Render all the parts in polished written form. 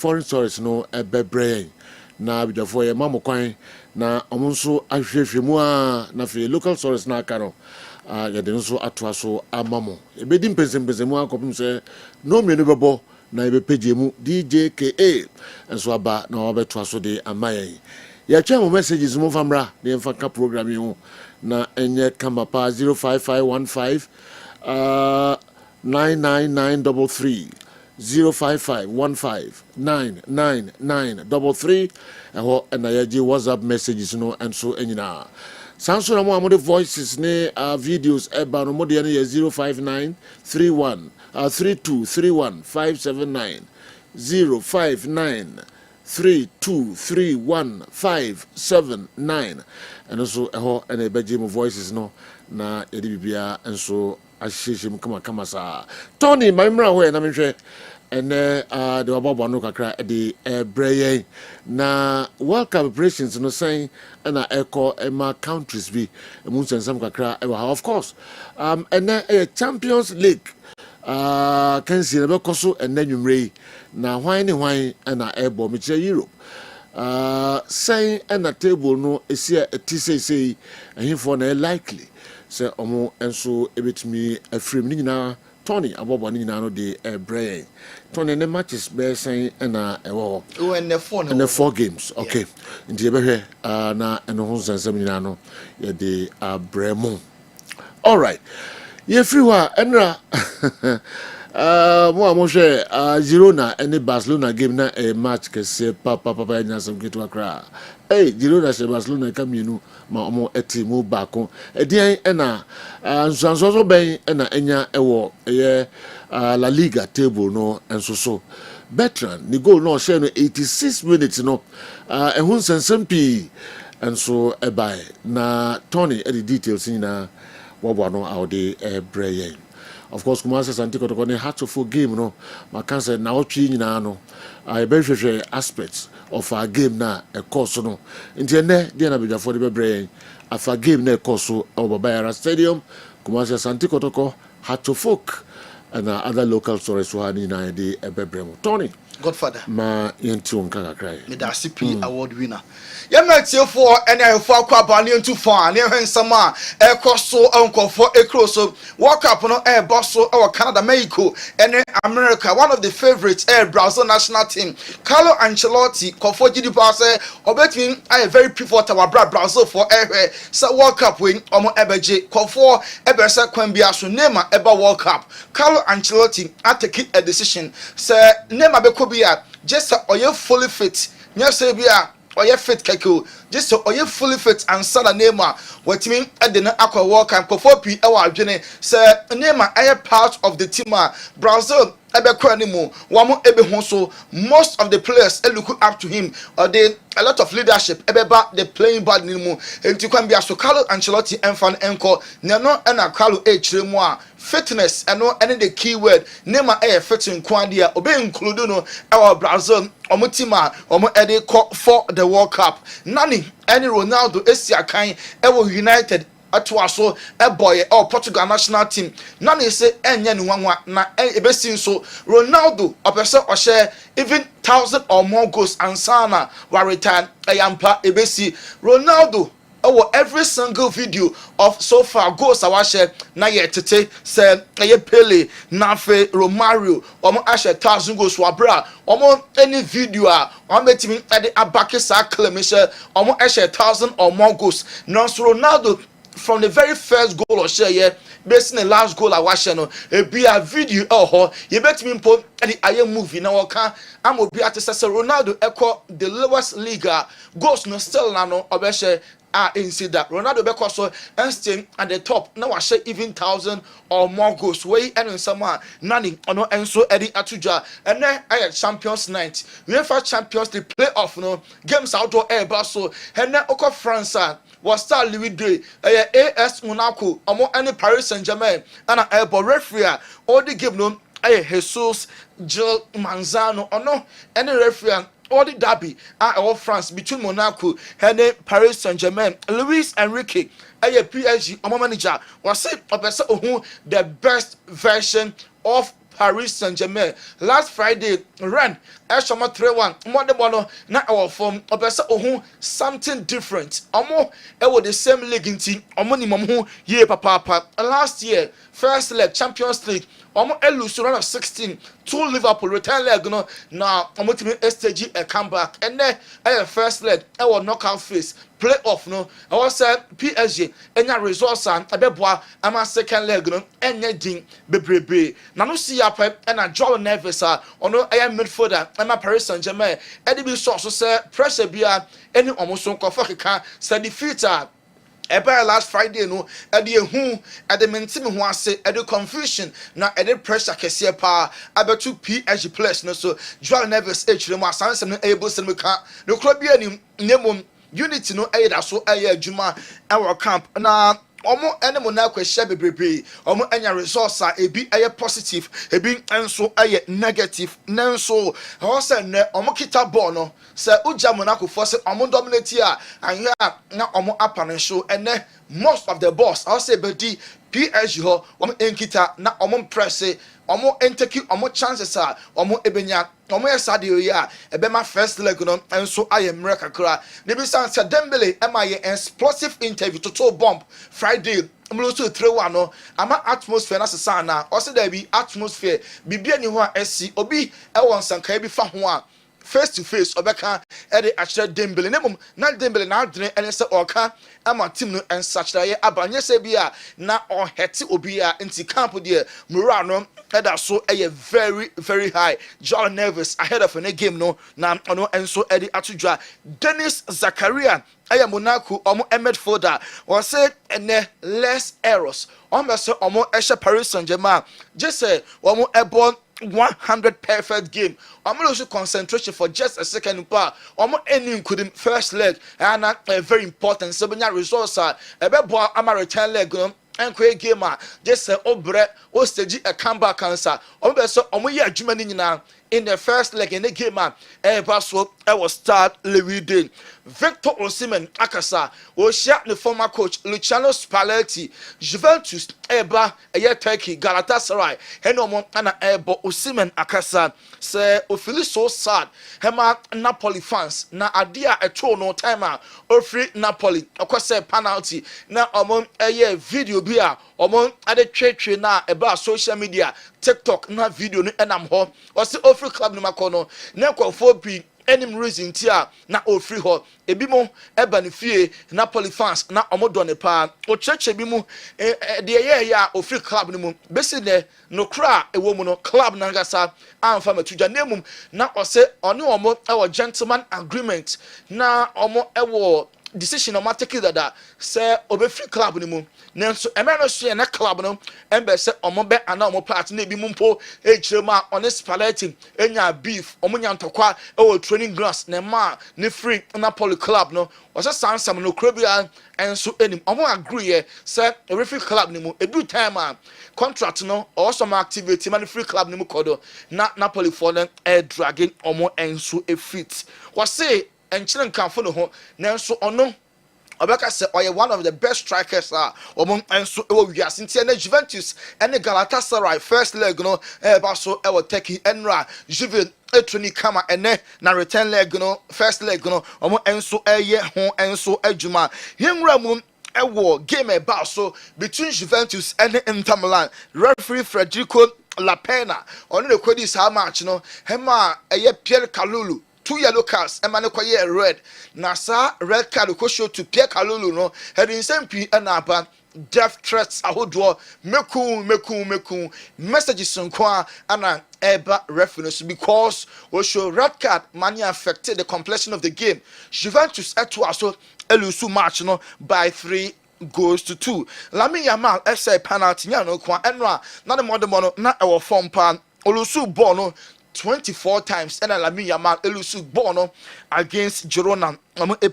foreign stories no bebre na bidafo ye mamokwan na omonso ahwehwe mu a na fe local stories na aka no ye de nso atoa so amamo ebedi mpensempensem mu akopim se no mienu bebo na ebe page mu DJKA enso aba na obetoa so de amaye ya twa mo messages mu famra de mfa ka program yi ho na enye kamapa 05515 99933 05515999933 and I WhatsApp messages no and so anyina sanso na mo amode voices ne videos eba no mode ne 05931 3231579 05932311579 and also and ebeje mo voices no na yedi bibia and so ashishim kama sa Tony mamra ho na menhwe ene de wababo no kakra de breye na world cup operations no saying na echo ema countries bi mu nsensam kakra of course ene Champions League can see na bekoso ene nwumre na hwan ne hwan na ebo me kire Europe saying na table no esia etisei ehifo na likely say omo enso ebetimi afrem ni nyina Tony abobo ni nyina no de brain Tony ne matches be saying na ewo and the 4 games okay ndi ebehwe na eno ho sansam nyina no ye de bremo all right ye free wa enra mo amoshe Girona and Barcelona game na a match ke se papa nya some get wakra Girona se Barcelona kamienu ma omo etimu bako edian na nsanso ben na enya ewo ye La Liga table no enso so Bertrand ni goal no share no 86 minutes no ehun sensem pi enso ebai na Tony the details na wabo no awde brayen of course Kumasi Santiko to ne hat for game no ma can say na otwi nyina no I be hwehwe aspects of our game na e course no nti ene dia na bejafo de bebre afa game na e course o Babayara Stadium Kumasi Santiko to hat to folk and other local stories so ani na de bebre mo Tony Godfather ma yenti on kaka cry me da CP award winner ya matie for NIF akwa ba ne ntu fa ne hwensam a e koso onkofo ekroso World Cup no e bosso e Canada Mexico and America one of the favorites Brazil national team Carlo Ancelotti kofo gidi pa say obetwin I very pivotal wa Brazil for so World Cup win omo ebeje kofo ebese kwan bia so Neymar eba World Cup Carlo Ancelotti take a decision say Neymar be just oye fully fit nya say bia oye fit keko just oye fully fit and sada Neymar what mean at the aqua World Cup for pi e wa adwene say Neymar aye part of the team Brazil ebe kwa nimu wamo ebe honso most of the players look up to him or they a lot of leadership ebe ba the playing bad nimu enti kwa bia so Carlo Ancelotti enfan enko nano na Carlo chiremu a fitness and the key word Neymar fit in Kwandia obe include no our Brazil omo team omo ede for the World Cup nani any Ronaldo esia kan United atwaso boy Portugal national team nani say enya ni nwanwa na ebesi nso Ronaldo opese o share even 1,000 or more goals and sana wa return ayampa ebesi Ronaldo every single video of so far goals I share na yetete say Pele na fe Romario omo ashe 1,000 goals wa bra omo any video omo betimi e de abake sa claim say omo ashe 1,000 or more goals no Ronaldo from the very first goal or share here based on the last goal I watch no e be a video you bet me impo the aye movie na waka am obi atese Ronaldo echo the lowest league goals no still na no obeshe in that Ronaldo because and staying at the top now I say even 1,000 or more goals way and in someone nani ono enso edi atuja and then I Champions night UEFA Champions League playoff no games outdoor air so and then oko France was star Louis Day AS Monaco omo any Paris Saint-Germain and Herbal referee all the game no Jesus Gil Manzano ono any referee all the derby all France between Monaco and Paris Saint-Germain Luis Enrique PSG omo manager was say the best version of Paris Saint-Germain last Friday ran Eshoma 3-1 Monday morning na our form obesa ohu something different omo e the same league team omo ni mom ye papa last year first leg Champions League omo lose round of 16 to Liverpool return leg no na omo team stage a comeback and then first leg knockout phase playoff no I was said PSG enya results and abeboa ama second leg no enye din bebrebe na no see up and a Joao Neves ono midfielder ama Paris Saint-Germain e be so say pressure bia any omoso nkofo keka say defeater ebe last Friday no e de ehu e de mentim ho ase e de confusion na e de pressure kese pa abetu PSG players no so Joao Neves echire mu asansem no able sem ka no club bia ni nemom unity no da so adwuma our camp na omo enemo na kwahia bebrebe omo anya results ebi positive ebi enso negative nanso ho se ne omo kita ball no se uja monako force omo dominate anya na omo apanisho ene most of the boss I say bedi PSG ho omo enkita na omo press omo enteki omo chances omo ebenya omo esade oya ebema first leg no enso mre kakra ne bi san se Dembele emaye explosive interview to bomb Friday mlusu 3-1 no ama atmosphere na sesa na o se da bi atmosphere bibia ni ho esi obi e won sanka bi fa ho face to face obeka e de achire Dembele nemum na Dembele na adene ene se oka ama team no ensachiraye abanye se bia na o heti obi a nti camp de mura no eda so very high. Joao Neves ahead of a game no na ono enso edi atudwa Dennis Zakaria Monaco omo midfielder was said ene less errors omo so omo Paris Saint-Germain just say omo ebon 100 perfect game. I'm also concentration for just a second part. Any couldn't first leg and very important. So when results are a bit more return leg and create gamer just say obre o stage a comeback cancer. So Germany now in the first leg in the game so I was start Louis Day. Victor Osimhen Akasa was shot the former coach Luciano Spalletti Juventus eba Turkey Galatasaray Henomon ana ebo Osimhen Akasa say o feel so sad hema Napoli fans na adia eto no time ofri Napoli akose penalty na omon video bia omon ade twetwe na eba social media TikTok na video no enam ho o se ofri club no makono na kwafo bi enim reason tia na ofri ho ebi mo eba ne fie Napoli fans na omodo ne pa o cheche bi mu de ya ofri club no mu besi ne no kra ewo mu no club na ngasa amfa matuja nemum na ose one omo ewo gentleman agreement na omo ewo decision o mateki dada say obe free club ni mu nenso emeno so na club no embe say omo be ana omo part na ebi mu mpo ejirema on Spalletti enya beef omo nya ntokwa training grass na ma ne free Napoli club no was sansam no krobia enso enim omo agree say a free club ni mu edu time contract no also ma activate man free club ni mu kodo na Napoli for them dragging omo enso e fit was say enchire nkanfo no ho nanso ono obeka se oye one of the best strikers omon enso ewo wiase ntia na Juventus ene Galatasaray first leg no ba so ewo Turkey enra Juve etroni kama ene na return leg no first leg no omon enso ho enso adwuma yenwura mu ewo game ba so between Juventus and Inter Milan referee Federico Lapena ono the kwedi sa match no hema Pierre Kalulu 2 yellow cards and manikoye red nasa red card ko show to Pierre Kalulu no heading sempi enaba death threats ahodo meku messages nko ana eba reference because we show red card money affected the completion of the game. Juventus eto aso elusu match no by 3 goes to 2. Lamine Yamal say penalty nya no kwa enra na the modo na ewo form pan olusu ball no 24 times and Lamine Yamal elusu ball no against Girona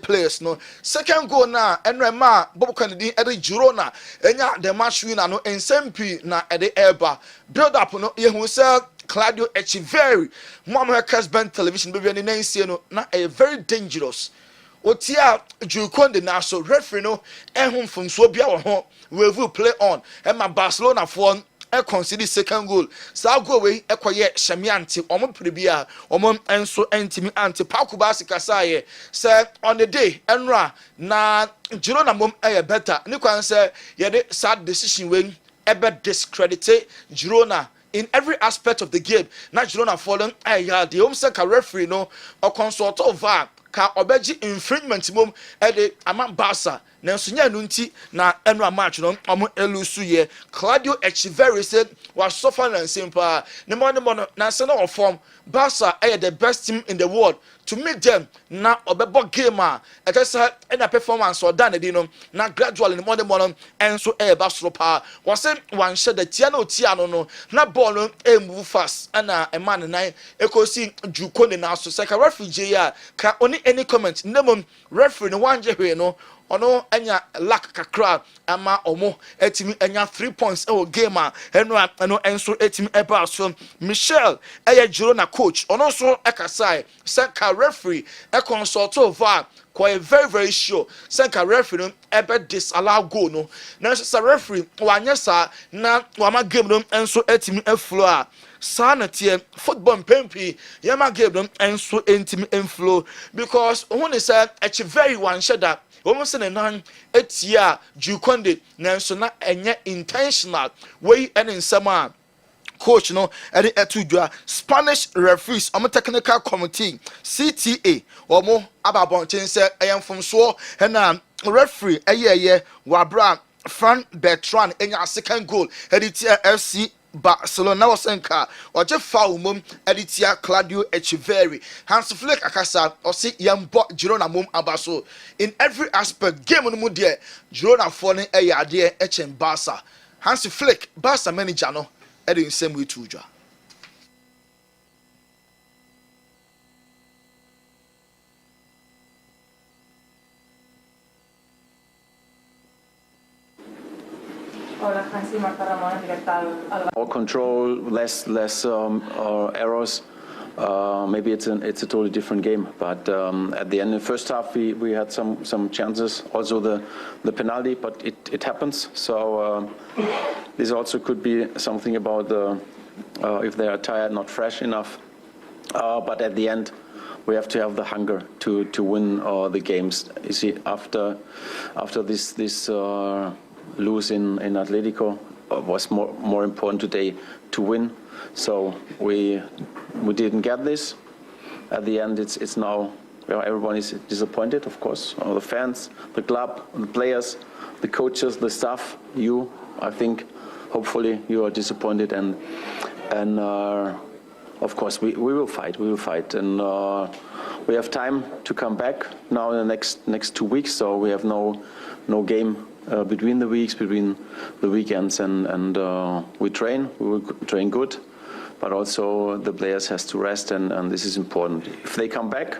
players no second goal na enrema Bobo Kennedy ede Girona enya the match winner no ensempi na ede Herbal build up no yehu say Claudio Echeverri Mohamed Kessben television baby ni nansie no na very dangerous otia Jukonde na so referee no ehun fomso bia wo ho we will play on and my Barcelona for concede second goal sa goal we ekoye Shamiante omo prebia omo enso entimi ante Pakubasi kasaye say on the day enra na Girona mom better ni kwan say ye de sad decision we ebe discredit Girona in every aspect of the game. Na Girona fallen the home say ka referee no or consult over ka obeji infringement mom de ama Barca na nsunya no nti na enra match no omo elusu ye Claudio Echeverri said was suffer and simple ne mo na se no form Barca the best team in the world to meet them na obebo game a etesa na performance or done di no na gradually ne mo enso basro pa was say one share the tia no na ball no move fast na a man nine ekosi juko ne na so say ka referee ya ka oni any comment nemom referee no wanje hwe no ono anya Laka kakra ama omo etimi anya 3 points e game a eno enso etimi eba so Michel Girona coach ono so ekasai saka referee e consult over quite very sure saka referee no ebe disallow goal no na so referee wanya sa na wama game no enso etimi eflow a saa na tie football mpempi yama game no enso entimi enflow because who ne say Echeverri one shada almost in a non etia Jukonde nanso na enye intentional way and in some coach no edi etudwa Spanish referees technical committee CTA omo ababonchen say eyamfom so na referee wabra Fran Bertrand enya second goal editia FC Barcelona wasenka oje foul mom editia Claudio Echeverri Hans Flick akasa osi yambo Girona mom abaso in every aspect game no mu de Girona for ne ade echen Barca Hans Flick Barca manager no edin same way tujwa. More control, less errors. Maybe it's a totally different game. But at the end, in the first half, we had some chances. Also the penalty, but it happens. So this also could be something about if they are tired, not fresh enough. But at the end, we have to have the hunger to win the games. You see, after this lose in Atletico was more important today to win. So we didn't get this. At the end, it's now everyone is disappointed, of course. The fans, the club, the players, the coaches, the staff. I think, hopefully, you are disappointed, and of course we will fight. We will fight, and we have time to come back now in the next 2 weeks. So we have no game. Between the weeks, between the weekends, and we will train good, but also the players has to rest, and this is important. If they come back,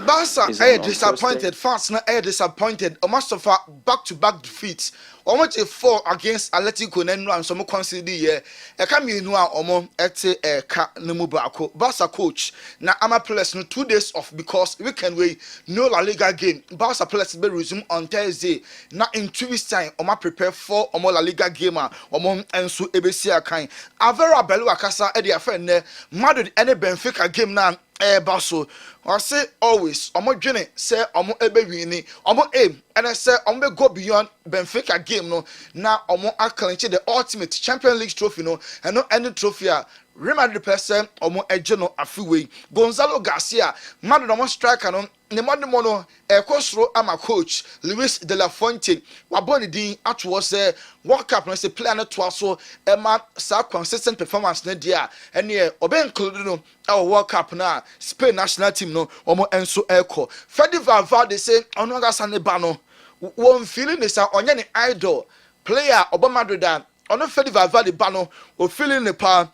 Barca disappointed. Fans na disappointed. Almost of back-to-back defeats. Almost a 4 against Atletico and some consider here. A camino omo ete ka nemu bako. Barca coach na ama players no 2 days off because weekend way no La Liga game. Barca players be resume on Thursday. Na in 2 weeks time omo prepare for omo La Liga game omo enso ebesi akan. Avera belu akasa e dey afend ne Madrid ene Benfica game na Basso or say always omo dwene say omo ebe wini omo aim and say omo be go beyond Benfica game no na omo clinch the ultimate Champions League trophy no and no any trophy Real Madrid person omo eje no afiwe Gonzalo Garcia Madrid omo striker no ne mono ekosro ama coach Luis de la Fuente waboni din atwo say World Cup no say player no to so ema sa consistent performance na dia ene obe include no our World Cup na Spain national team no omo enso eko Fede Valverde say ono ga sane ba no won feeling is onye ne idol player obo Madrid ono Fede Valverde ba no o feeling ne pa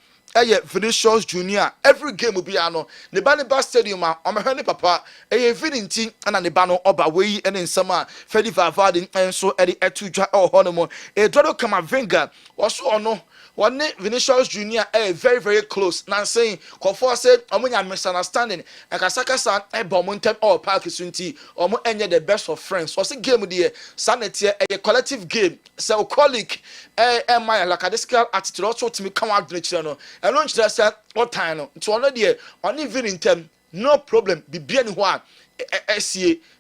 Vinicius Junior every game will be ano ne ba stadium omehwe ne papa evidenti na ne ba no oba we ene nsama Fede Valverde enso ede etudwa ho no mo Eduardo Camavinga also ono one Vinicius Junior very very close now saying Kofor said omunya misunderstanding and Kasaka san bomontem or park sunti omo enye the best of friends or say game there sanity a collective game so colleague my lackadaisical attitude also to me come out the channel and launch that what time to already on even in term no problem be bien one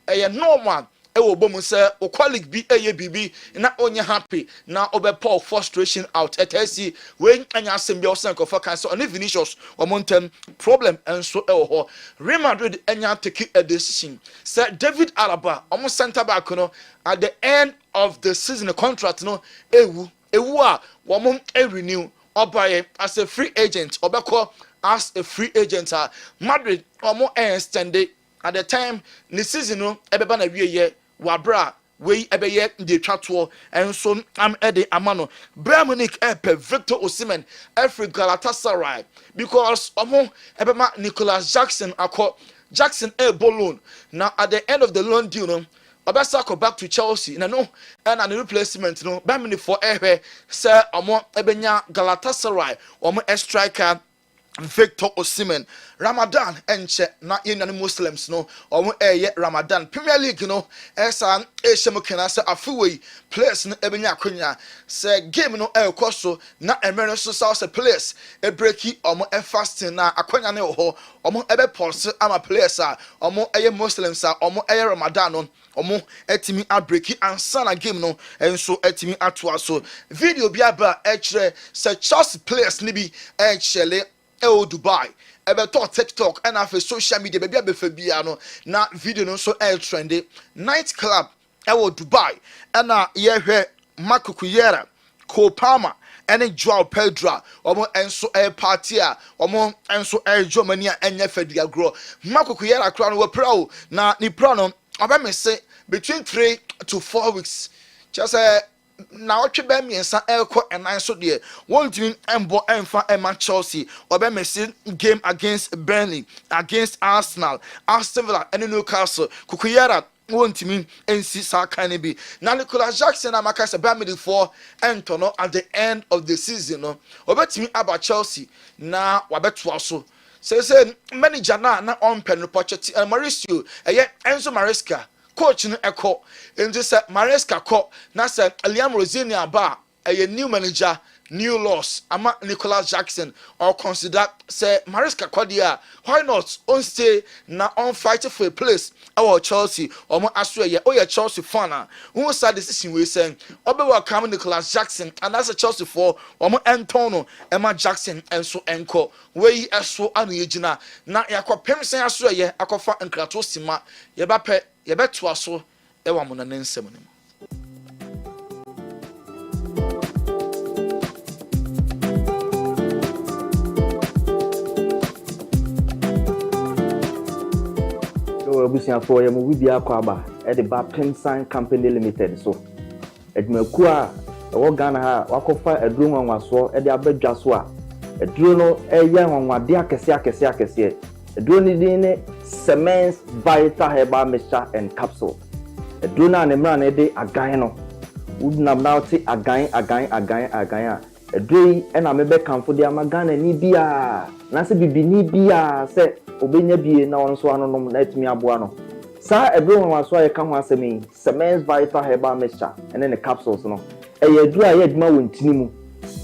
a normal ewo bomu say o colleague bi bibi na onye happy na obepo frustration out etesi when anya asem bi o sen ko forecast on Vinicius o montem problem enso ho Real Madrid anya take a decision say David Alaba o center back no at the end of the season contract no ewu a wo mo renew obaye as a free agent obeko as a free agent Madrid o mo extend at the time the season no ebeba na wie wabra we ebeye de twatwo enso am ede amano Bayern Munich Victor Osimhen every Galatasaray because omo ebema Nicolas Jackson Jackson loan now at the end of the loan deal no obasa go back to Chelsea na no and an replacement no Bayern Munich for say omo ebenya Galatasaray omo striker Victor Osimhen Ramadan enche na yenani Muslims no omo Ramadan Premier League no esa ehye kana se afiwe players no ebenya akonya se game no ekoso na emere so se players breaki omo fasting na akonya ne ho omo ebe pulse ama players omo Muslims omo Ramadan no omo etimi abreaki ansa na game no enso etimi atoa so video bi aba ekre se Chelsea players ni bi echele Dubai to TikTok and after social media baby abefabia no na video no so trendy night club Dubai and ye Marco Kuyera Kopama and Joao Pedro omo enso party omo enso Germany enye fedia grow Marco Kuyera crown we pro na ni pro no oba say between 3 to 4 weeks just na otwe ba miensa elko enan so de won timi embo emfa ema Chelsea obe mesi game against Burnley against Arsenal Aston Villa and Newcastle Kukuyara won timi ensi sa kan bi na Nicolas Jackson amaka se Bayern Munich for Antonio at the end of the season no obetimi aba Chelsea na wabeto aso say manager na on pen Pochettino Mauricio Enzo Maresca coach no eko nti se Maresca ko na se Liam Rosenior ba a new manager new loss ama Nicolas Jackson or consider say Maresca ko dia why not on stay na on fight for a place our Chelsea or mo aso ye Chelsea fan who said decision we say obewa come Nicolas Jackson and that's a Chelsea for or mo Antonio Emma Jackson enso enko we eso anu yegina na yakopem sen aso ye akofa nkrato sima ye ba pe ye beto aso e wa mo na nsem ne Abusia for ya mu bia kwaba e de ba Pensign Company Limited so edmaku a wo Ghana ha wakofa eduro nwanwaso e de abadwa so a eduro no eye nwanwade akese eduro ni din ne Semens Vital Herbal Mixture and Capsule eduro na ne mra na de agan no wudnam na oti agan a eduro yi e na mebe kanfo de amagana ni bia na se bibini bia se obenya bie na won so anonom na etimi aboa no sa eduro waso ye ka ho asemi Semens Vital Herbal Mixture and then the capsules no eye eduro a ye aduma wontini mu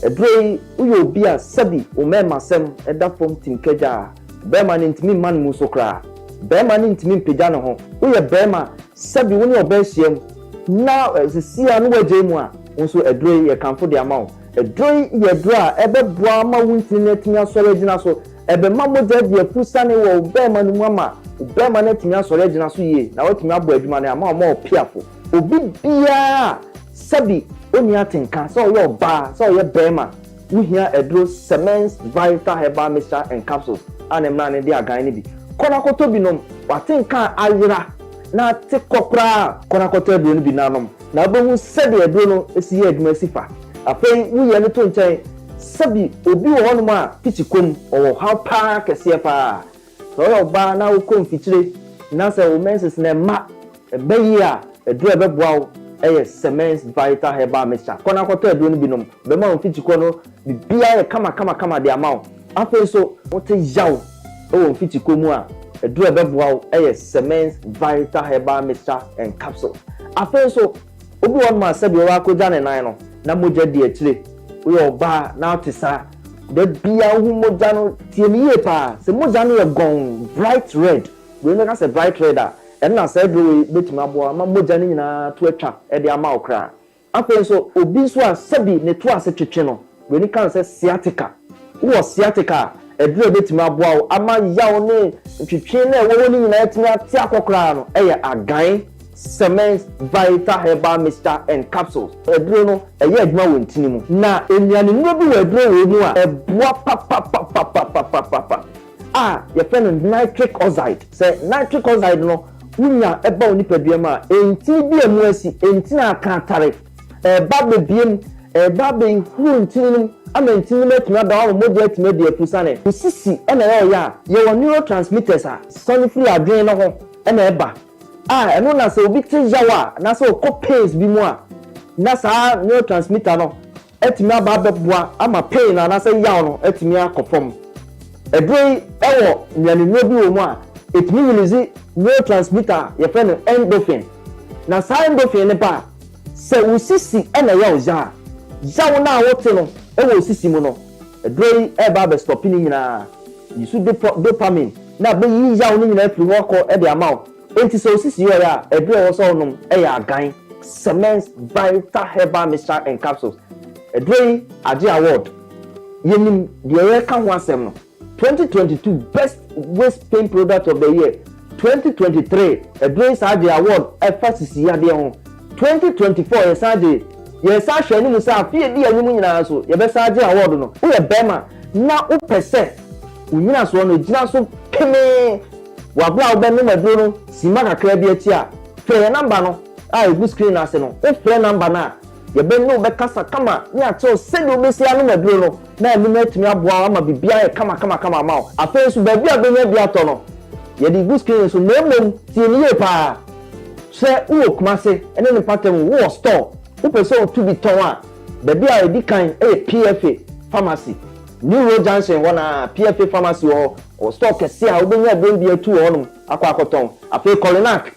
eduro uyo obi a sabi o mema sem eda fom tinkeja bema ni ntimi man mu so kra bema ni ntimi mpega no ho uye bema sabi woni obehiem na sisia no waje mu a wonso eduro ye kanfo de ama eduro ye eduro a ebeboa ma wontini na etimi asore gina so ebe mamoja de pusane wo bema no mama bema na timi asore gina so ye na watimi abo adwuma na ama o piafo obi bia sabi oni atenka so yo ba so ye bema uhia edro Semens Vital Herbal Mixture and Capsules anemra ne de agan ne bi kona koto binom watenka ayira na tekopra kona koto edro ne bi nanom na bohu sabi edro no esi ye adwuma sifa afei wuye ne to nchen sabi obi wo hono ma pichikom o how pa kese pa so yo ba na wo kom fichire na se wo menses na ma ebeyi a eduro ebeboa Cements Vital Herbal Mixture. Kona koto aduro no binom. Be ma mfiti ko no bibia ye kama de amount. Afen so wote yaw mfiti ko mu a aduro beboa wo Cements Vital Herbal Mixture and capsule. Afen so obi won ma sabi wa ko jane nan no na moja di akire. We oba na otisa de bia hu moja no tie mi ye pa. Se moja no ye gon bright red. We no ka say bright red a and na say do betimi aboa ma moja ni nyina to atwa e de ama okra. Afen so obi so a sabi ne to ase twetwe no we ni kan say sciatica. Wo sciatica eduro betimi aboa ama yaw ne twetwe na wo ni nyina etimi ati akokra no agan Cements Vital Herbal Mixture and Capsules. Eduro no adwuma wontini mu. Na enuane no bi eduro we mu a eboa pa. Your friend nitric oxide. Say nitric oxide no unya eba oni padua ma enti bi emu asi enti na akantare. Ba bebiem ba be hu ntini ama ntini metumi adawo moja etime de afusane. Usisi na ya ye neurotransmitters a sonifree adwen no ho na eba. Eno na se obi ti yawa na se okọ pains bi mu a na sa neurotransmitter no etimi aba beboa ama pain na se yaw no etimi akofom edrei ewo nyanenwo bi wo mu a etimi release neurotransmitter ye friend endorphin na sa endorphin ne ba se usisi na yaw yaw na wote no ewo usisi mu no edrei eba be stop ni nyina yisu dopamine na be yi yaw ni nyina firi wo ko e de amount. Enti so sisi yo ya eduro wo so nom agan Cements Vital Herbal Mixture and Capsules. Eduro age award yenim de ye ka ho asem no 2022 best waist pain product of the year 2023 eduro age award FCC ya de ho 2024 ye sa hwe ni musa afie di anyum nyina so ye be sa age award no wo ye bema na wo pese unyina so no gina so keme wabla obenu maduro no sima kakra bi ati a fe number no egu screen ase no o fe number na ye be no be kasa kama ni ato sedi obesi anu maduro no na emi metumi aboa ama bibia ye kama ma o afa su ba bia be nya bi ato no ye di egu screen so memom tie ni ye pa se wo kumase ene ne patem wo store wo pese o to bi ton a be bia e di kan PFA pharmacy New Road Junction wana PFA pharmacy or store kese a obenya bembi atu honum akwakoton afi Colinac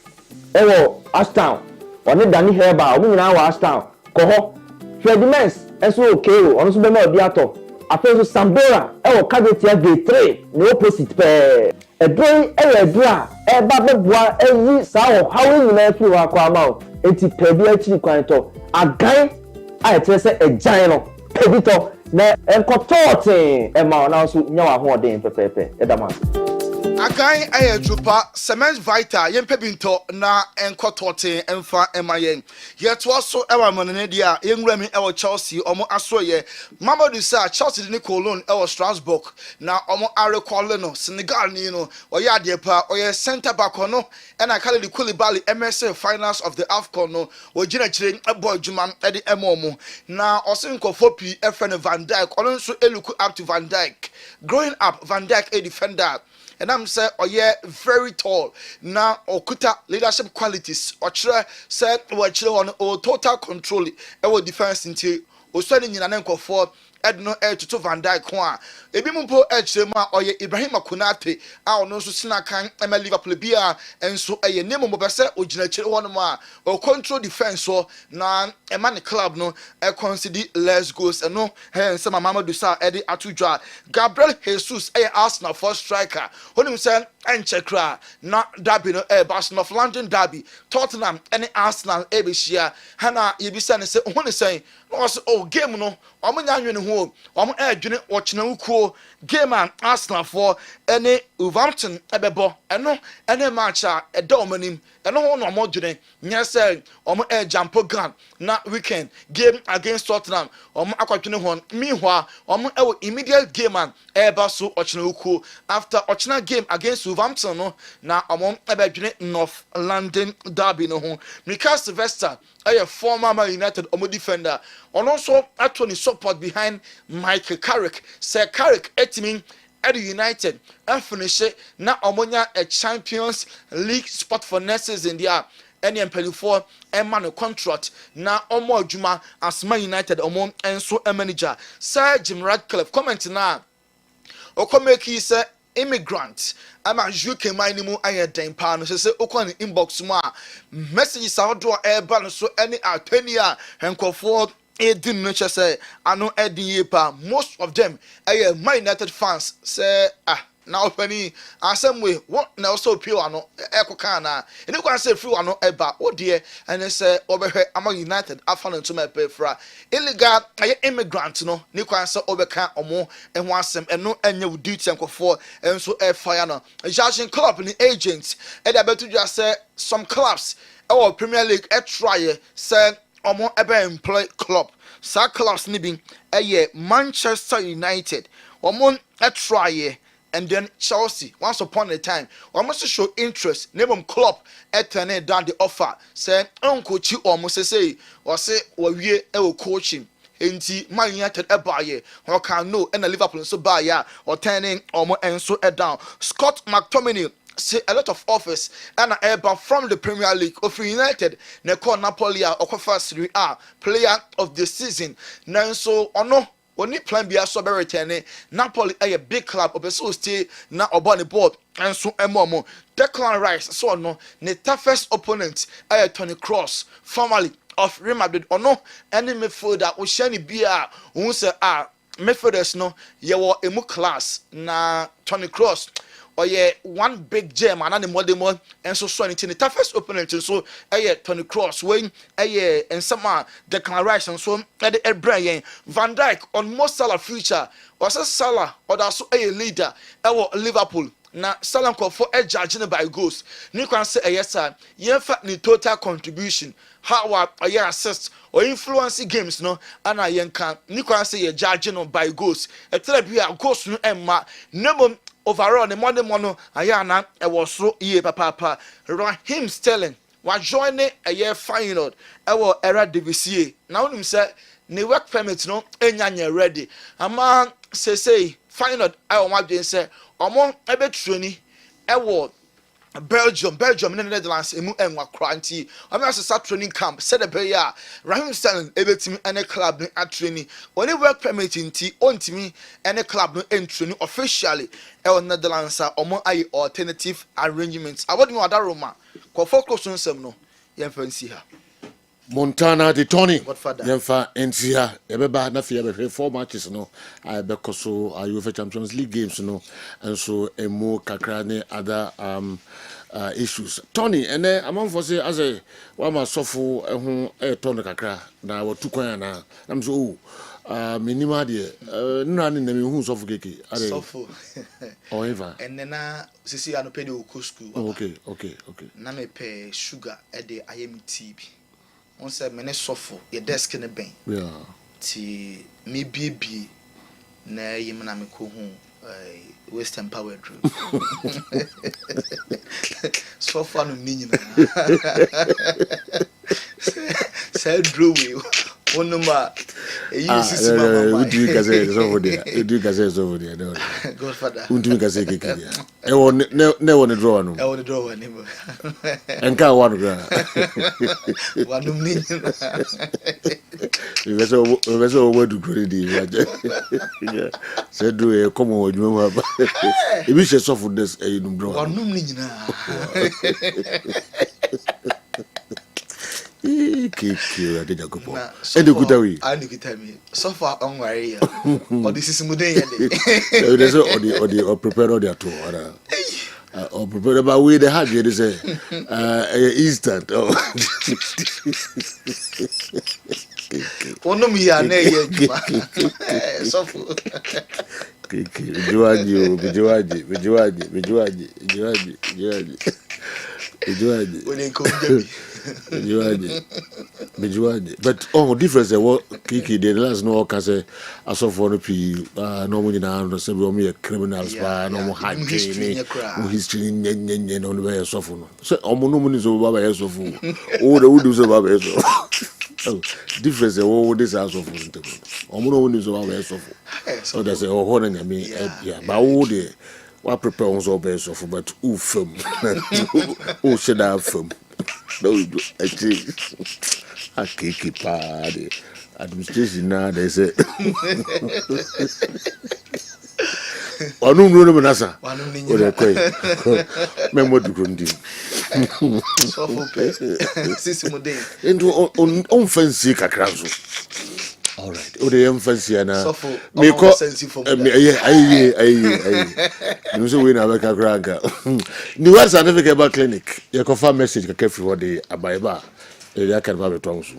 ewo Ashtown oni Dani Herbal obi nyina wa Ashtown ko ho Fredimens enso okay ono so be ma obi ato afi so Sambora ewo Kagetia Gate 3 ne opposite pe edrei edra eba beboa eyi sa ho hawe nyina afi wa kwa ma enti pe bi achi kwan to agan a etrese ejan no pedito na enkotote ema na so nya wa ho den pepepe edama agan ayedrupa Cements Vital yempe binto na enkotote emfa emayen yeto so ewa monene dia yenwura mi ewo Chelsea omo asoye Mamadou sa Chelsea ni Cologne ewo Strasbourg na omo arekole no Senegal ni no oye ade pa oye center back no na Khalid Koulibaly MSC finals of the AFCON no ogina kire boy djuma ede emomo na osenkofo pi FN Van Dijk ono nso eluku up to Van Dijk growing up Van Dijk a defender. And I'm say oh yeah very tall na okuta leadership qualities ochre said ochre on total control e defense nti osani nyina na nkofo edno to Van Dijk ho a ebi mpo echre ma oye Ibrahim Konate a ono nso sina kan ema Liverpool bia enso eye nemo mo bese ogina kire ho no ma o control defense so na ema ne club no e consider less goals eno he se mama Mamadou Sa edi atudwa Gabriel Jesus eye Arsenal first striker honim se enchekra na derby no Barcelona of London derby Tottenham any Arsenal e be shia hana yebisa ne se hone sen was game no omunya nwene ho omu edwene ochena ukuo game an Arsenal for any Wolverhampton ebebo eno ene match a edomanim eno ho no modwene nya say omu jump gun na weekend game against Tottenham omu akwadwene ho meanwhile omu immediate game an eba so ochena ukuo after ochena game against Wolverhampton no na omu ebedwene North London derby no ho Mika Sylvester a former Man United omu defender and also actually support behind Michael Carrick. Sir Carrick etimin at United and finish na omonya a Champions League spot for next season there. any empelifo emma no contract na omo adwuma as Man United omo enso manager Sir Jim Ratcliffe comment na okomeki say immigrant ama UK man ni mu aye den pa no say okon inbox mu a messages out eba no so any attorney a henkofo edin no say ano edin yepa most of them aye Man United fans say now penny asem we what na also pure ano ekoka na eni kwa say free ano eba odie and say obehwe ama United afano to me pay fra illegal aye immigrant no ni kwa say obeka omo ehwo asem eno anya duty enkofo enso air fire no judging club ni agents e da betu just say some clubs our Premier League try say omo ebe employ club sa clubs ni bin Manchester United omo try and then Chelsea, once upon a time, we must show interest. Name club turning down the offer. Say, Uncle Chi almost say, or say, we coaching. Enti Man United buy or can know and Liverpool so buy or turning almost and so down. Scott McTominay say a lot of offers and Herbal from the Premier League of United. Neko Napoli or Serie A player of the season. Now so or no. Oni plan be so be return Napoli a big club obeso stay na oba the board and so emomo Declan Rice so no ne toughest opponent Toni Kroos formerly of Real Madrid or no any midfielder we share ni bia who say midfielders no ye wo emu class na Toni Kroos or one big gem and the modern and so anything the toughest opponent so Toni Kroos when and some Declaration and so at Brian Van Dijk on most Salah future was a Salah or that's a leader Liverpool na Salah for a judging by goals you can say yes sir you fact the total contribution how assist or influence games no and I can you can say judging by goals a tell you goals no emma no overall the money mono ayana e was so ye papa Raheem Sterling was joining a year final era divisie now him say ne work permit no enya ready ama say final I want to say omo ebe troni e Belgium in the Netherlands emu enwa kranti am start training camp said the player Raheem Sterling ebetimi any club no at training only work permit nti ontimi any club no training officially in Netherlands omo ayi alternative arrangements abodi no ada Roma ko focus on sem no yemfa nsi ha Montana de Tony yemfa nsi ha ebeba na fie be 4 matches no abekoso UEFA Champions League games no and so emu kakra ne other issues Tony ene amanfo say as a wa ma sofo ehu Tony kakra na watu kwan na am so minima de nna ne me hu sofo keke ade sofo o eva enena sisi ano pede o school okay na me pe sugar e de ayemi tea bi on say me ne sofo ye desk ne ben ti me bibi na yim na me ko hu Western Power Group. So far no nyina. Say drew we onuma eyi sisi mama. We do kaze over there. We do kaze over there. Godfather. We do kaze keke. E won ne won draw no. E won draw one mo. Enka one gra. Wanum nyina. We so we do credit. Say do e come on adwuma ba. E bi she so for this e num draw. Wanum nyina. Kiki ade jakopo e de kutawi ade kutami so far on worry ya or this is muden ya de they say or prepare all their tour or prepare about we the hard they say instant onum ya na ye juma so for kiki bijuaji when ko jabi Bijuaji. But difference what Kiki the last no can say as of for the no money now say we criminals by no high history no way so for so no money so baba so for all the would so baba so difference what this house of no money so baba so for so they say oh na me but all the what prepare on so best of but film oh should have film No, actually, a cake party. Administration now, they say. Onu no no nasa. O de koi. Memo du kundi. So for pay. Sisi mo dey. Into on fancy kakranzo. All right. O de fancy na. So for me ko sensi for me. Aye. No so we na be kakranka. Ni what certificate about clinic. You confirm message ka kefi what dey abaiba. E ya kan ba betonso.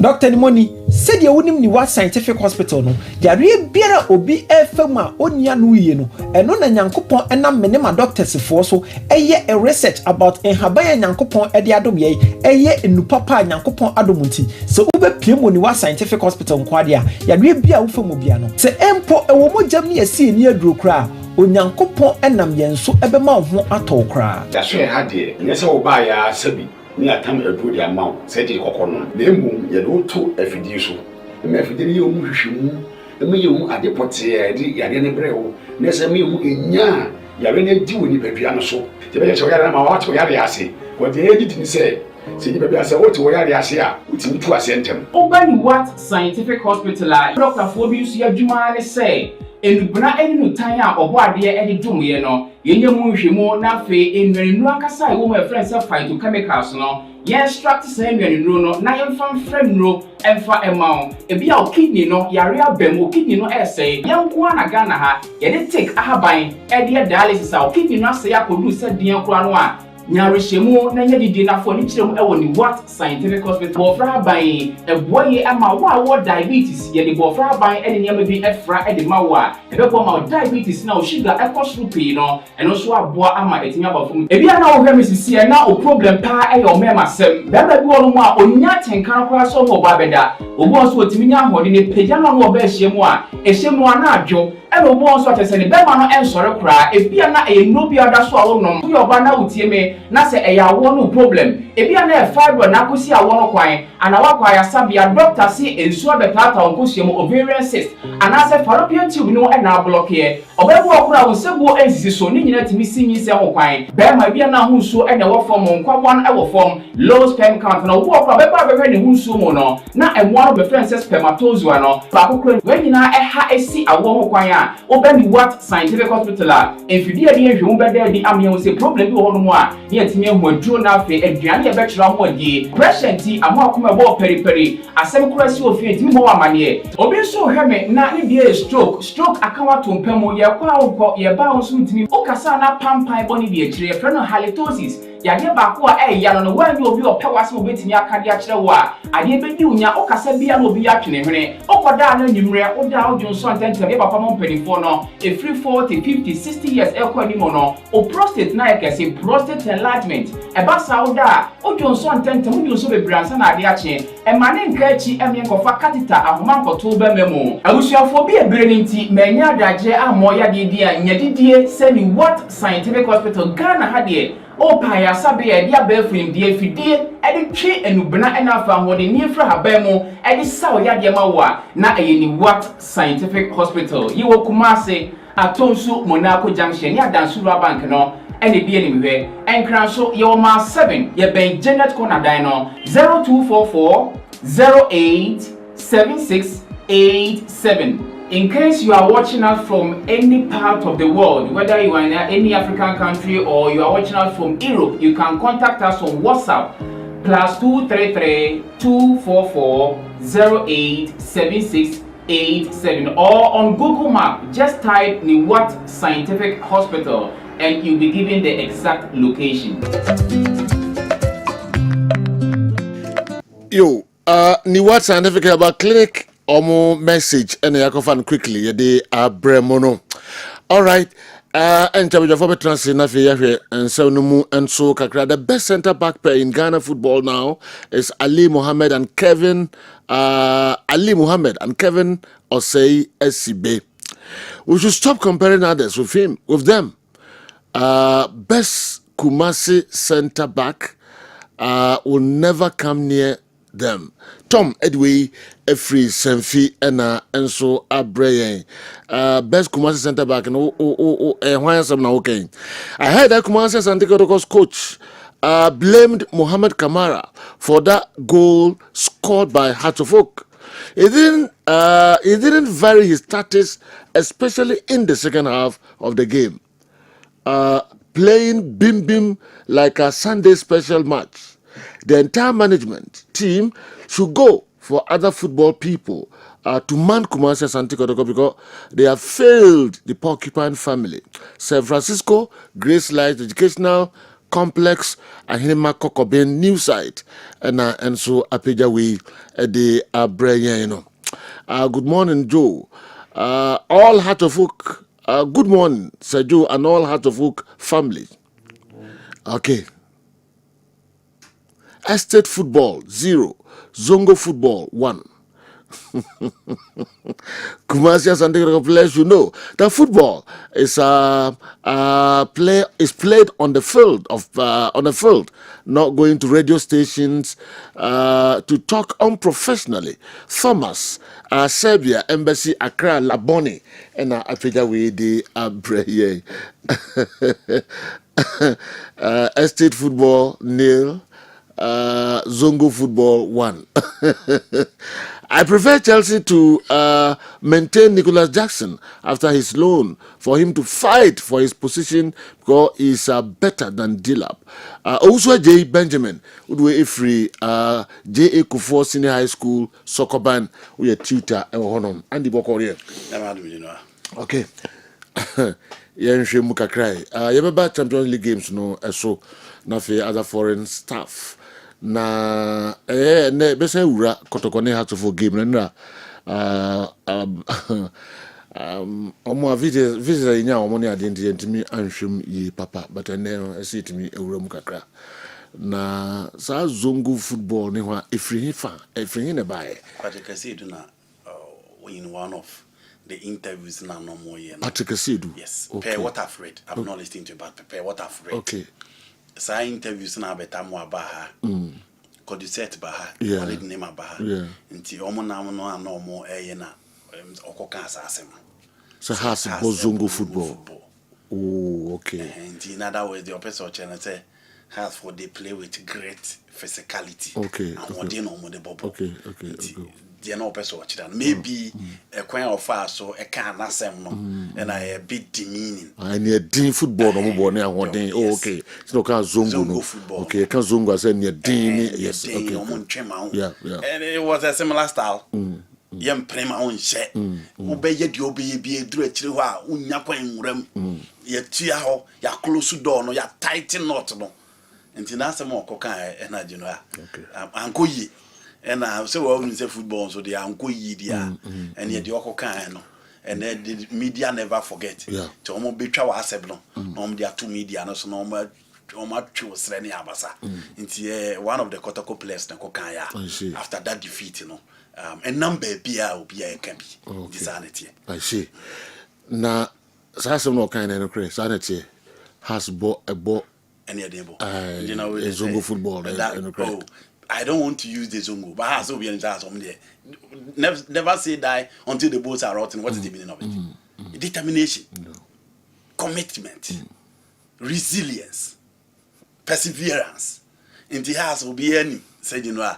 Dr. Nimoni said you wouldn't need what scientific hospital no. Yari biara obi efema onya no ye no. Eno na nyankopon enam menema doctors for so eye a research about enhabaya nyankopon ede adom ye eye enupapa nyankopon adomunti. So ube piemo ni what scientific hospital nkwade a yari bia wo femu bia no. Se empo ewo mojam ni esi eni aduro kra onyankopon enam yenso ebema ho atokra. Da so ha de nyese wo ba ya sabi ni atam edu de amaw se de kokono na emu ye do to afidi so me afidi ni omu hwehwemu me ye omu adepote e de yade ne brewo na se me omu enya yare ne di woni badua no so te be che yare ma wa to yare ase ko de edi tin se ni badua ase wo to yare ase a utimi tu ase ntem Obani what scientific hospital a Dr. Fobius ya dwuma ne say enubna enu tan a obo ade e dwumye no yenye mu hwemu na fe enwenu akasa e wo ma friends phytochemicals no ye extract say enwenu no na yemfam frem no emfa emao ebi a kidney no yare abem kidney no say yenko na Ghana ha ye de take ahaban e de dialysis a kidney no say produce den kura no a nyarehemu na nya didi na fo ni kirem e woni what scientific hospital bofra ban eboye ama wo diabetes ye de bofra ban e ne bi efra e de ma wo a e be bo ma diabetes na o sugar e koso pii no eno so aboa ama etinya bafum e bia na wo hwe misisi e na o problem pa e yo mema sem be ba bi wo no a onya tenkan kwa so wo ba beda obo so otimi nya hode ne pagya na wo ba hyiemu a ehyemu na adwo e no bo so atese ne be ma no ensore kra e bia na e no bia da so a wo no yo ba na utie me na se eya wo no problem ebia na e fibro na kosi a wo no kwan ana wa kwa ya sabia doctor si ensu abetata onkohiem ovarian cyst ana se fallopian tube no e na block ye obebu okura wo sebu ensisi so ni nyina timi sinyi se wo kwan be ma bia na hunsu e na wo form nkwabon e wo form low sperm count na wo okura be ba be ne hunsu mo no na e mo no be friend spermatozoa no ba kokura we nyina e ha esi awo ho kwan a obani what scientific hospital a enfidie de ehwe be da di amye wo se problem bi wo no mo a tinye hwaduro na afi aduane ye betchera mo adie pressure nti amo akoma bo periperi asem kura si ofi ntimi mo amane obi so hweme na ne bia stroke akawa tompam ye kwa wo ye ba wo so ntimi okasa na pampan boni bi akire ye no halitosis yade ba ko a ya no wan obi opewase obetimi akade akire wo a ade bedi unya okasa bia no obi atwene hwene okoda na nyimre oda odwonso antente ye papa mo mpanifo no e free 40 50 60 years e ko animo no o prostate na yekese prostate enlargement e ba sauda odwonso antente mu dwonso bebransa na ade ache e mane nka achi emye nkofa catheter ahoma nkoto ba memo abusuafo bi ebere nti menya adaje amoya didi a nyadidie seni what scientific hospital Ghana hade opa ya sabe ya dia befrim die fidie edi twe enubna ena fa hode ni efra haban mu edi saw ya de mawa na eyeni what scientific hospital yiwo Kumase atonsu Monaco junction ya Dansura bank no ene bi eni hwe enkran so ye ma 7 ye ben Janet Corner dan no 0244 087687. In case you are watching us from any part of the world, whether you are in any African country or you are watching us from Europe, you can contact us on WhatsApp +233 244 087687 or on Google Map. Just type Niwat Scientific Hospital and you'll be given the exact location. Yo, Niwat Scientific Herbal Clinic. Omo message and yakofan quickly yede abremono. All right. And to for translate na fe and so no mu and so kakra the best center back pair in Ghana football now is Ali Mohammed and Kevin Osei SCB. We should stop comparing others with them. Best Kumasi center back will never come near them. Tom Edway, Efri Senfi, and so Abrayan. Best Kumasi center back and why some now okay. I heard that Kumasi Santiago's coach blamed Mohamed Kamara for that goal scored by Hearts of Oak. He didn't vary his tactics, especially in the second half of the game. Playing Bim Bim like a Sunday special match. The entire management team should go for other football people to man Kumasi Asante Kotoko because they have failed the porcupine family. San Francisco, Grace Light Educational Complex, Ahinema Kokobin new site, and so Apeja we the Abrayan. Good morning, Joe. All Heart of Oak. Good morning, Sir Joe, and all Heart of Oak family. Okay. Estate football 0, Zongo football 1. Kumasi Asante players, you know that football is played on the field not going to radio stations to talk unprofessionally. Thomas, Serbia Embassy, Accra, Laboni, and Africa we the Abreye. Estate football 0. Zongo football 1. I prefer Chelsea to maintain Nicholas Jackson after his loan for him to fight for his position because he's better than Dilap. Also, J. Benjamin, Udwe Ifri, J.A. Kufuor Senior High School, soccer band, we are tutor and honor. Andy Bokoria. Okay. Yenshi Muka cry. You remember Champions League games, no, so nothing other foreign staff. Na ne bese wura kotokone Hearts of Oak game na omo visitor nya omo ne adenti ntimi anhwem yi papa but ene ese timi ewura mu kakra na sa Zongo football ne ho efrihi ne bae Patrick Kessben na in one of the interviews na no more here. Patrick Kessben. Yes. Okay. Per what I've read. I'm not listening to it, but per what I've read. Okay. Sa interviews na beta mo abaha Koduset baha yeah. Name abaha yeah. Nti omo na mo no ana omo na okoka asasem so has Zongo football. Oh, okay. Nti in other words the person channel say has for they play with great physicality. Okay. And what they know more the bubble. Okay. They know person watch that maybe a coin of far so a can asem no and I a bit demeaning. I need din football no more na one day. Oh, okay. It's no can Zongo no. Football. Okay, can Zongo say near din yes. Okay. Yeah. And it was a similar style. Yam prema on share. Obeye di obeye bi edru akire ho a unya kwan nwuram. Ya tia ho, ya close door no, ya tighten knot no. Nti na asem okoka energy no a. Anko yi. And I say we say football so they anko yi dia. And ye di okoka no. And the media never forget. Yeah. To omo betwa wa asem no. No omo dia two media no so no omo twa ni abasa. Nti one of the Kotoko players na koka ya. After that defeat no. And number Obia can be sanity. I see. Now, Sassam no kind of crazy. Sanity has bought a ball. Any other you know, Zongo football. I don't want to use the Zongo, but has Obi and Jazz on there. Never say die until the boats are rotten. What is the meaning of it? Determination, commitment, resilience, perseverance. In the house will be any, said you know.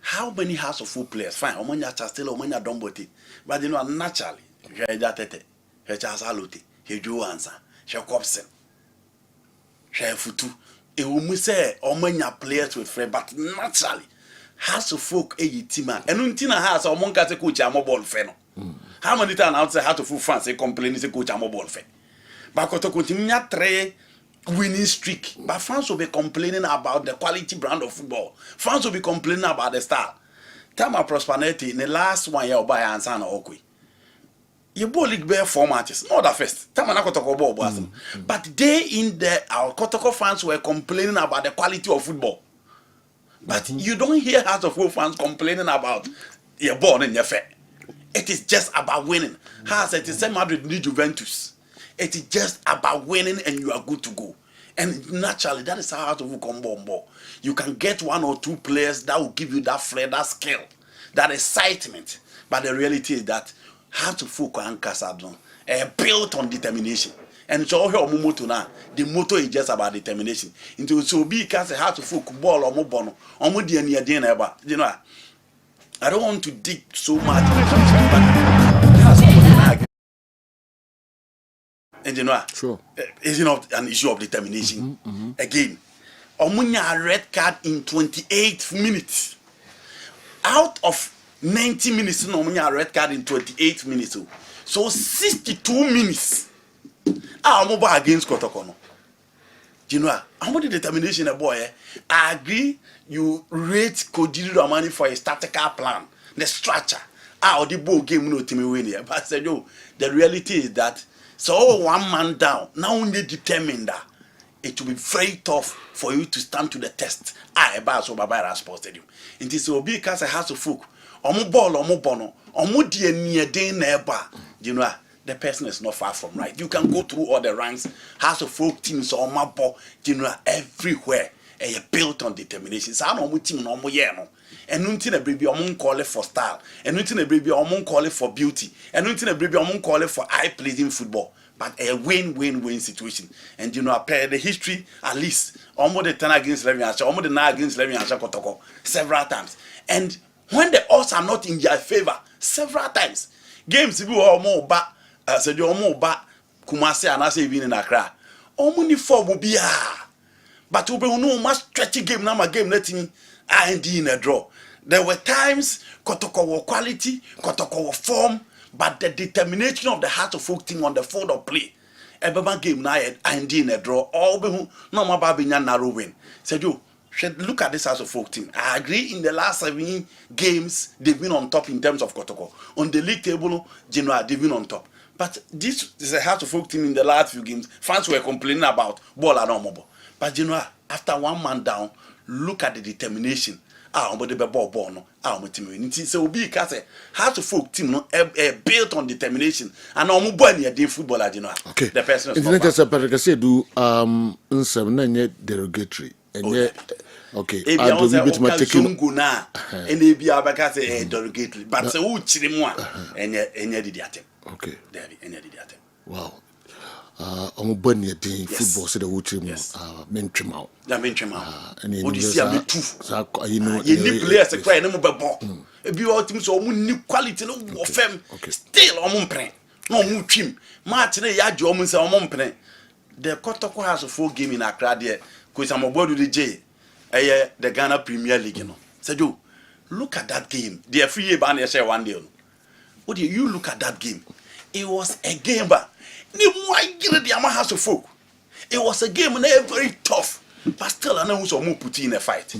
How many House of Foot players? Fine, Omonya Chastelo, Omonya Dombote. But you know, naturally, Jatete, Hechasalote, Hejo answer, Shakopsen, Shafutu. It will say Omonya players with Fred, but naturally, House of Folk, a teamer, and Untina has a Monkate coach a mobile feno. How many times outside House of Folk fans they complain is a coach a mobile fan? But Kotokutimia tre winning streak, but fans will be complaining about the quality brand of football. Fans will be complaining about the style. Time of prosperity in the last 1 year by Ansana Okui. You ball league bear formats, not the first. Time Kotoko ball wasn't. But they in the our Kotoko fans were complaining about the quality of football. But you don't hear House of Folk fans complaining about your ball in your fair. It is just about winning. Has it is Madrid need Juventus. It is just about winning and you are good to go. And naturally, that is how to come ball. You can get 1 or 2 players that will give you that flair, that skill, that excitement. But the reality is that how to focus on Casadon, built on determination. And it's all here motto now. The motto is just about determination. Into so be because how to focus ball or mobono, or more than ever. You know, I don't want to dig so much. And you know, sure, it's not an issue of determination. Again, Omunya red card in 28 minutes. Out of 90 minutes, Omunya red card in 28 minutes. So 62 minutes. I'm over against Kotokono. You know, I'm the determination, boy. I agree. You rate Kodiri Ramani for a statical plan, the structure. The ball game no to me win here. But I said, yo, the reality is that. So 1 man down, now only determined that it will be very tough for you to stand to the test. About so Baba Sports Stadium. It is so big because I have to folk. Omu ball, omu bono, omu die near day neighbor. You know, the person is not far from right. You can go through all the ranks, House of Folk teams or my ball, you know, everywhere. And you're built on determination. So I know team no more no. And nothing a baby among call it for style, and nothing a baby among call it for beauty, and nothing a baby among call it for eye-pleasing football, but a win-win-win situation. And you know, per the history, at least almost the 10 against Levy Ansha, almost the 9 against Levy Ansha Kotoko, several times. And when the odds are not in their favor, several times, games if you are more back, said you are more back, Kumasi and I say even in Accra, only 4 will be but we will know much stretchy game now. My game letting IND in a draw. There were times Kotoko were quality, Kotoko were form, but the determination of the Heart of Folk team on the field of play. Every game now IND in a draw. All be no more babinya narrow win. Said you should look at this Heart of Folk team. I agree. In the last 7 games, they've been on top in terms of Kotoko. On the league table, general they've been on top. But this is a Heart of Folk team in the last few games. Fans were complaining about ball and mobile. But you know, after 1 man down, look at the determination. But the ball no. Team. So be because how to folk team no built on determination and no footballer, you know. Okay. The person is not just a Patrick do derogatory. And okay. I do bit my taking na and they be abakase derogatory. But so who chirimu and did that. Okay. There be any did that. Wow. Football so the watch mention out. The mention out. And you see a bit too. You know, you need players to cry no more ball. If you are team so new quality no fem. Still on print. No mu trim. Martin ya jo mu say on print. The Kotoko has a 4 game in Accra there. Cause I'm about to the J. The Ghana Premier League, you know. Said you look at that game. The free year ban share 1 day. What do you look at that game? It was a game but it was a game very tough, but still I know who's more put in a fight.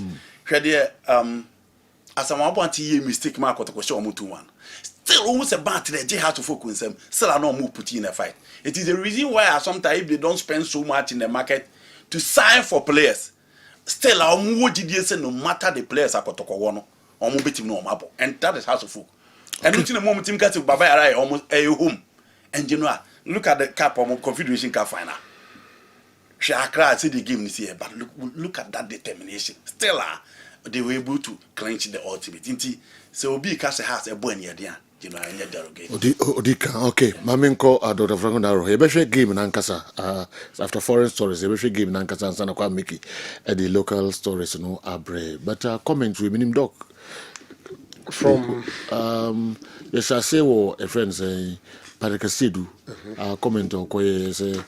As I'm about to hear mistake mark or to show 2-1. Still almost a bad today, they have to focus them. Still I know more put in a fight. It is the reason why sometimes if they don't spend so much in the market to sign for players, still I more say no matter the players are Kotoko or more beating no map, and that is how to folk. And looking the moment team catch Baba almost a home. And you know, look at the Cup of Confederation Cup final. Accra see the game this year, but look at that determination. Still, they were able to clinch the ultimate. So be because it has a boy near there. You know, I derogate. Okay, Maminko, Dr. Franco Naro, a better game in Ankasa. After foreign stories, a better game in Ankasa and Sanakwa Miki at the local stories, no abre. But comment with him, doc. From yes, I say, a friend say. Parekasidu, comment on Koye say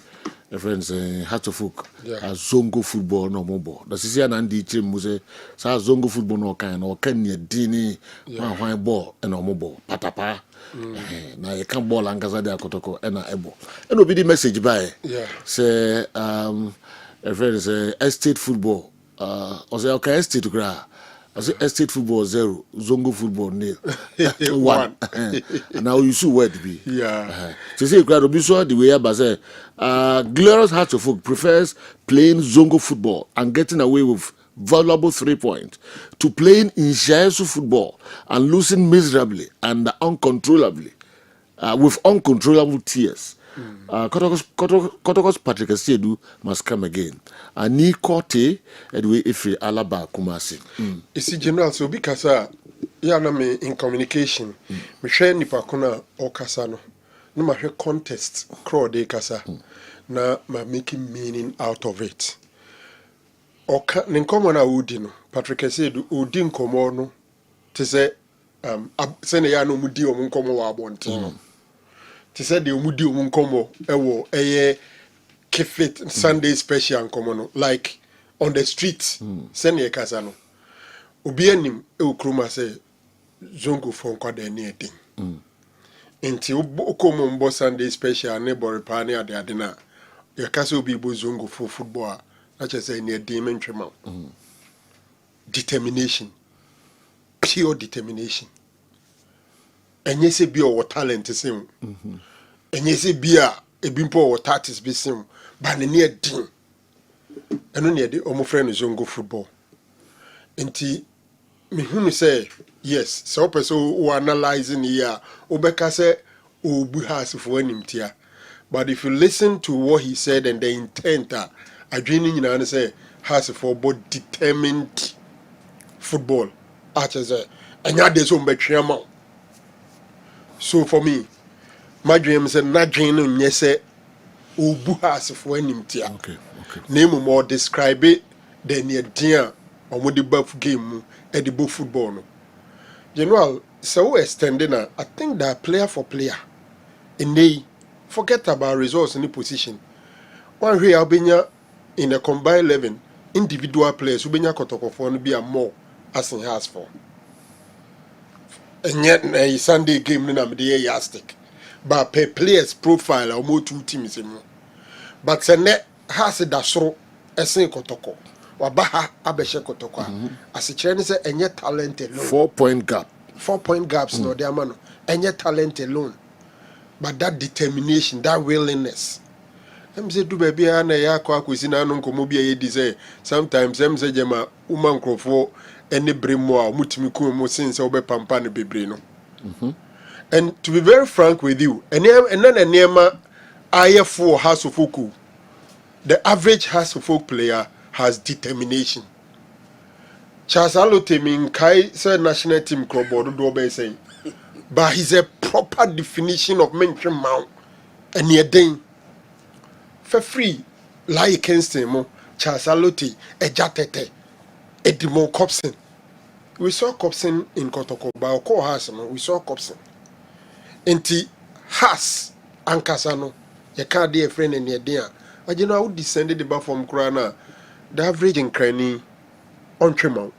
a friend say Hatofuk, Zongo football no mobile. The Sicilian and the team was sa Zongo football no kind or Kenya Dini, one ball and no mobile, patapa. Now you can't ball and Gazada Kotoko and a ebo. And will be the message by say a friend say estate football, or say okay, estate to gra. Estate football 0, Zongo football 0. 1. Now you see where to be. Yeah. So say crowd be so the way about say Glorious Hearts of Folk prefers playing Zongo football and getting away with valuable 3 points to playing in Shaesu football and losing miserably and uncontrollably with uncontrollable tears. Kotoko's Patrick Asiedu must come again. Ani Kote Edwe Ifri Alaba Kumasi. Isi general so because ya na me in communication me hwe nipa kona o kasa no na ma hwe contest crowd e kasa na ma making meaning out of it. Oka ne nkomo na odi no Patrick Asiedu odi nkomo no te se se ne ya no mudi o nkomo wa abonten no te se de omudi o nkomo ewo eye kefit Sunday special nkomo no like on the street se ne kasa no obi anim e okroma se zongo fon kwada ne edin enti okomo mbo Sunday special ne bore pa ne ade na ya kasa obi bo zongo for football na che say ne edin mentwema determination, pure determination. Enye se bi o talent sim enye se bi a ebimpo o tactics bi sim ba ne ne edin eno ne de omo friend zongo football enti me hunu say yes so person who analyzing here obeka say obu has for animtia, but if you listen to what he said and the intent adwini nyina say has for both determined football say enya de so mbetwema. So for me my dream say na dream no nye say obu has for animtia. Okay. Name more describe it the near dear or the buff game at the buff football no. General, so extending I think that player for player in they forget about results in the position. One here Albania in a combined 11 individual players who benya kotoko for be a more as in has for. And yet a Sunday game na me dey yastic. But per players profile or more two teams in. But se net has a dasro esen kotoko. Wabaha abeshe kotoko. As a trainer say enye talent alone. 4-point gap. 4-point gaps no there man. Enye talent alone. But that determination, that willingness. Em say do baby na ya kwa kwesi na no nkomo bia ye di say sometimes em say jema uma nkrofo ene bremo a mutimi ku mo sense obe pampa ne bebre no. And to be very frank with you, and then Nema IF4 has of folk. The average has of folk player has determination. Charles Alotemin Kai said national team club or do obey saying, but he's a proper definition of mention mount and near ding for free. Lie against him, Charles Alote, a jatete, a demon Copson. We saw Copson in Kotoko, but our core house, we saw Copson. Enti has ankasano ye ka de friend and ye dia agina wo descended the bar from krana the average in crani on tremor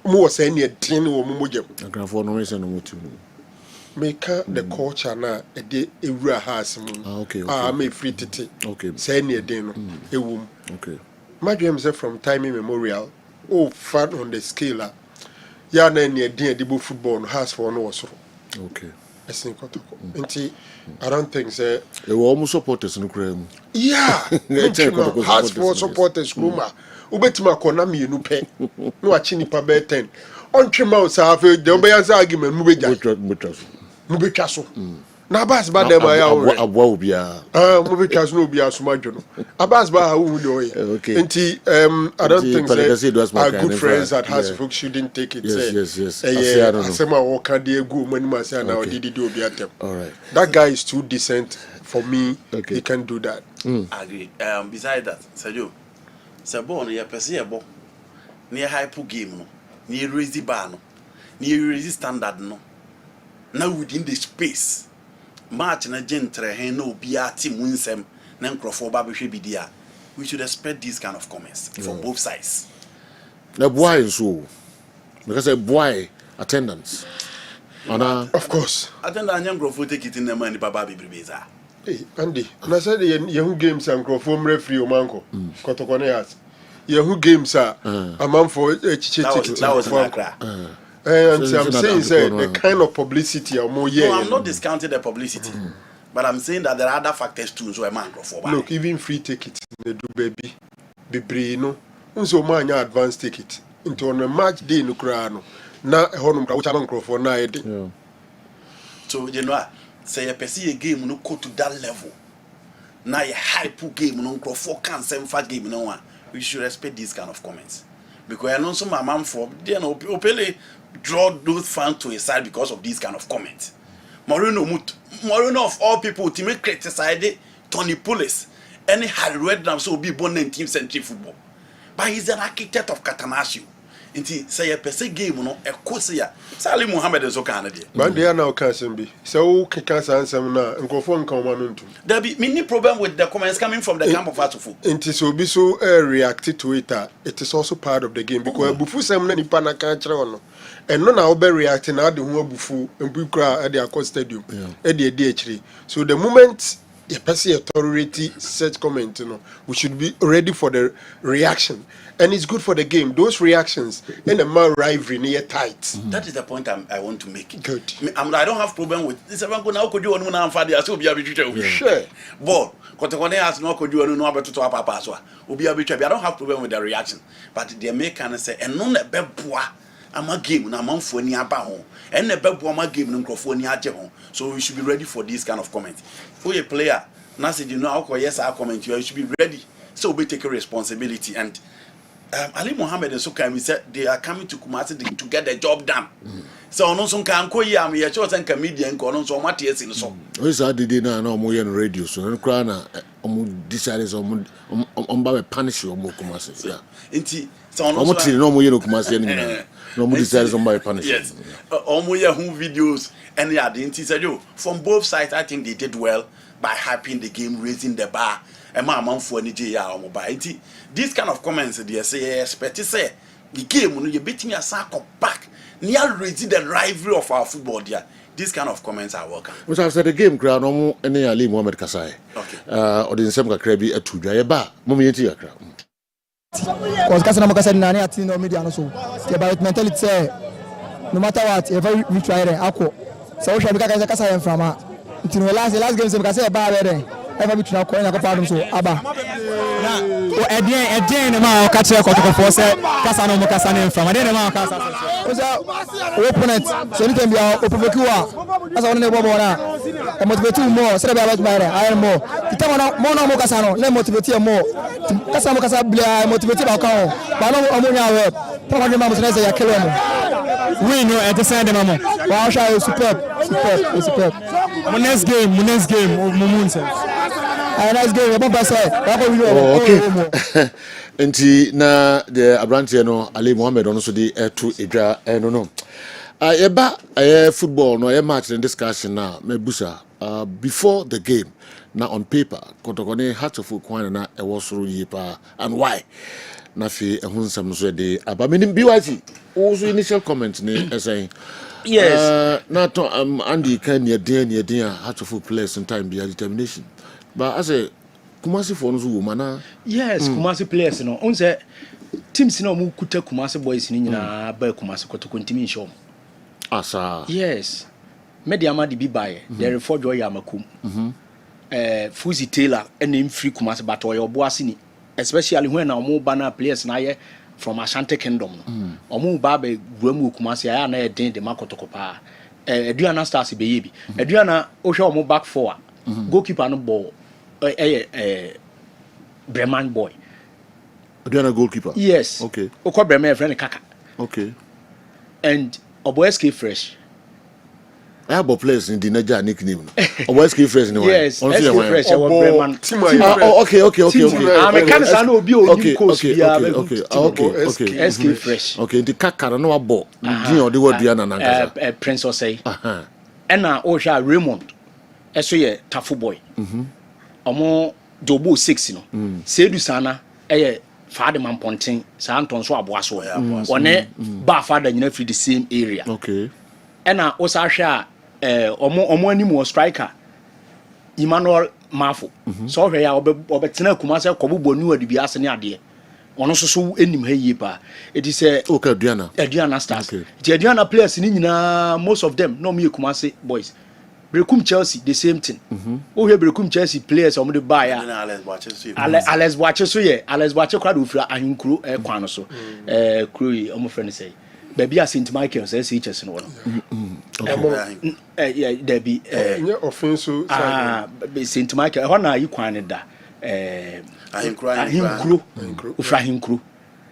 mo was any tin wo mogem Agrafo no reason no mutu make the culture na e de ewura has mu okay. Me free tete Okay. say any den no ewum Okay. my dream say from time immemorial fun on the scale ya na any den de football no has for no was Okay. I don't think so. They were almost supporters no crime. Yeah, has for supporters Kuma. Ubetima Konami no pay. No achinipa be 10. On Chimau Safi, the Obeyan's argument, Mubicaso. Nabas Badem, I will be a Mubicas no be a Sumajono. Abas Ba, who do it. Okay. I don't think our good friends that has folks shouldn't take it. Yes. Yeah, Sema Walker, dear good when Massa now did it do be at them. All right. That guy is too decent for me. Okay. He can do that. I agree. Beside that, Sergio, Sabon, you're perceivable near hypo game, near raisy bar, near raisy standard. No, now within the space. March na gentre hen no bia team winsem na nkrofo ba behwe bidia. We should expect these kind of comments from both sides. The boy is so because a boy attendance. Of course. Attendance young nkrofo take it in the money baba bibribeza. Hey Andy, na said young games and nkrofo referee o manko. Kotoko ne has. Young games are a man for chichi ticket. That was Accra. And I'm saying the kind of publicity or more. No, I'm not discounting the publicity, but I'm saying that there are other factors too. So a man for look, even free tickets they do baby, be no. Unso man ya advance ticket into on a match day no crano. Na a honum which I don't for na. So you know, say a person a game no go to that level. Now a hype game no go for can same for game no one. We should respect these kind of comments. Because I know some my mom for they know Opele draw those fans to a side because of these kind of comments. Moreno of all people to make criticize Tony Pulis. Any Harry Redknapp so be born in 19th century football. But he's an architect of Catanaccio. Inti say a person game no e kosia Salim Mohammed is okay na dey man dey na o kan sem bi so o kan san sem na nkofo nkan ma no ntu there be many problem with the comments coming from the camp of Atufo inti so bi so react to it. It is also part of the game because bufu sem na nipa na kan kire wono eno na obe react na de ho bufu mbu kra e de akọ stadium e de akire so the moment the person authority such comment, we should be ready for the reaction, and it's good for the game. Those reactions and the man rivalry near tight. That is the point I want to make. Good. I don't have problem with this. Everyone go now could do one and father so be able sure. But Kotekone has no could do no about to papa so. Obi able I don't have problem with the reaction, but they make can say and no beboa. I'm a game na manfo ni aba ho and the bebo ma game no nkrofo ni age ho so we should be ready for this kind of comment. For a player na say you know how yes I comment you should be ready so we take a responsibility and Ali Mohammed and so can we say they are coming to Kumasi to get the job done. So no so kan ko ya me cho sen comedian ko no so mate esi no so we say dey na omo yen radio so no kra na omo decide so omo ba punish omo Kumasi yeah nti so no omo tiri no omo yen Kumasi ni na no omo decide so by punish yes omo ye hu videos and yeah the nti said you from both sides I think they did well by hyping the game, raising the bar and my mom for any day omo ba nti this kind of comments they say expect say the game no you beating your sack back near raising the rivalry of our football there. These kind of comments are welcome. Which I said the game crowd no any Ali Mohammed Kasai. Okay. Or the same kakra bi atudwa ye ba momenti yakra. Cause kasa na makasa na ati no media no so. The about mentality say no matter what if we try there akọ. So we should be kasa yen from a. Until last game say kasa ba be there. Ever be try ko na ko pa so aba. Na o edien ma o ka kire ko to for say kasa no mo kasa na from. Edien ma o kasa. Opponent so anytime be o provoke wa. Asa won na bo na. E motivate more say be about my I am more. The time mo kasa no na motivate more. Kasa mo kasa bia motivate ba ka ho. Ba no omunya we. Papa de ma mo say ya kill mo. We know at the side mama. Wow, is superb. Next game, nice game. Okay. Nti na the Abrante no Ali Mohammed on so the to edra no. Eba football no match in discussion now. Mebusa before the game now on paper Kotokone had to full kwan na e was so yipa and why? Na fi ehun sam so de aba menim BYT also initial comment ni saying yes na to Andy can near den had to full players in time be determination but as a Kumasi for no woman yes Kumasi players no on say teams no mu kuta Kumasi boys ni nyina ba Kumasi Kotoko ntimi show asa yes media ma di bi bae there for joy amakum Fuzi Taylor and free Kumasi but oyo boasi ni especially when omo bana players na ye from Ashanti Kingdom omo ba be guamu Kumasi ya na e den de makotoko pa Adriana stars be yebi Adriana o hwe omo back four goalkeeper no ball Breman boy Adriana goalkeeper yes okay o Breman friend Kaka okay and Oboeski fresh I have a place in the Niger nickname. Or SK Fresh no. Yes, SK Fresh Breman. Okay. I'm a cancer no be okay. SK Fresh. Okay, the Kakara no abo. Di o de wo dua na nankasa. Prince Osei. And na o sha Raymond. Eso ye Tafu boy. Omo Jobo 6 no. Sedu sana Father Man Pontin, Santon so aboaso. One ba father nyina free the same area. Okay. And na o sa hwa omo animu striker Emmanuel Mafo so hwe ya obetena Kumase kobubo nu adibi ase ne ade ono so enim ha yie pa it is okay Adriana stars the Adriana players ni nyina most of them no me Kumase boys Brekum Chelsea the same thing o hwe Brekum Chelsea players omo de buy ya Alex Boache so ye Alex Boache kwado ofira ahinkuro kwan so kuro omo friend say Baby St. Michael says eachers no. there be offensive Saint Michael hona yi kwan da ahinkro ufra ahinkro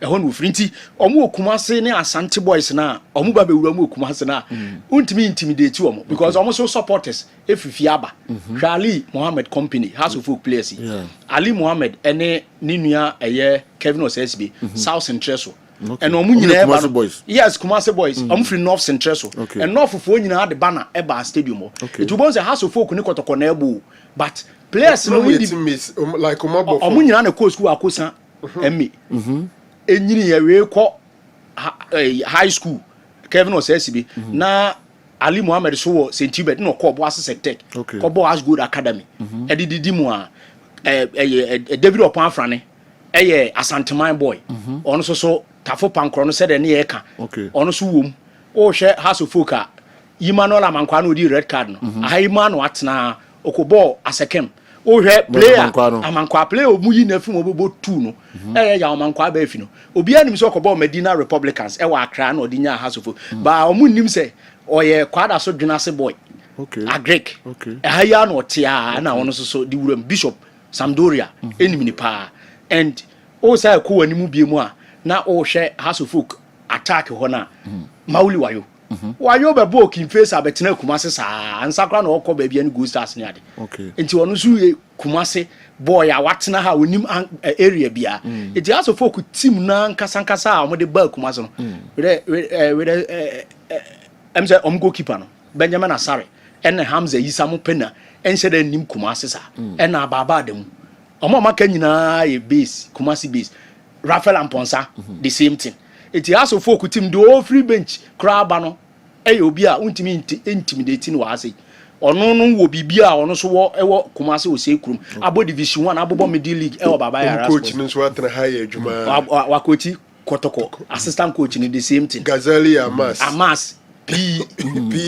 ehon ufri nti omo okumase ne Asante boys na omo ba bewura omo okumase na untimi intimidate omo because omo so supporters efifi aba Ali Mohammed company House of Folk players Ali Mohammed ene ninua eye Kevin Osesbe South Central and omo nyina eba boys yes Kumase boys omo free North Central and North fo nyina de banner eba stadium it will be House of Folk ni kotoko na ebo but players no like omo nyina na coach school akosa emi enyini ya we ko high school Kevin Osesibe na Ali Mohammed so wo St. Hubert no ko bo asesectec ko bo as good academy edididi mu a David Opanfrane Asanteman boy ono so tafo pankro no se de ne ye ka ono so wom o hwe House of Folk a Emmanuel Amankwa no di red card no ahima no atena okobo asekem o hwe player Amankwa player o muyi na fim obobo 2 no ya Amankwa ba afi no obi anim se okobo Medina Republicans wa Accra na odinya House of Folk ba omu nim se oye kwada so dwunase boy agrek ahaya no tia na wono so di wuram Bishop Sampdoria enimi ni pa and o say ko wanimu biemu a na o hwe House of Folk attack ho na Mauli wayo wayo be bo kin face abetena Kumase saa ansakra na okọ ba bia ni Go Stars ni ade enti wono so Kumase boy a watena ha onim area bia enti House of Folk team na nkasa a mo de ba Kumase no we I'm say goalkeeper no Benjamin Asare and Hamza Yisamu Pena and said nim Kumase sa and na baba dem omo maka nyina ye base Kumase base Rafael Amponsa the same thing it House of Folk team do free bench craba no obi a untimi intimidate no wa say ono no wo bibia ono so wo ewo Kumase o say kurum abo division 1 abobo middle league ewo baba ya coach no so atena high adwuma wa coach Kotoko assistant coach ni the same thing Gazali Amas P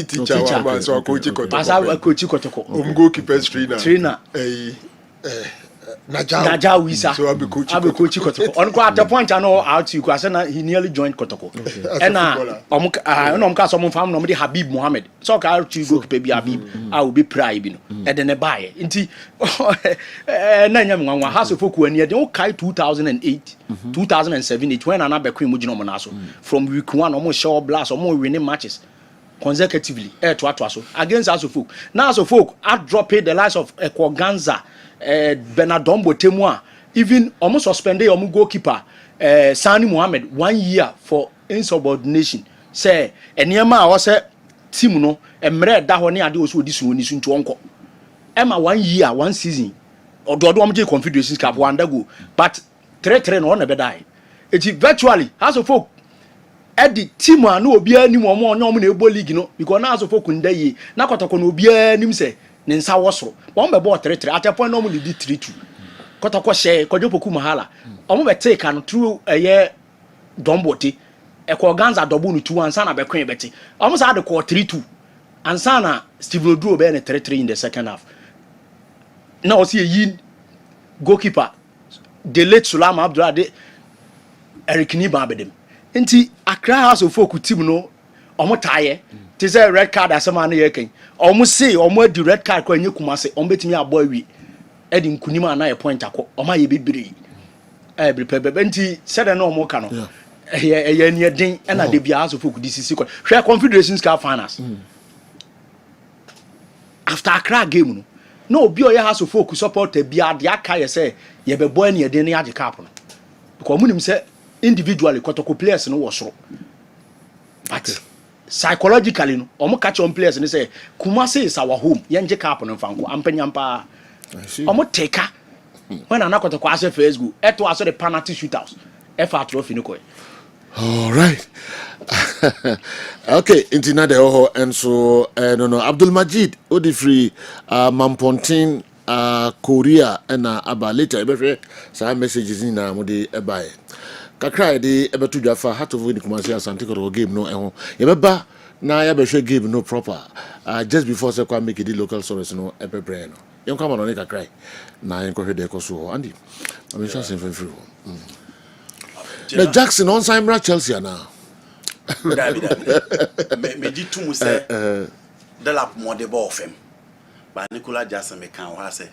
teacher wa so coach Kotoko Asa coach Kotoko goalkeeper trainer Naja Wisa so abe coach Kotoko on ko at the point I know out you because he nearly joined Kotoko and na ka so mo fam no me Habib Mohammed so ka out you goalkeeper bi Habib I will be pride bi no e de ne bae nti na nya nwanwa House of Folk ani e de o kai 2008 2007 when an abekwe mo gino mo na so from week 1 omo show blast omo winning matches consecutively to so against House of Folk now House of Folk I drop the likes of Ekwoganza Benadombo Temwa even almost suspended omo goalkeeper Sani Mohammed 1 year for insubordination say eniema a wo say team no emre da ho ne ade wo so odi so oni so ntu onko ema 1 year 1 season ododo omo je Confederations Cup wanda go but 3-3 no na be die it virtually House of Folk the team no obi anim omo onyo na ebo league no because na House of Folk nda yi na Kotoko no obi anim say ne nsa wosoro won be ball 3-3 at a point no mo lead 3-2 Kotoko share Kojopoku Mahala omo be take an through eye Dombote Ekwoganza double no 2 ansa na be kwen beti omo sa de ko 3-2 ansa na Steve Oduro be ne 3-3 in the second half now see yin goalkeeper the late Sulaiman Abdullah de Eric Niba bedem nti Accra House of Folk team no omo taye ti say red card asema na ye kan omo say omo adi red card ko anye Kumase omo betimi abo awi edi nkunima na ye point akọ omo ye bibiri bibiri nti said na omo ka no ye ne den na de bia House of Folk di sisi ko hwe Confederations Cup finals after Accra game no no obi oya House of Folk supporter bia de aka ye say ye be boy ne den na age cup no because munim say individually Kotoko players no was but psychologically no omo catch on players and say Kumase is our home yenje cup no fanko ampanyampa omo teka when an Kotoko ase first go eto aso the penalty shootouts FA trophy no ko all right okay intina de ho and so no Abdul Majid odi free Mampontin Korea and aba later ebe some messages in na mo de ebae kakra de ebetu dwafa Heart of Winnie Kumase Asante Kotoko game no eho yebeba na ya behwe game no proper just before se kwa make the local service no ebebre no yem kama no ne kakra na yen kohwe de koso andi I'm sure say free the Jackson on Simra Chelsea na David. Me did two say the lap more the ball of him. But Nicola Jackson me can say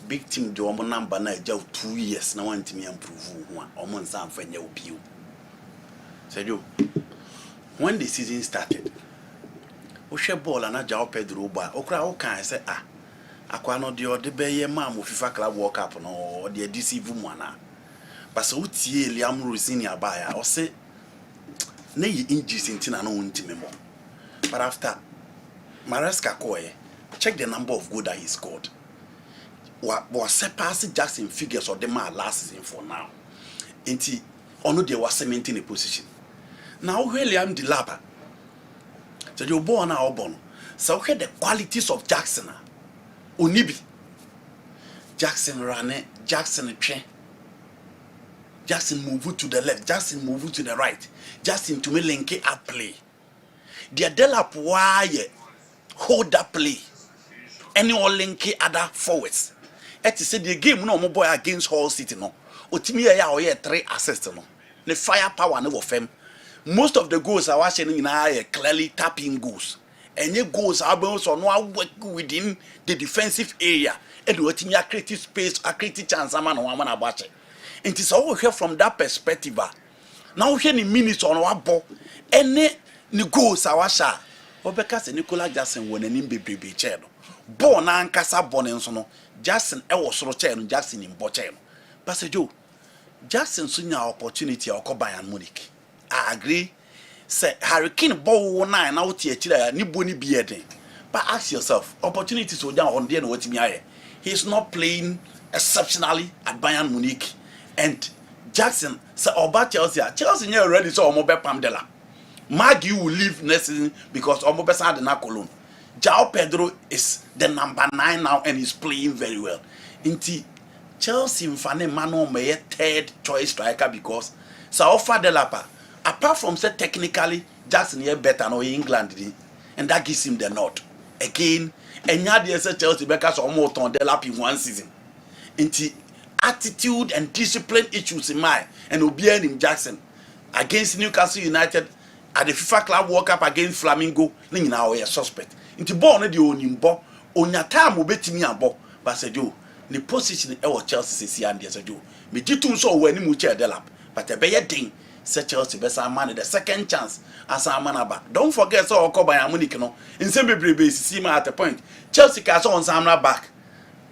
big team do number na jaw 2 years na want me improve one or months and for your view. Said you when the season started, Oshe ball and a jaw Pedro ba okra o kan say akwa no de be mam FIFA club World Cup no de deceive one. But so tie Liam Rosini abaya or say na ye injuries intina no untime mo. But after Maresca Koye, check the number of goals that he scored. Was surpassing Jackson figures or the man last season for now. Inti ono they was cementing a position. Now William the Lapa. So you born now born. So hear the qualities of Jackson. Onibi. Jackson ran it, Jackson train. Jackson move to the left, Jackson move to the right. Jackson to me link up play. The Delap why hold that play. Any or link other forwards. Et say the game no more boy against Hull City no. Otimi ya or 3 assists no. The firepower no of him. Most of the goals are watching in clearly tapping goals. Any goals are also no work within the defensive area. And otimi create space, create chance man one about it. It is all here from that perspective. Now here in minutes on our ball, any goals are washa. Obeka se Nicola Jackson won an imbe chair. Born and Casa Bonensono, Jackson was chair and Jackson in Bocheno. Pastor Joe, Jackson soon opportunity or Bayern Munich. I agree. Say Hurricane ball 9 out here, ni boni bearding. But ask yourself, opportunities will down on the end what me. He's not playing exceptionally at Bayern Munich. And Jackson said about Chelsea near already saw Omobe Pamdela. Maggie will leave next season because Omobe had na Cologne. João Pedro is the number 9 now and he's playing very well. Inti Chelsea mfane mano may third choice striker because Saofa Delapa, apart from say technically Jackson here better no England and that gives him the nod. Again, and yet say Chelsea because almost on Delap in one season. Inti attitude and discipline issues in mind and Obian in Jackson against Newcastle United at the FIFA Club World Cup against Flamingo, now we are suspect. Into born the onimbo, on your time will bet me a bo, but said you, the position of Chelsea is here and yes, I do. Me do so when you chair the lap, but a better thing, said Chelsea best man the second chance as a manaba. Don't forget so or call by a Monicano in some basis, see me at the point. Chelsea cast on Samra back.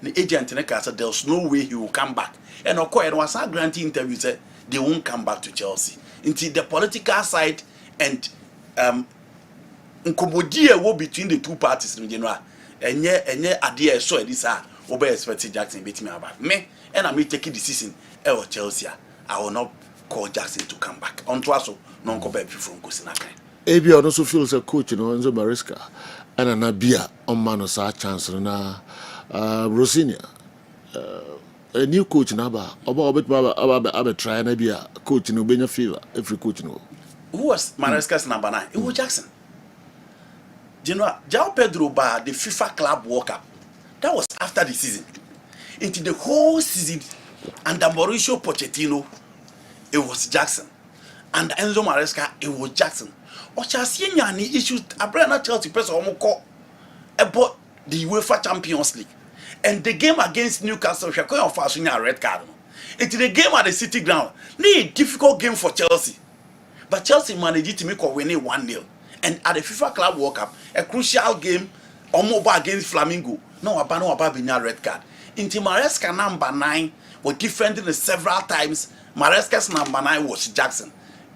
The agent in the castle, there's no way he will come back. And of course, it was a grantee interview said they won't come back to Chelsea. Into the political side and Nkomodia war between the two parties in general. And yet, idea so this obey expected Jackson beat me about me, and I may take a decision. Chelsea, I will not call Jackson to come back. On Twasso, non compare from Cosinaka. AB also feels a coach, Enzo Maresca, and an Abia on Manosa chance na. Rosinia, a new coach Naba, about trying to be a coach in Ubena Fever, every coach know. Who was Maresca's number 9? It was Jackson. You know, João Pedro Bar, the FIFA Club World Cup. That was after the season. Into the whole season, under Mauricio Pochettino, it was Jackson. And Enzo Maresca, it was Jackson. Ochasienya ni issues, a brand Chelsea person about the UEFA Champions League. And the game against Newcastle, she going for a red card. It's the game at the City Ground. It's a difficult game for Chelsea. But Chelsea managed to make a winning 1-0. And at the FIFA Club World Cup, a crucial game, Omoba against Flamingo. No, Ababa red card. Into Maresca number 9 was defending several times. Maresca's number 9 was Jackson.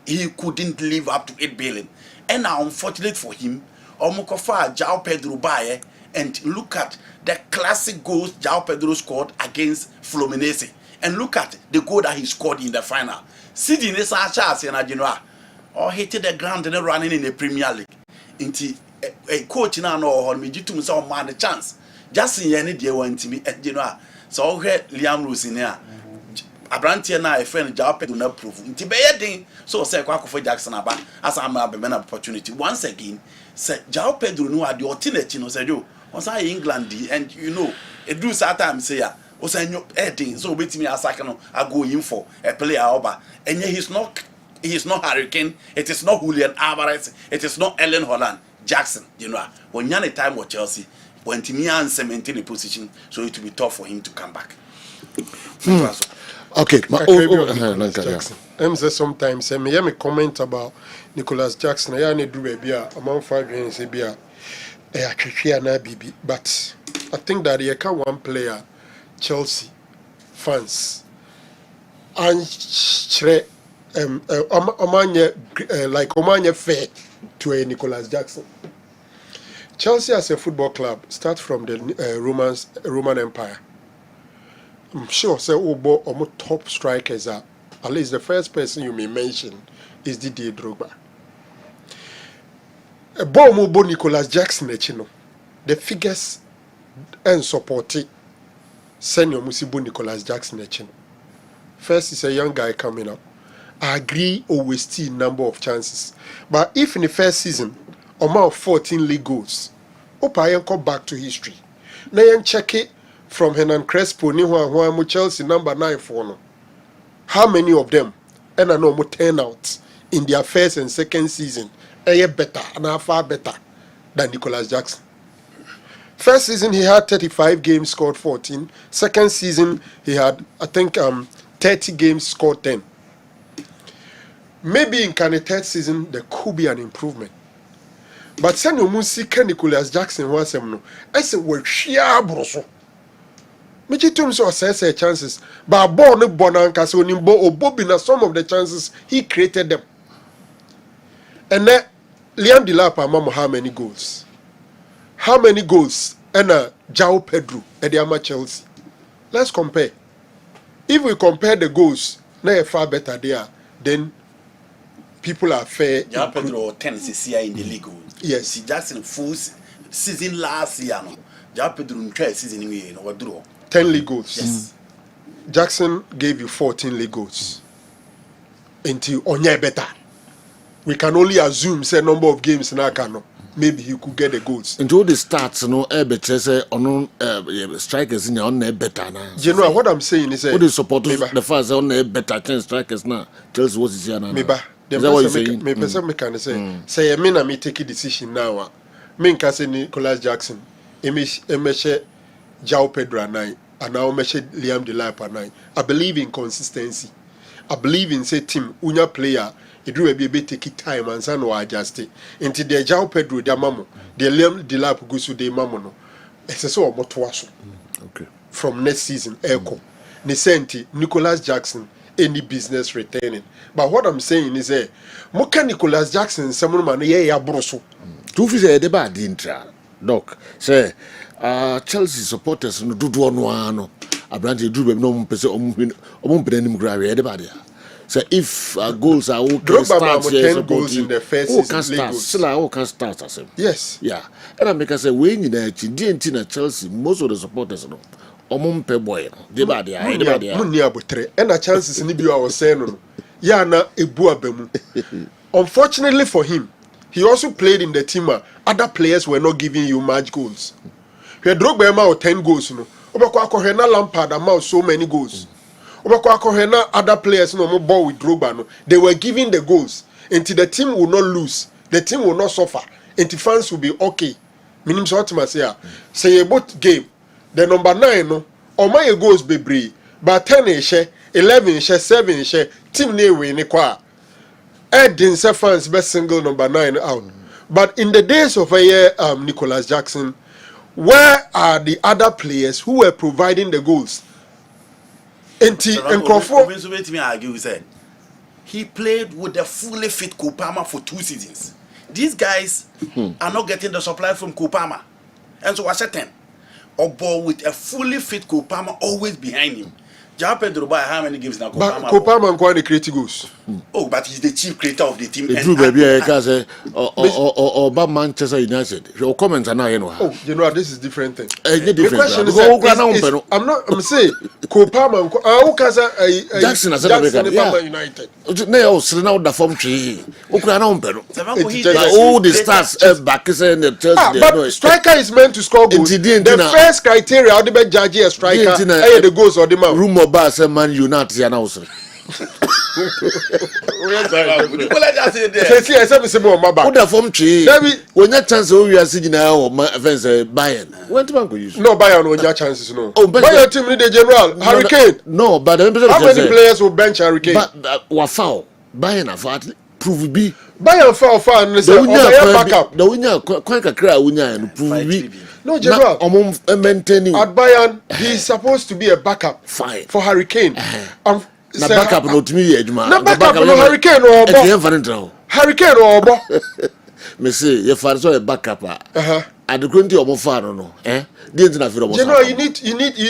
He couldn't live up to 8 billion. And now, unfortunate for him, Omokofa João Pedro Baye. And look at the classic goals João Pedro scored against Fluminense. And look at the goal that he scored in the final. Sidi Nessa Charles in Genoa or hit the ground and running in the Premier League. Into a coach now or me to some man a chance. Just in any day one to me at Genoa. So here Liam Rosinia. Abrantia na a friend João Pedro not prove. Into Bayading, so say Quack for Jackson about as I'm a man opportunity. Once again, said João Pedro no had the alternate, said you. Was I England and it do sometimes say was I no editing so with me as I can I go in for a player over and yet he's not He is not Hurricane. It is not Julian Alvarez. It is not Ellen Holland. Jackson, you know, when you're in time with Chelsea, when Timian maintain a position, so it will be tough for him to come back. Okay, Jackson. Sometimes I may comment about Nicholas Jackson. I need to be among 5 games, but I think that you can one player, Chelsea fans, and Omanya fair to a Nicholas Jackson. Chelsea as a football club starts from the Roman Empire. I'm sure say Obo top strikers are at least the first person you may mention is Didier Drogba. Bo Nicholas Jackson the figures and support it. Senior Musibo Nicholas Jackson First is a young guy coming up. I agree always see number of chances. But if in the first season, amount 14 league goals, Opa come back to history. Now you check it from Hernan Crespo, Niwa Chelsea number 9 for no. How many of them and I know more turn out in their first and second season better and far better than Nicholas Jackson. First season he had 35 games, scored 14. Second season he had I think 30 games, scored 10. Maybe in kind of third season there could be an improvement. But send you musi Nicholas Jackson was no. I said well share broso. Meji tum so say chances. But born bonanka so nimbo obobina some of the chances he created them. And then Liam Delap mama how many goals? How many goals? And João Pedro at the Chelsea. Let's compare. If we compare the goals, now far better there, then people are fair. João Pedro 10 CCI in the league. Yes. Jackson full season last year. João Pedro in season in over draw. 10 league goals. Yes. Jackson gave you 14 league goals. Until Onye better. We can only assume say number of games now can maybe he could get the goals. Into all the stats, no, better say on strikers in your own better now. You know what I'm saying is what the supporters the first on better chance strikers now. Chelsea what is here now. Maybe the person me can say I mean I may take a decision now. Me can say Nicholas Jackson, Emeshe João Pedro and now Emeshe Liam Delap and I believe in consistency. I believe in say team unya player. It will be take time and son or adjust it. Into the João Pedro de Mamo, the Liam Delap Gusu de Mamono. It's a so motuaso. Okay. From next season, Echo. Nisenti, Nicholas Jackson, any business returning. But what I'm saying is Moka Nicholas Jackson, someone man, yeah, broso. Two fish a debate intra. Doc, say, Chelsea supporters no do no. A branch drew no person everybody. So if goals are okay, Drogba 10 goals in the first season. Still can start as him. Yes. Yeah. And I make us say when you know Chelsea, most of the supporters no. Omumpe boy. Anybody. And a chances in the was saying no. Yeah, na ebua bemu. Unfortunately for him, he also played in the team. Other players were not giving you much goals. He had Drogba amount 10 goals no. Obakwa Hena Lampard amount so many goals. Other players no more ball with Drogba no. They were giving the goals until the team will not lose. The team will not suffer. Until fans will be okay. Meaning so what say about game. The number 9 no. Or my goals be brave. But 10 share, 11 share, 7 share. Team ne win kwa. Edin se fans best single number 9 out. But in the days of Nicholas Jackson, where are the other players who were providing the goals? And Crawford, he played with a fully fit Kupama for 2 seasons. These guys are not getting the supply from Kupama. And so I said 10. Or ball with a fully fit Kupama always behind him. João Pedro by how many games now? Kupama and quite the creative goals. Oh, but he's the chief creator of the team. The true baby, or Manchester United. Your comments are now, you know. Oh, you know, this is different thing. The question is, I'm saying, Kupama, Jackson has United. No, so now the form tree. All the stars back is in the Chelsea. But striker is meant to score goals. The first criteria, how the judge a striker, the goals or the man. Rumor Bass and Man United announced. See, I said, "Some more back." What the form tree? When that chance, we are sitting now, or my friends buying. What do you use? No, Bayern no your chances no. Oh, but Bayern team need the general Hurricane. No, but how many players will bench Hurricane? But what foul? Bayern have at prove be. Bayern foul and say backup. The winner quite a cry winner and prove be. No, general. Maintaining at Bayern, he's supposed to be a backup. Fine for Hurricane. Na backup no to me eduma. Na backup no Hurricane or Hurricane or bo. Me say you for so a backup at the country of Mofano no the international general you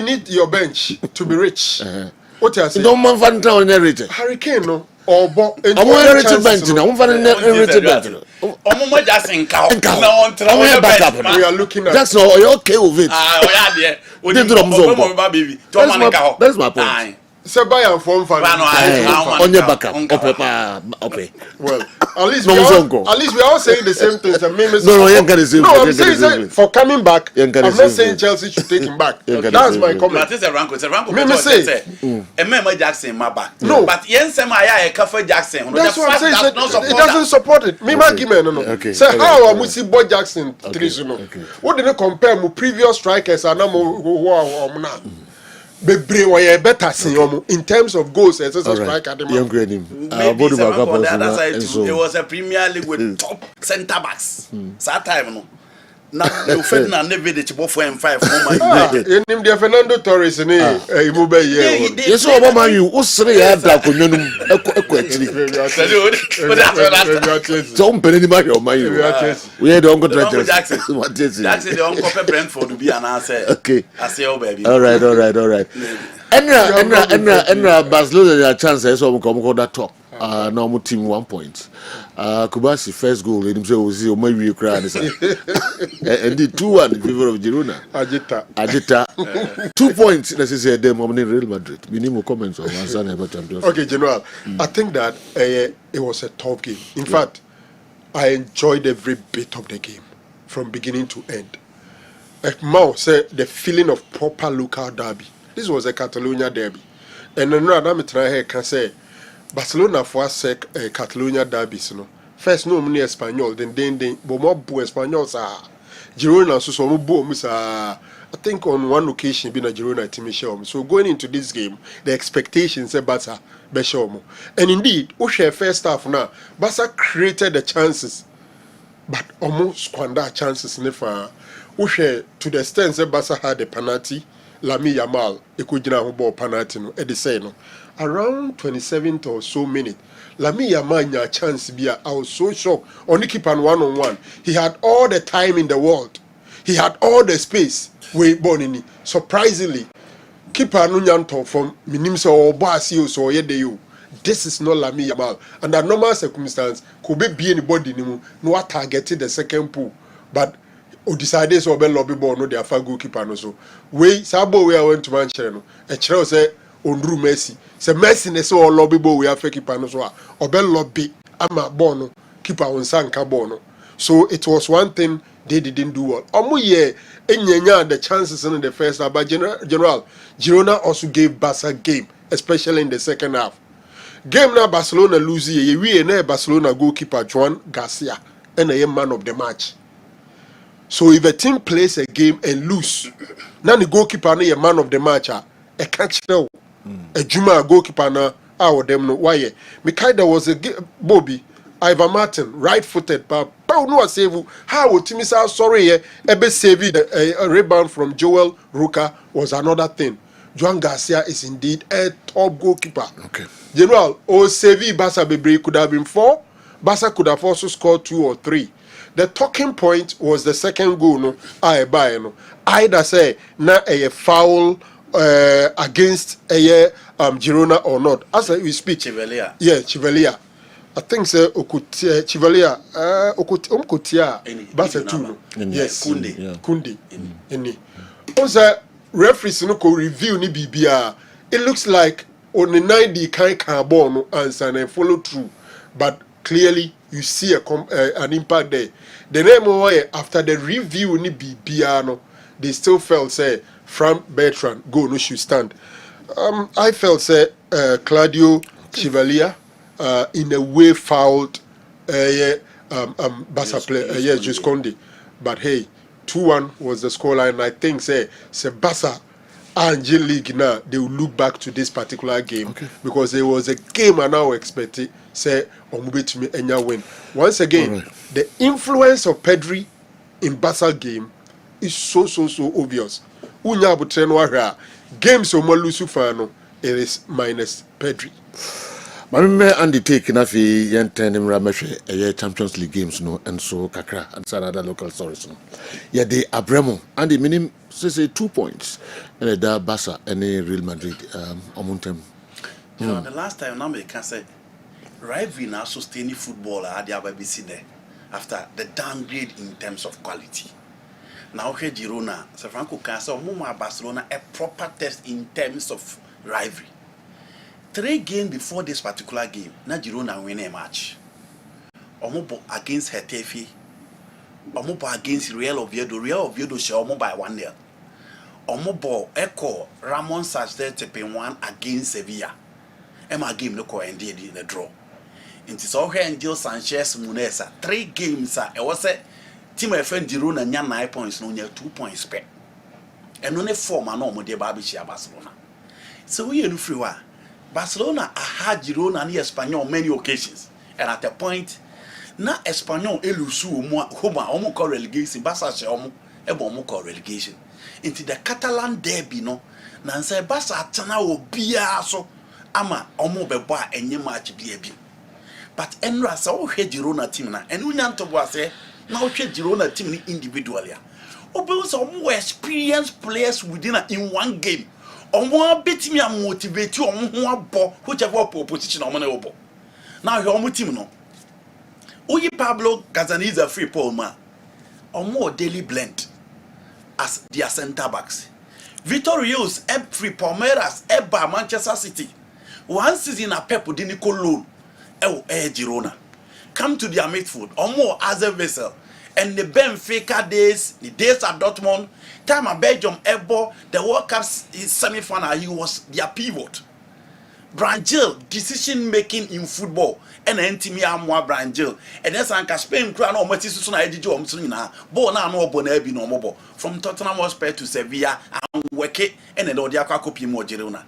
need your bench to be rich. What you say? Don't man fan town narrated Hurricane no or bo. I'm narrated bench now. I'm fan narrated bench. Omo just in cow. No on backup. We are looking at that's all you okay with it. Oh yeah there. That's my point. Say Bayern form fan. On your backup. Okay. Well, at least we are all saying the same things. No, I'm saying for coming back. I'm not saying Chelsea should take him back. That's my comment. It's a rank. Me say. Remember Jackson, my back. No, but Yense Maya Cafe Jackson. That's what I'm saying. It doesn't support it. Me argument no. Say how am we see Boy Jackson 3-0? What did they compare with previous strikers and now? Bebre were better in terms of goals as a striker. Maybe on the other side too, it was a Premier League with top centre backs. That time no. Now you Ferdinand never the chibo 4 and 5 him the Fernando Torres ni Imube here. Yes Obama you usre ya da konwenu ekwetiri. So mpeni ma yo man you. We don't go to Jackson the uncle Brentford be an answer. Okay. I say oh baby. All right. Enra Barcelona their chance so come that top. Now my team 1 point. Kubasi first goal him say ozi o mawie kra ne say. And the 2-1 in favor of Girona. Ajita. 2 points necessary them on Real Madrid. Minimum comments on San about champions. Okay, General. I think that it was a tough game. In fact, I enjoyed every bit of the game from beginning to end. Like Mao said, the feeling of proper local derby. This was a Catalonia derby. And then I can say Barcelona for us Catalonia derbies, First no many Espanol, then but more Espanol Girona so bo I think on one occasion been a Girona team show. So going into this game, the expectations are Barca Beshomo. And indeed, Osha first half now, Barca created the chances, but almost squander chances never. Osha to the extent that Barca had a penalty, Lami Yamal, Ekujina ball penalty no, at the same around 27th or so minute. Lami Yamal chance be I was so shocked. Only keep on 1-on-1. He had all the time in the world. He had all the space. Way born surprisingly, keep on Nyanto from Minimso or Basio so yedeyo. This is not Lami Yamal. Under normal circumstance, could be anybody no targeted the second pool. But o decided so be lobby ball no their goalkeeper no so. We Sabo we went to Manchester no. A chero say Ondru Messi. Se Messi ne so lobby ball we have keeper no so. Obe lobby ama ball no keeper on sanka ball no. So it was one thing they didn't do well. Omuye enyanya the chances in the first half, but General Girona also gave Barca game, especially in the second half. Game now Barcelona lose ye we na Barcelona goalkeeper Juan Garcia and a man of the match. So if a team plays a game and lose, now the goalkeeper na a man of the match a catch now. A Juma goalkeeper na our them no why Mikaida was a Bobby Ivan Martin right-footed but no save how Timisa sorry ebe save the rebound from Joel Ruka was another thing. Juan Garcia is indeed a top goalkeeper. Okay. General o save Barca Bebre could have been 4. Barca could have also scored 2 or 3. The talking point was the second goal no either say na a foul against a Girona or not. As we speak Chevalier. Yeah, Chevalier. I think so Chevalier Okotia Barca 2. Yes, Kundi. Any. Also referees no ko review ni bibia. It looks like on the 90 kind carbon answer and follow through, but clearly you see an impact there. The name after the review ni bibia no, they still felt say Frank Bertrand go no should stand. I felt say Claudio Chevalier in a way fouled Bassa player, just Conde. But hey, 2-1 was the scoreline. I think say Bassa and J League now they will look back to this particular game because it was a game I now expected say Omubetumi Enya win. Once again, the influence of Pedri in Bassa game is so obvious. Unya Butrenwa games of Malusu Fano, it is minus Pedri. Mameme undertake na fi yenten nimra mehwe Champions League games no enso kakra and some other local stories no. Yeah, they abremo and the minimum say 2 points and da Barca and Real Madrid omuntem. You know, the last time now me can say rivalry now sustaining football had the BBC there after the downgrade in terms of quality. Now here Girona, Sir Franco can say Barcelona a proper test in terms of rivalry. 3 games before this particular game, na Girona win a match. Omobo against Hetafe, Omobo against Real Oviedo share Omobo by 1-0. Omobo echo Ramon Sanchez 1 against Sevilla. Emma game no ko ended in the draw. It is all here and Sanchez Munesa 3 games it was a team of friend Girona nya 9 points no nya 2 points per. And only 4 man no mo dey Barcelona. So we no free wa. Barcelona had Girona and Espanyol on many occasions, and at a point, na Espanyol elusu omo call relegation. Barca she omo call relegation. Into the Catalan derby no, na say Barca atana obia so ama omo bebo a enye match bi abi. But enra say o hwe Girona team na, enu nya ntobo say na o hwe Girona team ni individually. Obi so omo experienced players within in one game. Omo betimi am motivate omo ho abo whichever opposition omo na obo. Now your omo team no. Oyi Pablo Gazaniza free Paul ma. Omo daily blend as their center backs. Vitor Rios free Palmeiras eba Manchester City. One season a Pep Dinico loan. Girona. Come to their midfield. Omo as a vessel. And the Benfica days, the days at Dortmund, time at Belgium, Ebo, the World Cup semi-final, he was their pivot. Brangel, decision making in football, and Entimi Amwa Brangel, and then Sanka Spain crown or Matisuna Edijo Omsuna, Bona no Bonebi no mobo, from Tottenham Hotspur to Sevilla, and Weke, and the Odiaka Kopi Mo Girona.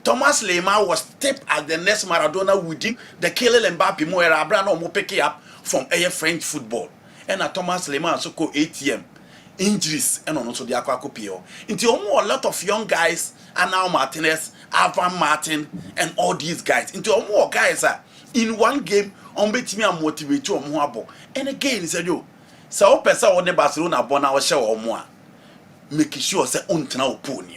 Thomas Lemar was tipped as the next Maradona within the Kylian Mbappe Mo era Abrano Mo pick up from a French football. And Thomas Lemar so called ATM injuries and also the Aquacopio. Into a lot of young guys, and now Martinez, Alvan Martin, and all these guys. Into more guys are in one game on bet me and motivate you on Moabo. And again, he said, yo, so person on the Barcelona Bona or show or more. Making sure say untina upon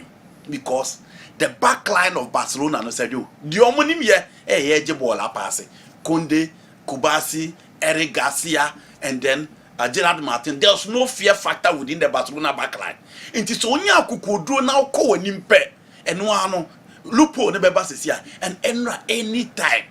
because the back line of Barcelona no said you the omonim ye ejebola pass Conde, Kubasi, Eric Garcia, and then Gerard Martin. There's no fear factor within the Barcelona backline. It is only a kukudu now call an impe and no lupo ne beba sesia and enra anytime.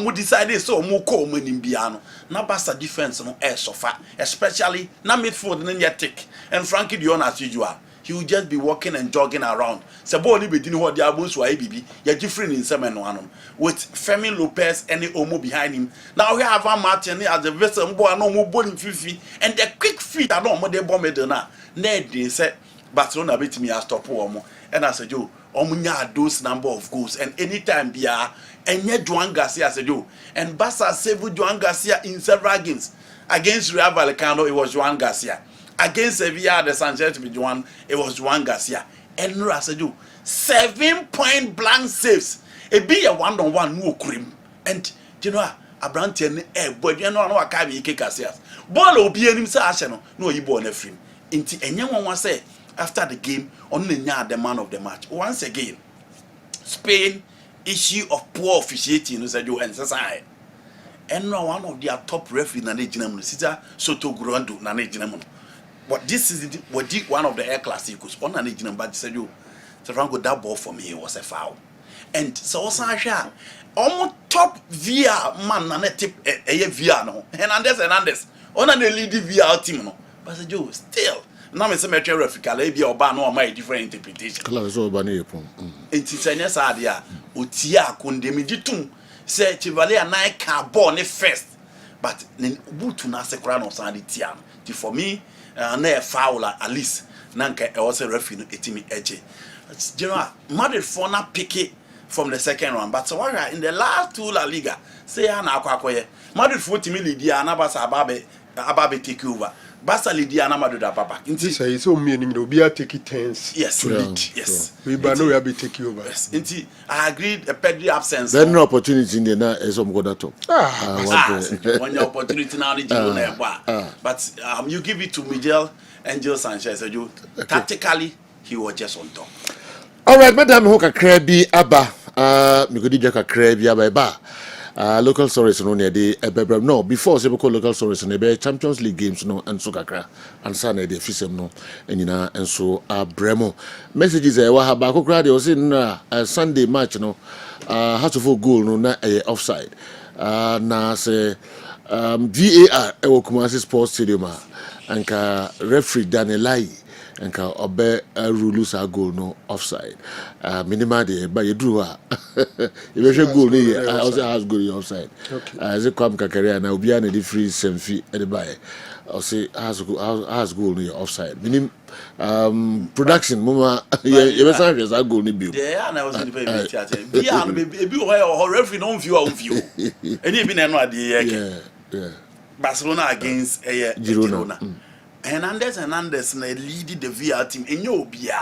We decided so mo call menimbiano. Na basta defense no air sofa, especially na midfield netic and Frankie Dion as usual. He will just be walking and jogging around. Sabo ni be dini ho dia bonsu ai bibi. Ya different in semen no with Femi Lopez and the Omo behind him. Now we have a Martin as the vessel mbo no mo ball fifi and the quick feet are no mo dey bomb na. They say Barcelona beat me as stop omo. And I said yo, omo nya those number of goals and anytime bia enye Juan Garcia said yo. And Barca saved Juan Garcia in several games. Against Real Vallecano it was Juan Garcia. Against Sevilla, the Sanchez with Juan, it was Juan Garcia. And Rasedu, 7-point blank saves. It be a 1-on-1 no cream. And you know, a brand but you know, I can't be Garcia. Ball will be him say, no, you born a film. Inti, and young one say, after the game, only the man of the match. Once again, Spain issue of poor officiating, said you and society. And now one of their top referees, Nane Jinam, Cesar Soto Grando, Nane Jinam. But this is one of the air classicals. On an agent, but said you, Franco, that ball for me was a foul. And so, Sasha, almost top VR man, and a tip a VR no. Hernandez, on an lead VR team no. But said you, still, now it's a material referee, or ban or my different interpretation. It is a yes idea. otia kondemi ditum say Chivale and I can born first but then boot na se kra no san tia for me na foul at least nanka e was a referee no etimi eje general Madrid for na pick it from the second round but so in the last two La Liga say na akwakoye Madrid for timi lead ya na basa ababe take over Basa Lydia na Madrid papa. Inti say so meaning no be take it tense. Yes, to lead. Yes. We ba no we be take over. Yes. Inti I agreed a Pedri absence. Then no opportunity in the na some go that top. When your opportunity now need you na but you give it to Miguel Angel Sanchez you tactically he was just on top. All right, madam ho kakra bi aba me go di kakra bi aba ba. Local stories no near the no before se local stories no be Champions League games no and so kakra and sa na the fisem no enina and so bremo messages e wa ha ba kokra de o se na Sunday match no has of goal no na offside na se VAR e wo Kumasi Sports Stadium anka referee Danielai anka obe rules a goal no offside minimal de ba yedru a e be hwe goal ni also has goal offside as it come kakere na obi na the free semfi e de ba o say has goal ni offside minim production mama you be say has goal ni bi yeah na was in the baby theater bi a no be o referee no view any bi na no ade yeah Barcelona against Girona. Hernandez na lead the VR team enye obia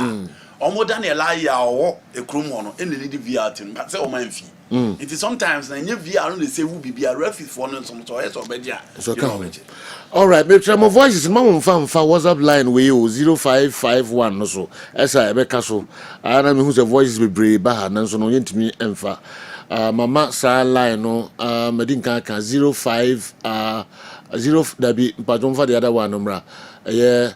omo Daniel Aya o ekrum no en lead the VR team but say o man fi it is sometimes na enye VR no dey say who bibia referee for no some so yes obedia so all right me try my voices mama mfa WhatsApp line we 0551 no so esa e be ka so ana me hu se voices be brave ba ha na so no yentimi emfa mama sa line no medinka ka 05 0 dabi pajon for the other one number the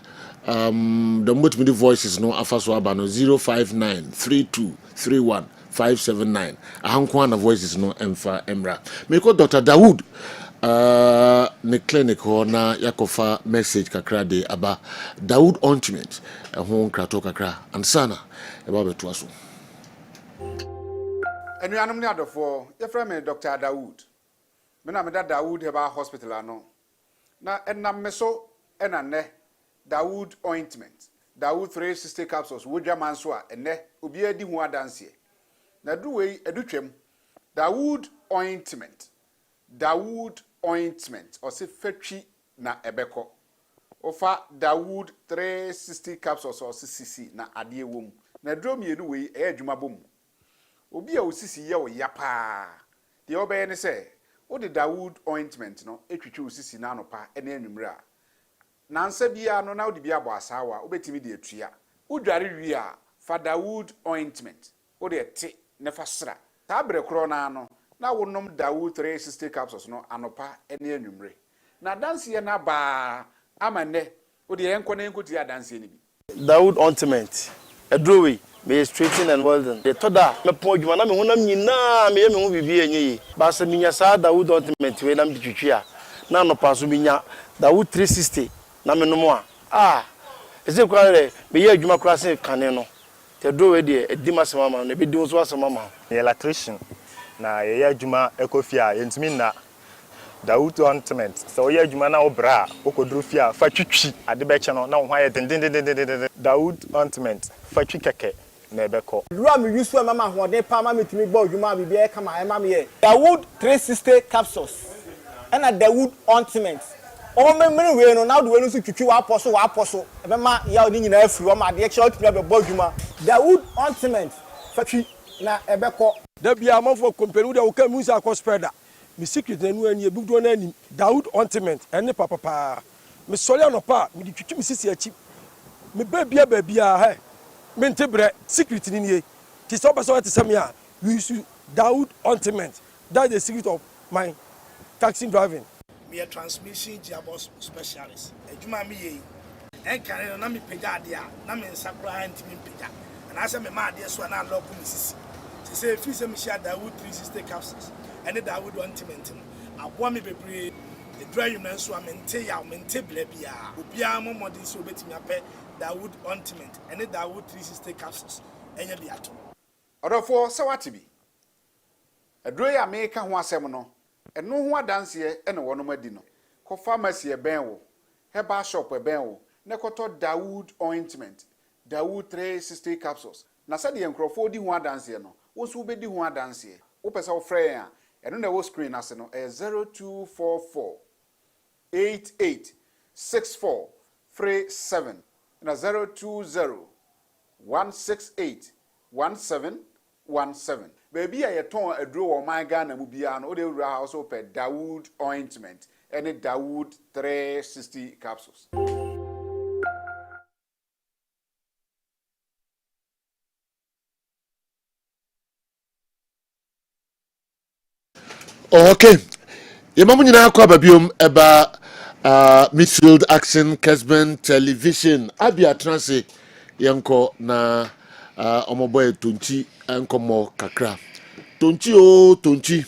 multimedia voices no afa so aba no 0593231 ahanko na voices no emfa emra me ko Dr. Dawood ne clinic ho na yakofa message kakra de aba Dawood ointment ho nkrato kakra ansana e ba beto aso enuanom ne adofo ye fra me Dr. Dawood me na me da Dawood Herbal Hospital ano na enam me so ena ne Dawood ointment Dawood 360 capsules wodwa manso a ene obi adi hu adanse na duwei edutwem Dawood ointment o se fatwi na ebeko ofa Dawood 360 capsules o se cc na ade ewom na drum yenu wei e adwuma bom obi a osisi ye o yapa de obeye ne se wo de Dawood ointment no etwitwe osisi na anopa ene anwumre a nansa bia no na wo de bia bo asawa obetimi de atua udware wi a fa Dawood ointment wo de te ne fa sra ta bre kro na no na wonom Dawood 360 capsules no anopa ene anwumre na danse na ba amane wo de enko na enko ti adanse ni bi Dawood ointment edrowe me straighten and welding the toda me pon adwuma na me honam nyina me ye me ho bibi enye ba se minya sa Dawood ointment we na me twitwi a na no paso minya Dawood 360 na me no mo a eze kware me ye adwuma kra se kane no te do we de edima se mama no be di so ase mama electrician na ye adwuma ekofia yentimi na Dawood ointment so ye adwuma na obra okodru fia fa twitwi ade be che no na wo haye den Dawood ointment fa twi keke na ebeko Rua me use mama hoden pa mama metimi gba odwuma bibia e kama e mama ye Dawood 360 capsules and Dawood ointment o memre we no na do we no so twitwi wa aposo e be ma ya oni nyina afiri o ma de extra otimi be gba odwuma Dawood ointment fatwi na ebeko da bia amafo company de wo ka musa akospreda mi secret na nu ani e bugdo na ani Dawood ointment ene papa mi sori anopa mi di twitwi mi sisi achi mi babia he mentebre secret ni nie ti so person to say me a we use Dawood ointment that's the secret of my taxi driving me a transmission gearbox specialist ejuma me ye en kan na me pega ade a na me nsakura antimi pega and I say me ma ade so na lock me sisi ti say fi say me share Dawood 360 capsules and Dawood ointment abo me bebre the dry you na so amente ya mente bia obia mo modern so betimi apɛ Dawood ointment and Dawood 360 capsules enya biato odofo se wati bi aduro ya meka ho asem no eno ho adanse ene wono madi no ko pharmacy e ben wo herbal shop e ben wo ne koto Dawood ointment Dawood 360 capsules na se de enkrofo di ho adanse no wo so be di ho adanse wo pese wo frɛ ya eno na wo screen ase no 0244 886437 na 020 168 1717 baby a yeton aduro wo man Ghana mu bia no o de wura also pe Dawood ointment any Dawood 360 capsules. Okay. Yemamu nyina kwa babiom eba Midfield Action Kessben Television abia transe yenko na omoboy tonchi enkomo kakra tonchi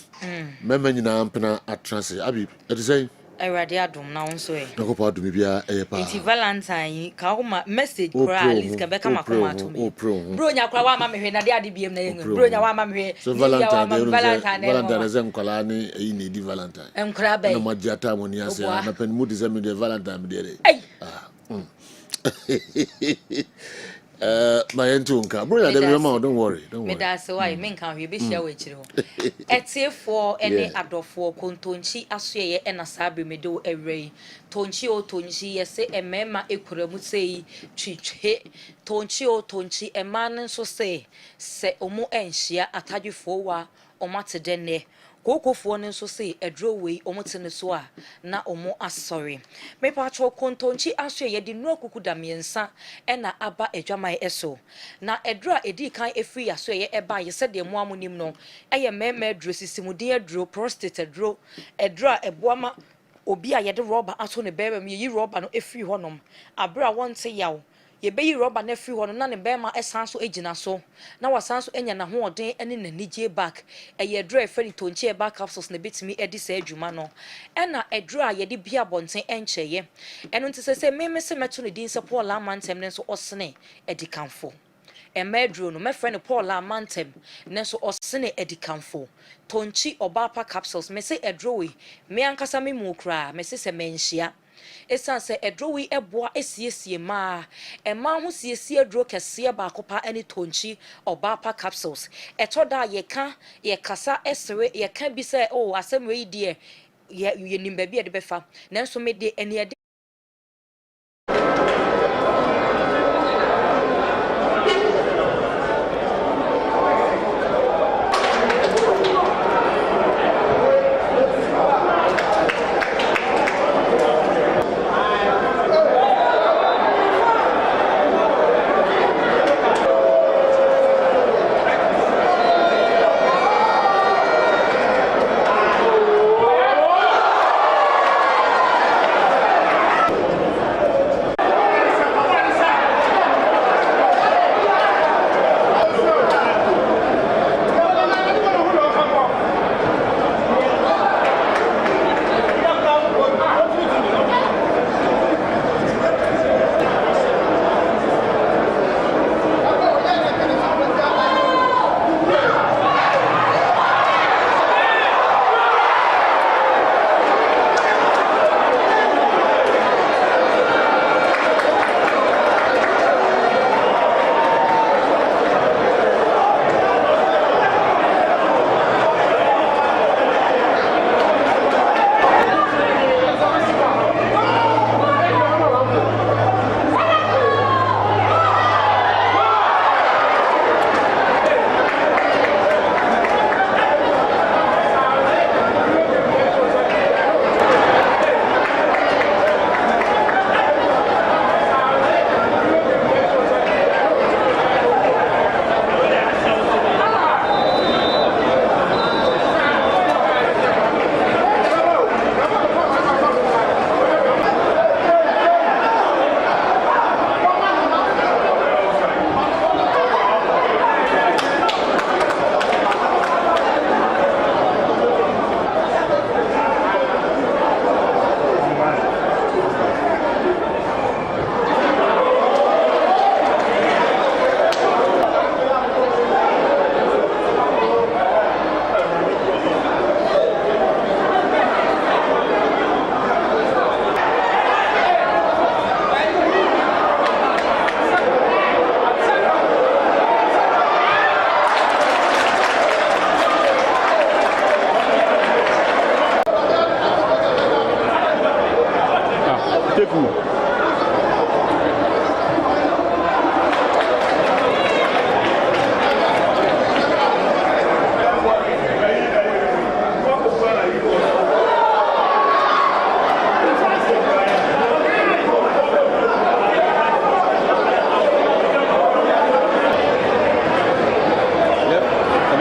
mema nyina ampena atranse abi edisay Awurade adom na wonso e na kopa adom bia eyepa Enti Valentine ka homa message kura list ka beka makoma to me bro nya kura wa ma mehwe na de ade biem na yengu bro nya wa ma mehwe so Valentine zen kwala ni eyi ne di Valentine enkura be na magiata moni ase na pen mu December de Valentine de my entunka bro ya dem ma don't worry me da se why me nkan hwe be share we chire ho etiefo ene adofo kontonchi asoye ena sabe me do ewrei tonchi yese emema ekuramu sei twitwe tonchi eman so se omo enhia atadwefo wa omate denne kokofo ne nso se edro wei omotene so a na omo asori me patro kontonchi aso ye di no kuku da miensa ena aba edwaman eso na edro edi kan efri aso ye eba ye se de mo amonim no eye mema edro sisimuden edro prostate edro eboama obi a ye de rubber aso ne beba me yi rubber no efri honom abra wonte yawo ye be yi rubber na efri hono na ne bema esan so egina so na wasan so enya na ho oden ene na nije back eye dro efri tonchi e back capsules na betimi edi sa adwuma no ena edro a ye de bia bonten encheye eno nti se meme se meto ne din se Paul Amantem ne so osene edi kanfo emedro no me friend Paul Amantem ne so osene edi kanfo tonchi obapa capsules me se edrowi me ankasa me mu kra me se menhia esan se edrowi eboa esiesie ma ema ho siesie edro kese ba akopa ani tonchi obapa capsules etoda ye kasa esere ye ka bi se oh asem we die ye nimba bi e de befa nanso me de eni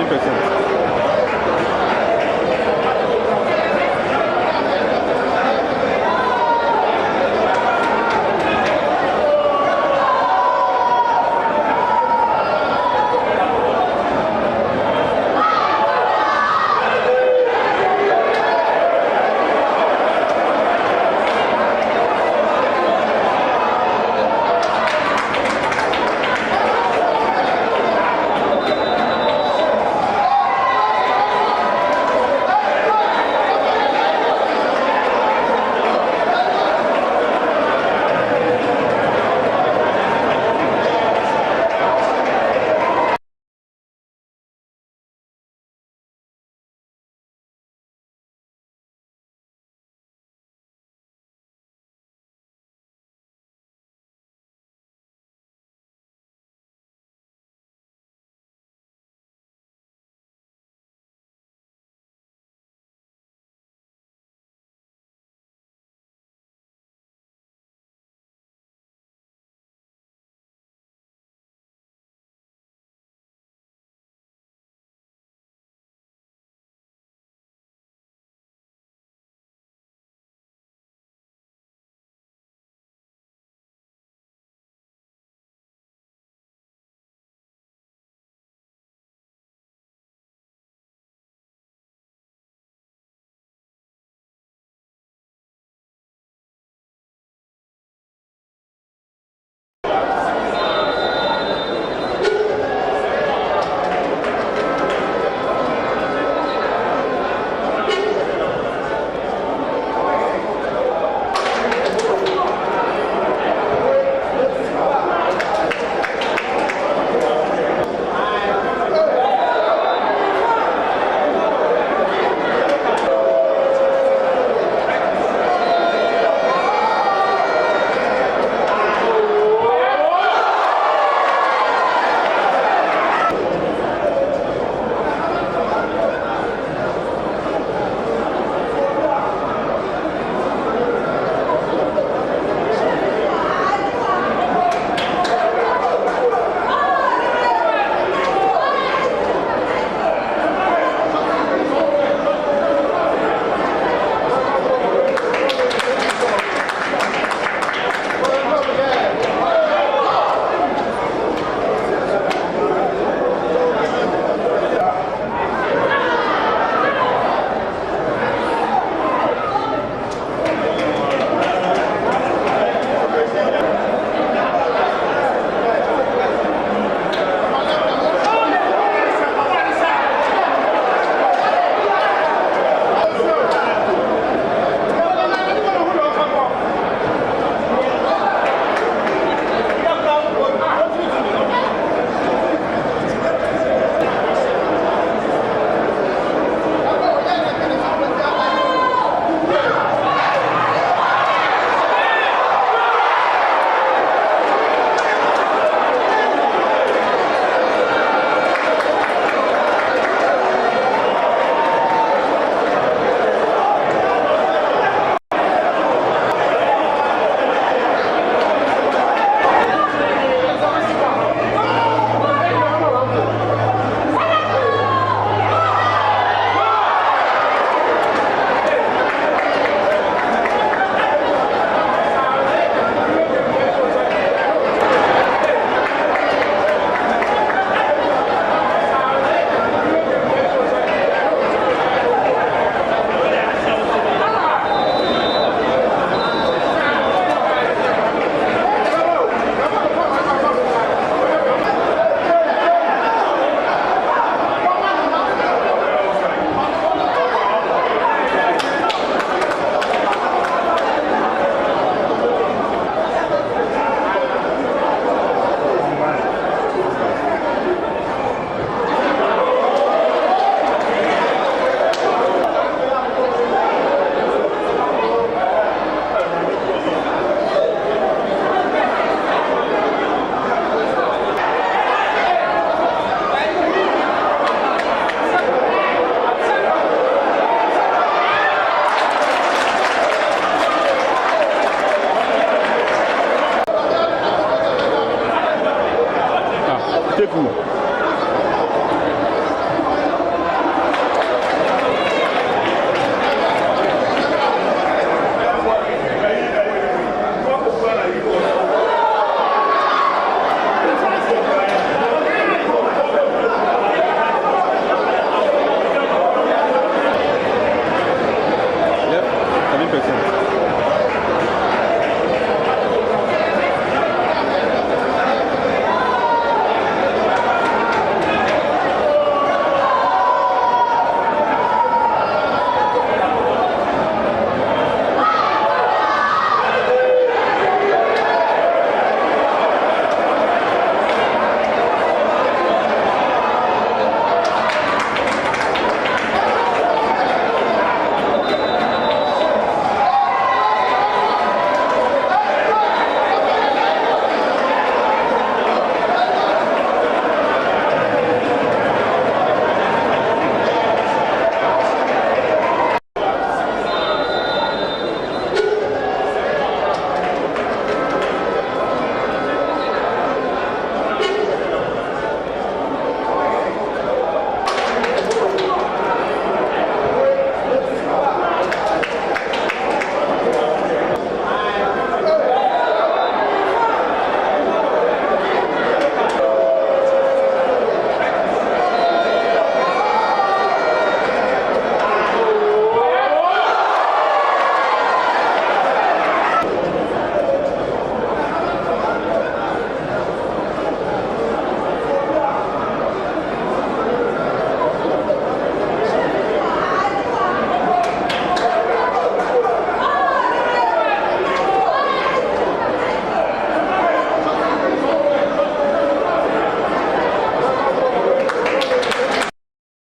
100%.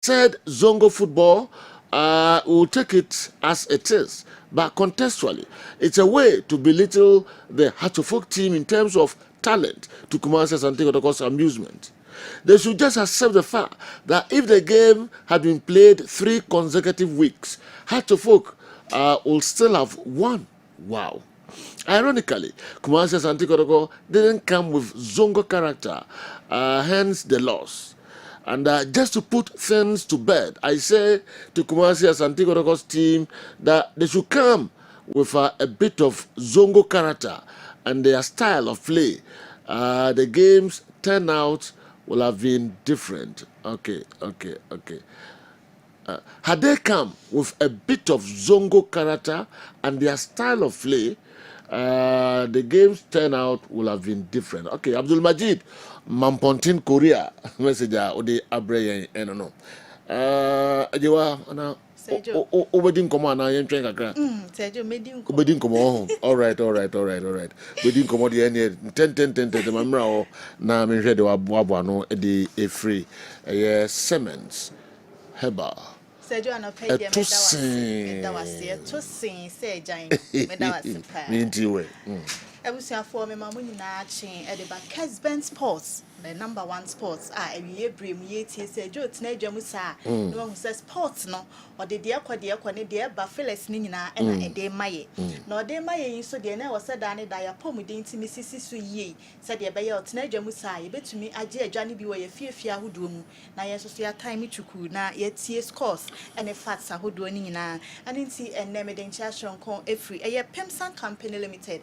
said Zongo football will take it as it is, but contextually, it's a way to belittle the Hatchofok team in terms of talent to Kumasi Asante Kotoko's amusement. They should just accept the fact that if the game had been played 3 consecutive weeks, Hatchofok will still have won. Wow. Ironically, Kumasi Asante Kotoko didn't come with Zongo character, hence the loss. And just to put things to bed, I say to Kumasi Asante Kotoko's team that they should come with a bit of Zongo character and their style of play. The game's turnout will have been different. Okay. Had they come with a bit of Zongo character and their style of play, the game's turnout will have been different. Okay, Abdul Majid, Mampontin Korea, messenger, Ode Abre, and no. Ajiwa, Obedin Command, I am trying to Obedin Command. All right. Obedin Command, the 10, Mamra, now I'm ready to Wabuano, a free, Siemens, Herbal. Sergio anopɛ deɛ meda wase to sing say giant meda wase pa Mintiwe abusuafoɔ me ma mo nyinaa kyen ɛde ba Kessben sports the #1 sports awie brem yetie Sergio tena adwa mu saa no hu sɛ sports no ɔde deɛ kɔ ne deɛ ba Phyllis ni nyinaa ɛna ɛde maye na ɔde maye yi so deɛ na wɔ sɛ da ne da ya pɔm de ntimi sisi so yie sɛ deɛ bɛyɛ ɔtena adwa mu saa yɛbɛtumi agye adwa ne bi wɔ yɛfiefie ahodoɔ mu na yɛn so ya time tuku na yɛtie scores ɛne facts ahodoɔ ni nyinaa ɛne nti ɛnɛ me de nkyɛ ahwɛnkɔn efiri ɛyɛ Pemsan Company Limited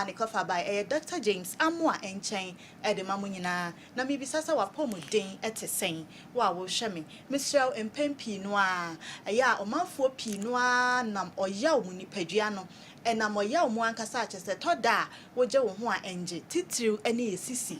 ne cover by Dr. James Amwa Enchen Edema Munina, Namibi Sasa Wapomu Dane etesen, wa will shemi, Mr. Mpempi Noir, ya or Manfo Pinoir, Nam or Yao Muni Pediano, and Nam or Yao Muanka such as the Toda, Wojo Hua Enje, Titu, any Sisi.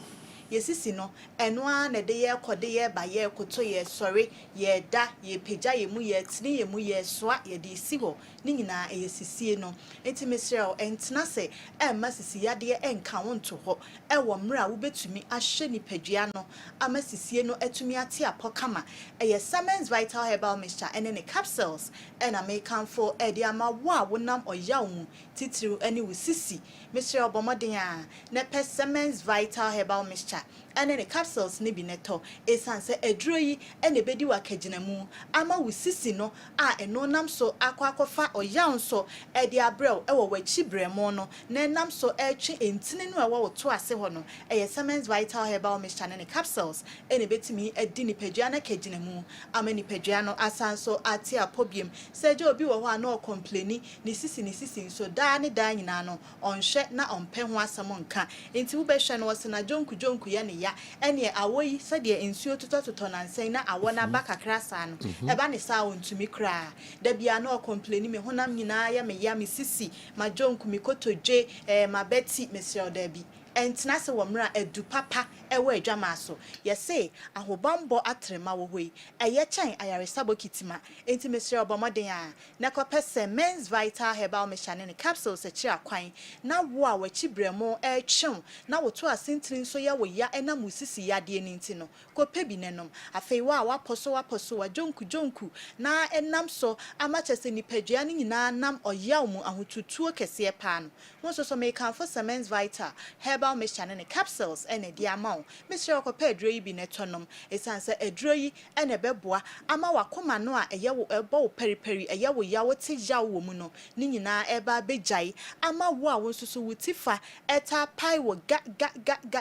Yesisi no enwa na de ye kode ye ba ye koto ye sorry ye da ye peja ye mu ye tini ye mu ye soa ye de si ho ni nyina yesisie no enti mesrel entna se emma sisi yade enka wonto ho e wo mra wo betumi ahye ni padua no ama sisie no etumi ate apokama ye Siemens Vital Herbal Mixture ene ne capsules ena make for e de ama wo a wonam oyaw mu titiru ene wo sisi mesrel bomoden a ne Siemens Vital Herbal Mixture and the capsules ni bineto esanse eduro yi ene bedi wa kagina mu ama wusisi no eno nam so akwakofa oyaw so e de abrel e wo wachi bremo no na nam so etwe entini no e wo to ase ho no e Siemens Vital Herbal Mixture ne capsules ene betimi edi ni padua na kagina mu ama ni padua no asanso ate apobiem seje obi wo ho ana o complaini ni sisi so da ne da nyina no onhwe na onpe ho asam nka enti wo be hwe no wosena jonku ya ne ya ene awoyi sede ensuo totototo na nsen na awo na ba kakra saa no eba ne saa ontumi kra da bia na o complain me honam nyina ya me sisi ma jonku mi kotodwe ma beti mesio da bi entna se wo mra edu papa ewo adwama so ye say ahobambo atrema wo hoi eye chan ayaresa bokitima enti mesio obomoden a na kope Siemens Vital Herbal Mixture ne capsules e kira kwan na wo a wachi bremo e twon na wo to asentrin so ya wo ya ena musisi yade ni nti no kope bi nenom afei wa waposo wa jonku na enam so amachese ni padua ni nyina nam oyaw mu ahotutuo kese pa no wo so make for Siemens Vital Herbal Mixture ne capsules ene di amount Mr. Okope aduro yi bi netonom esanse aduro yi ene beboa ama wakoma no a eye wo ebo periperi eye wo ya wo te ya wo mu no ni nyina eba bejai ama wo a wo nsusu wutifa eta pai wo ga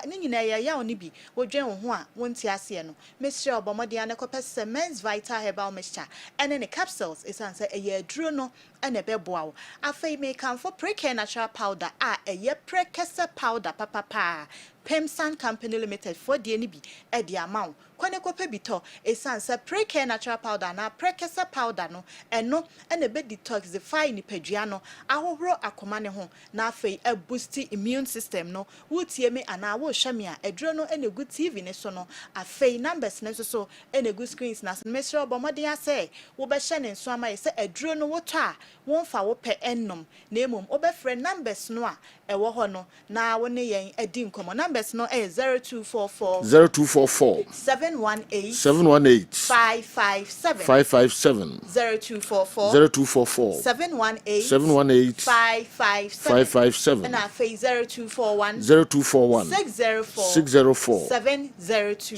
ni nyina ya wo ni bi wo dwen wo ho a wo nti ase no Mr. Obomode ane Okope Siemens Vital Herbal Mixture ene ne capsules esanse eye aduro no ene beboa wo afei make am for pre-care natural powder eye pre-kese powder papa Pemsan Company Limited for the NB at the amount. Kwane kope bito esanse pre-care natural powder na pre-kese powder no eno ene be detoxify ni peduano ahohoro akoma ne ho na afei e boost immune system no wutie me ana wo hwame a eduro no ene good TV ne so no afei numbers ne so ene good screens na mesro bomode ase wo be hye ne nso ama se eduro no wo to a won fa wo pe ennom na emom wo be frɛ numbers no a ewo ho no na wo ne yen adi nkomo numbers numbers no 0244 0244 718 718 557 557 0244 0244 718 718 557 and our face 0241 604 702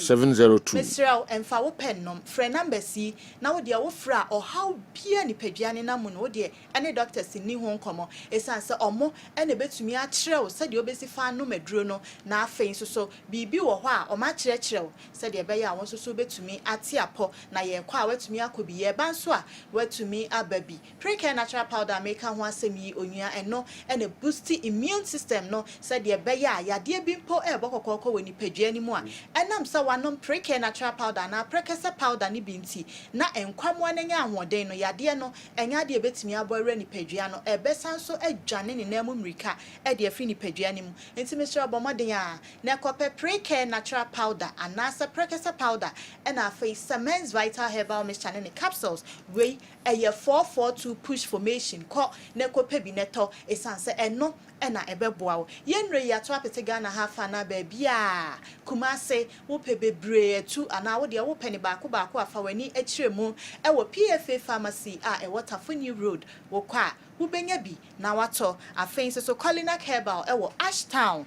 Mr. and Fawo Pennom, friend number C, now dear Wofra or how piany Pediani Namuno, dear, any doctors in New Hong Kong, a sansa or more, and a bit to me at trail, said your basic fan no medruno, now fain so be or wha or my trail, said your bayer wants to so bet to me at Tiapo, na ye qua to me I could be a banswa, word to me a baby. Pray can natural powder make her once a me on ya and no, and a boosty immune system no, said your bayer, ya dear bimpo a boko when you pay anymore, and I'm so one non pray can natural powder na prekasa powder ni binti na enkwamwa na nya ahoden no yade no enya de betimi abore ni padua no ebesan so adwane ni namu mrika e de afri ni padua ni mu enti Mr. Obomoden a na kope pray natural powder anasa prekasa powder and our face Men's Vital Herbal mixture ne capsules we eye 442 push formation ko na kope bi neto esanse eno ena ebeboa wo yenre ya to apete Ghana hafa na ba bia Kumase wo pebebre tu ana wo de wo peni baako afa wani akiremu e wo PFA pharmacy a e Waterfuni Road wo kwa wubenya bi na wato afense so Colinac Herbal e wo Ashtown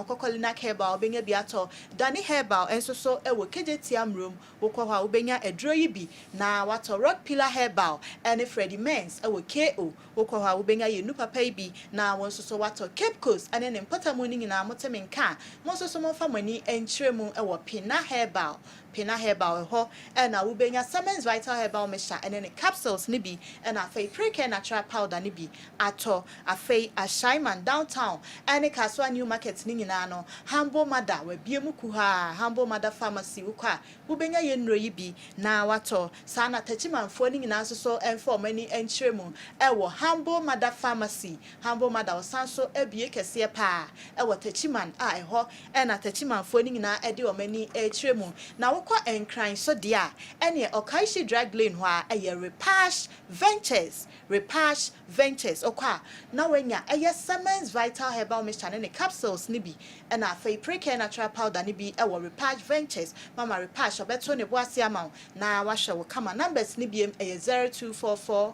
ko Colinac Herbal benya bi ato Dani Herbal enso so e wo KJTM room wo kwa ha wubenya edro yi bi na wato Rock Pillar Herbal ene Freddy Mens e wo KO wo kwa ha wubenya yenu papa bi na wonso so wato Cape Coast ane ne mpatamu ni nyina motemenka monso so mo famani entremu e wo Pina Herbal ho and I will bring a Men's Vital Herbal mixture and then capsules nibi and a fay pre-care natural powder nibi ato a fay a Shyman downtown and a Kaswa New Market ninginano Humble Mother we biemukuha Humble Mother Pharmacy ukwa ubenya yenro yibi na wato sana techiman phoning in answer so and for many entremu ewo Humble Mother Pharmacy Humble Mother was sanso ebie kese pa ewo techiman a ho and a techiman phoning na edi o many entremu na kwa enkran so dia ene Okaishi drag lane ho a Repatch Ventures okwa na wenya Men's Vital Herbal mixture ne capsules nibi and a fay pre-care natural powder nibi ewo Repatch Ventures mama Repatch obeto ne boase amount na washa wo kama numbers nibi 0244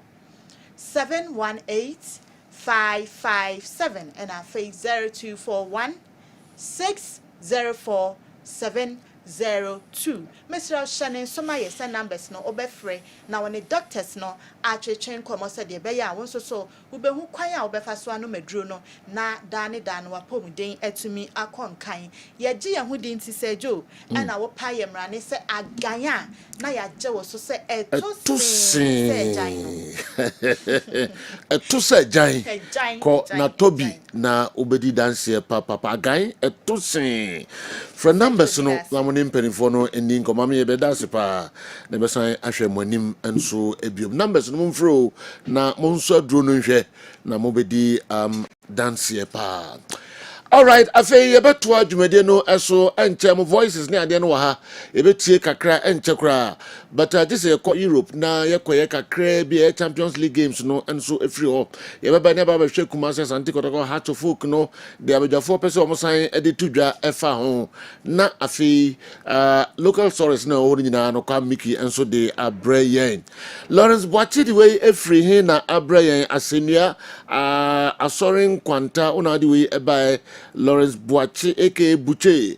718 557 and a fay 0241 604 702 Mr. Shannon Somaye send numbers no obefre na when the doctors no atwetwen komo said de beya won so ubehu kwan a obefa so ano maduro no na dane dan wapomuden atumi akonkan ye gye ye ho din ti sejo na wo pa ye mrane se aganya na ya gye wo so se etosin etosin ko na tobi na obedi dance papa agan etosin for numbers no mpenifo no ending komama ye beda sepa na besan ahwe monim enso ebiom numbers no mfro na monso aduro no nhwe na mobedi dance pa. All right, afei yebeto adwumade no eso enche mo voices ne ade no wa ha yebetie kakra enche kra but this is Europe na yekoye kakra bi Champions League games no enso efri ho yebeba ne baba hwe Kumase Asante Kotoko Heart of Folk no de abejafo pese o mosan ede tudwa efa ho na afei local stories na o nyina no kwa Miki enso de abrayen Lawrence Boachi the way efri he na abrayen asenua asorin kwanta una the way eba Lawrence Boachi aka Buche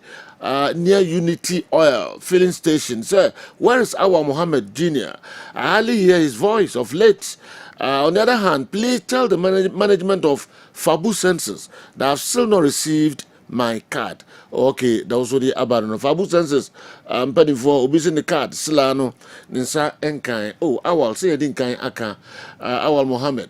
near Unity Oil filling station. Sir, where is our Mohammed Jr.? I hardly hear his voice of late. On the other hand, please tell the management of Fabu Census that I've still not received my card. Okay, that was what the Abadan of Fabu Census. I'm penny for obising the card. Silano, Ninsa Enkai. Oh, I will say I didn't kind Aka. Awal Mohammed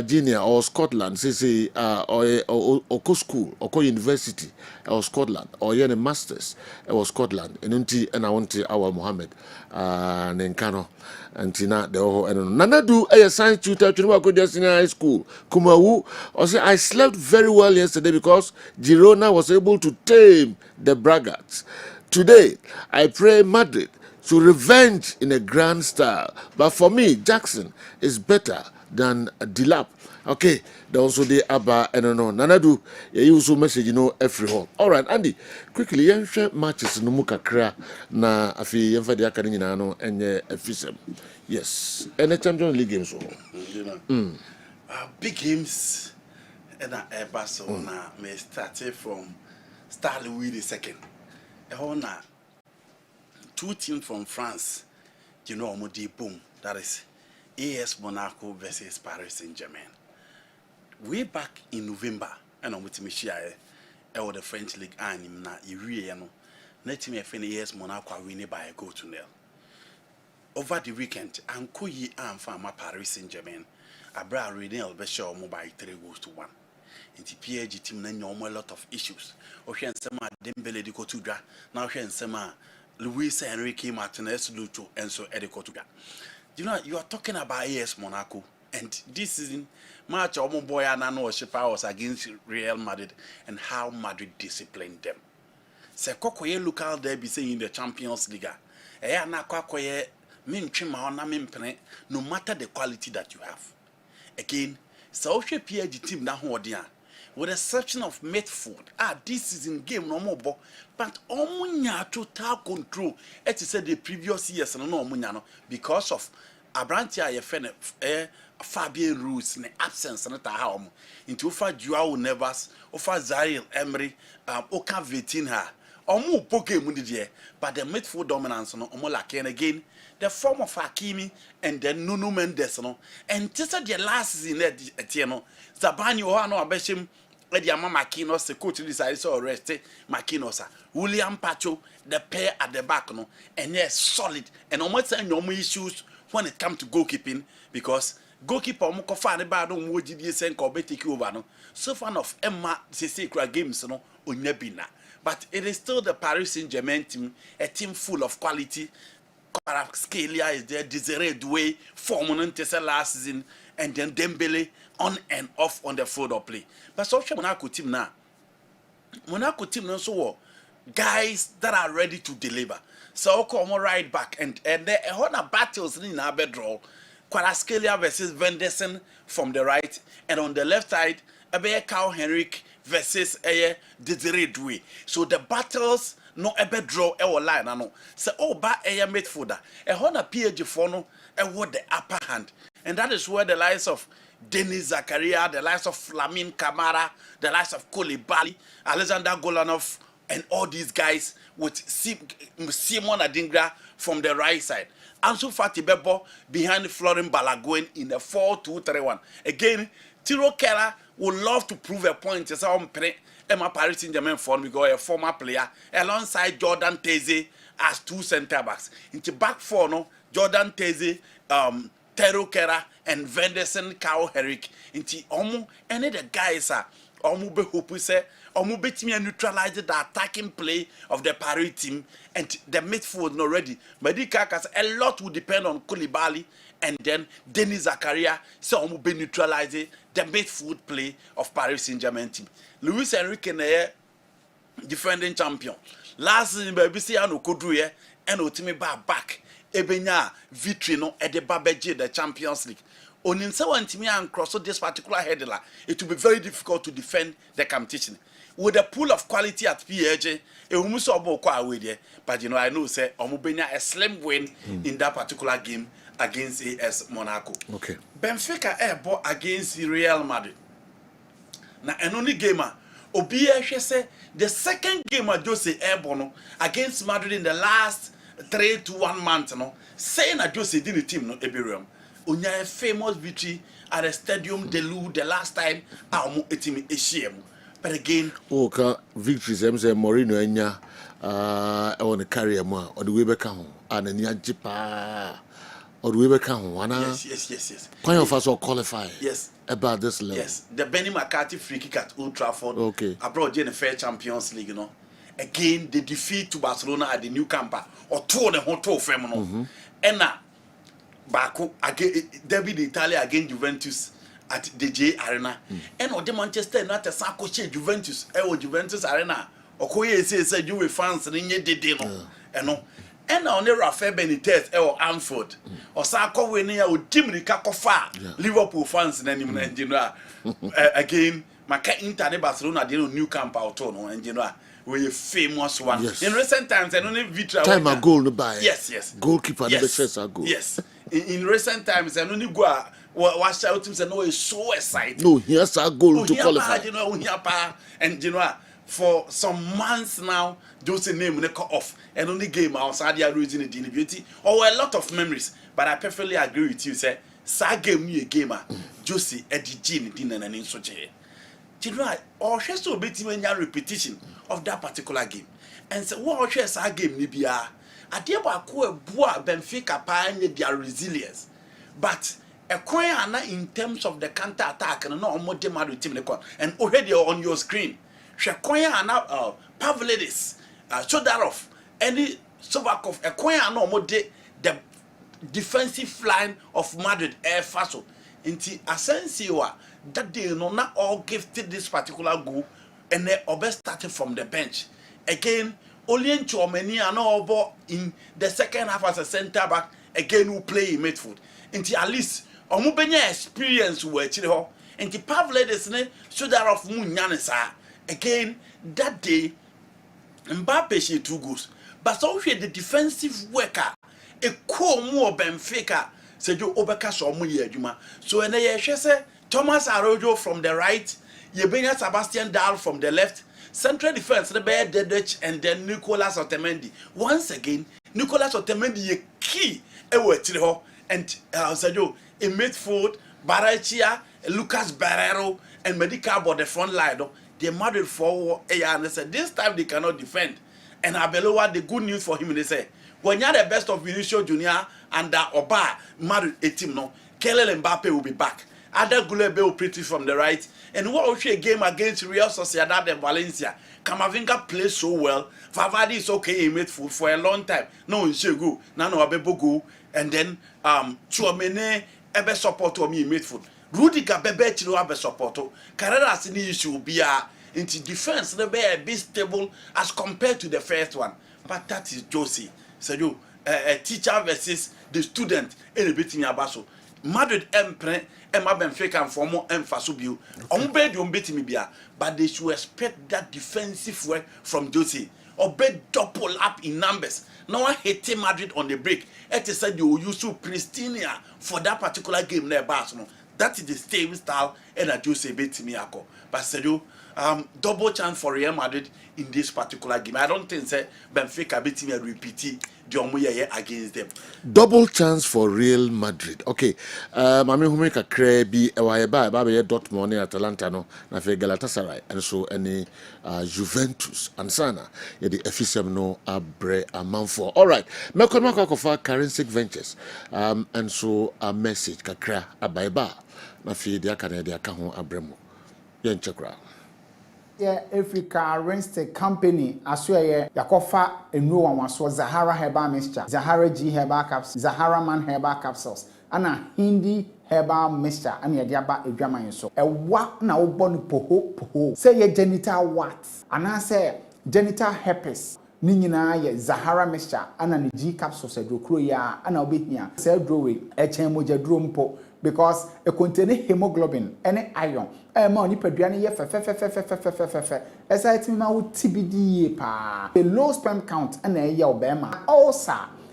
Jr. or Scotland, say or school or university or Scotland or a masters or Scotland and I want to Awal Mohammed Nenkano and Tina the and Nana do a science tutor to work just in high school. Kumawu or say I slept very well yesterday because Girona was able to tame the braggarts. Today I pray Madrid to revenge in a grand style. But for me, Jackson is better than Dilap. Okay, they also they aba and no Nanadu. You also message every hall. All right, Andy. Quickly, you share matches no mukakra na afi yemfa dia kan nyina no enye afisem. Yes, and the Champions League games. You know, big games and Barcelona may start from Star Louis II. Two teams from France, you know, boom. That is AS Monaco versus Paris Saint-Germain. Way back in November, and I'm with Michia, the French League, and na no. Let me finish AS Monaco winning by a goal to nil. Over the weekend, and Kuyi and Farmer Paris Saint-Germain, Abra Renal Beshore by 3 goals to 1. In the PSG team, then you a lot of issues. Ocean Sema Dembele de Cotuga, now Ocean Sema Luis Enrique Martinez Lucho, and so Eddie Cotuga. You know, you are talking about AS Monaco, and this season, match Omo Boy and Nano Shepa was against Real Madrid, and how Madrid disciplined them. Se Kokoye local derby saying in the Champions League, na Kokoye. No matter the quality that you have. Again, so PSG team na hodia. With the exception of Midfield, this is in game no more, but omunya total control. It is said the previous years no omunya no because of Abrantia Fabian Ruiz in absence na ta ha omo. Into Ufa Joao Neves, Ufa Zaire Emery, Oka Vitinha. Omu poke mundiye, but the midfield dominance no omo Laka and again. The form of Hakimi and then Nuno Mendes no and this the last season etieno Zabani o no abeshim e dia mama Makino se coach decide so arrest Makino sa William Pacho the pair at the back no and yes solid and almost no issues when it comes to goalkeeping because goalkeeper omo ko fa ne ba no mo gidie sen ko be take over no so fan of Emma Sesecra games no onya bina but it is still the Paris Saint-Germain team, a team full of quality. Scalia is there, Desiree Doué, Formon last season, and then Dembele on and off on the field of play. But so Monaco team now. Monaco team also guys that are ready to deliver. So come right back and there are battles in our bedroll. Scalia versus Venderson from the right, and on the left side, Carl Henrik versus Desiree Doué. So the battles no ebe draw e line no say ba midfielder na PSG for no the upper hand, and that is where the likes of Denis Zakaria, the likes of Lamine Camara, the likes of Koulibaly, Alexander Golanov, and all these guys with Simon Adingra from the right side. Ansu Fati Bebo behind Florent Balaguin in the 4-2-3-1. Again, Tiro Keller would love to prove a point. Emma Paris Saint-Germain form because a former player alongside Jordan Teze as two centre backs. Into back four, no Jordan Teze, Tero Kera, and Venderson Kao Herrick. Into Omu, any the guys are Omu be hope say Omu bet me neutralize the attacking play of the Paris team and the midfield not ready. But a lot will depend on Koulibaly and then Denis Zakaria, so Omu be neutralize the midfield play of Paris Saint-Germain team. Luis Enrique defending champion. Last season, baby, see I no could and ultimately back. Ebenya victory no at the Babeji the Champions League. Onin se want me and cross this particular header, it will be very difficult to defend the competition. With the pool of quality at PSG, but you know I know say Omubenya a slim win in that particular game against AS Monaco. Okay. Benfica ball against Real Madrid. Now, and only gamer, Obiya say the second game of Jose Airborne against Madrid in the last 3 to 1 month, no, saying that Jose did the team, no, Ebirium. Onya a famous victory at the Stadium de Lou the last time, Amu Etimi Eshiem. But again, victories, I'm saying Morino Enya, I want to carry a more, or the way back home, and then Yajipa. Or we become one. Yes. Quite of us all qualify. Yes. About this level. Yes. The Benny McCarthy free kick at Old Trafford. Okay. Abroad in the Fair Champions League, you know. Again, the defeat to Barcelona at the new camper or two on the hotel feminine. And now, Baku again, Derby Italia against Juventus at the J Arena. And or the Manchester not a Sakoche Juventus, Juventus Arena. Or Koye says you were fans and in your did, and no. And on the Rafael Benitez or Anfield, Osaka winning ya Dimrika Kofa, Liverpool fans and engineer. Again, Maka Inter Barcelona, they new camp out on engineer. We a famous one. Yes. In recent times, and only Vitra. Time a goal no buy. Yes. Goalkeeper never yes. says a goal. Yes. In recent times, and only go watch out teams and know is so excited. No, here's a goal to qualify. And you know, for some months now, Jose name will cut off and only game outside the losing the beauty or a lot of memories. But I perfectly agree with you, say, Sa game me a gamer, Josie Eddie Jean dinner and in such a. You know, or she so bit when you repetition of that particular game. And so what shares our game Nibia. I dear Baku Boa Benfica pioneer their resilience. But a coin in terms of the counter attack and no more demand team and already on your screen. Shekoya and Pavlidis, Chodarov, any Sobakov, a coin no more the defensive line of Madrid air faso. Inti Asensio that they no not all gifted this particular goal and they all started from the bench. Again, only in Chomeni and all in the second half as a centre back, again who play in midfield. Inti at least Omubenya experience were chile and the Pavlidis ne Chodarov Munyanesa. Again, that day, Mbappe she 2 goals. But so the defensive worker, a core more Benfica, said you overcast or Juma. So and they say Thomas Arroyo from the right, Yebenya Sebastian Dahl from the left, central defense, the Bear Dedech, and then Nicolas Otamendi. Once again, Nicolas Otamendi a key and said you in midfield, Barachia, Lucas Barrero, and Medical about the front line. They married for and they said this time they cannot defend. And Abeloa, the good news for him, they say, when you're the best of Vinicius Junior and Oba married a team, no, Kelly Mbappe will be back. Ada Gulebe will pretty from the right. And what was a game against Real Sociedad and Valencia? Camavinga plays so well. Favadi is okay in midfield for a long time. No, in Shegu, Nano Abebogo, and then Chouamene ebe support to me in midfield. Rudiger bebe chilo abe supporto. Carreras ni issue be into defense they be a bit stable as compared to the first one. But that is Josie. So you a teacher versus the student in a bit in Abaso. Madrid Empre Emma Benfica and Formo Emfasubiu. Ombe you beat me bia, but they should expect that defensive work from Josie. Obey double up in numbers. Now I hate Madrid on the break. It is said you will use Pristinia for that particular game there, Barcelona. That is the same style and I just say bit me ako. But said you double chance for Real Madrid in this particular game. I don't think say Benfica beat me a repeat the against them. Double chance for Real Madrid. Okay. Mami who make a crabby Baba Dortmund Atalanta no na fe Galatasaray and so any Juventus and Sana the FCM no abre amanfo. All right. Mekon Makofa Currency Ventures and so a message kakra abaiba na fe dia Canada ka ho abremo. Yen chekra. Africa Renstek Company asweye yakofa enu wanwaso Zahara Herbal Mixture, Zahara G Herbal Capsules, Zahara Man Herbal Capsules, ana Hindi Herbal Mixture ani yade aba edwaman so. Ewa na obo no poho. Say ye genital warts, ana say genital herpes. Ni nyina ye Zahara Mixture ana ni G capsules edrokro ya ana obehia. Say drowe echen moja dro mpo because it contains hemoglobin and iron. Ma ni paduane ye fe. Exciting ma wo TBD pa. The low sperm count and ye obema. Also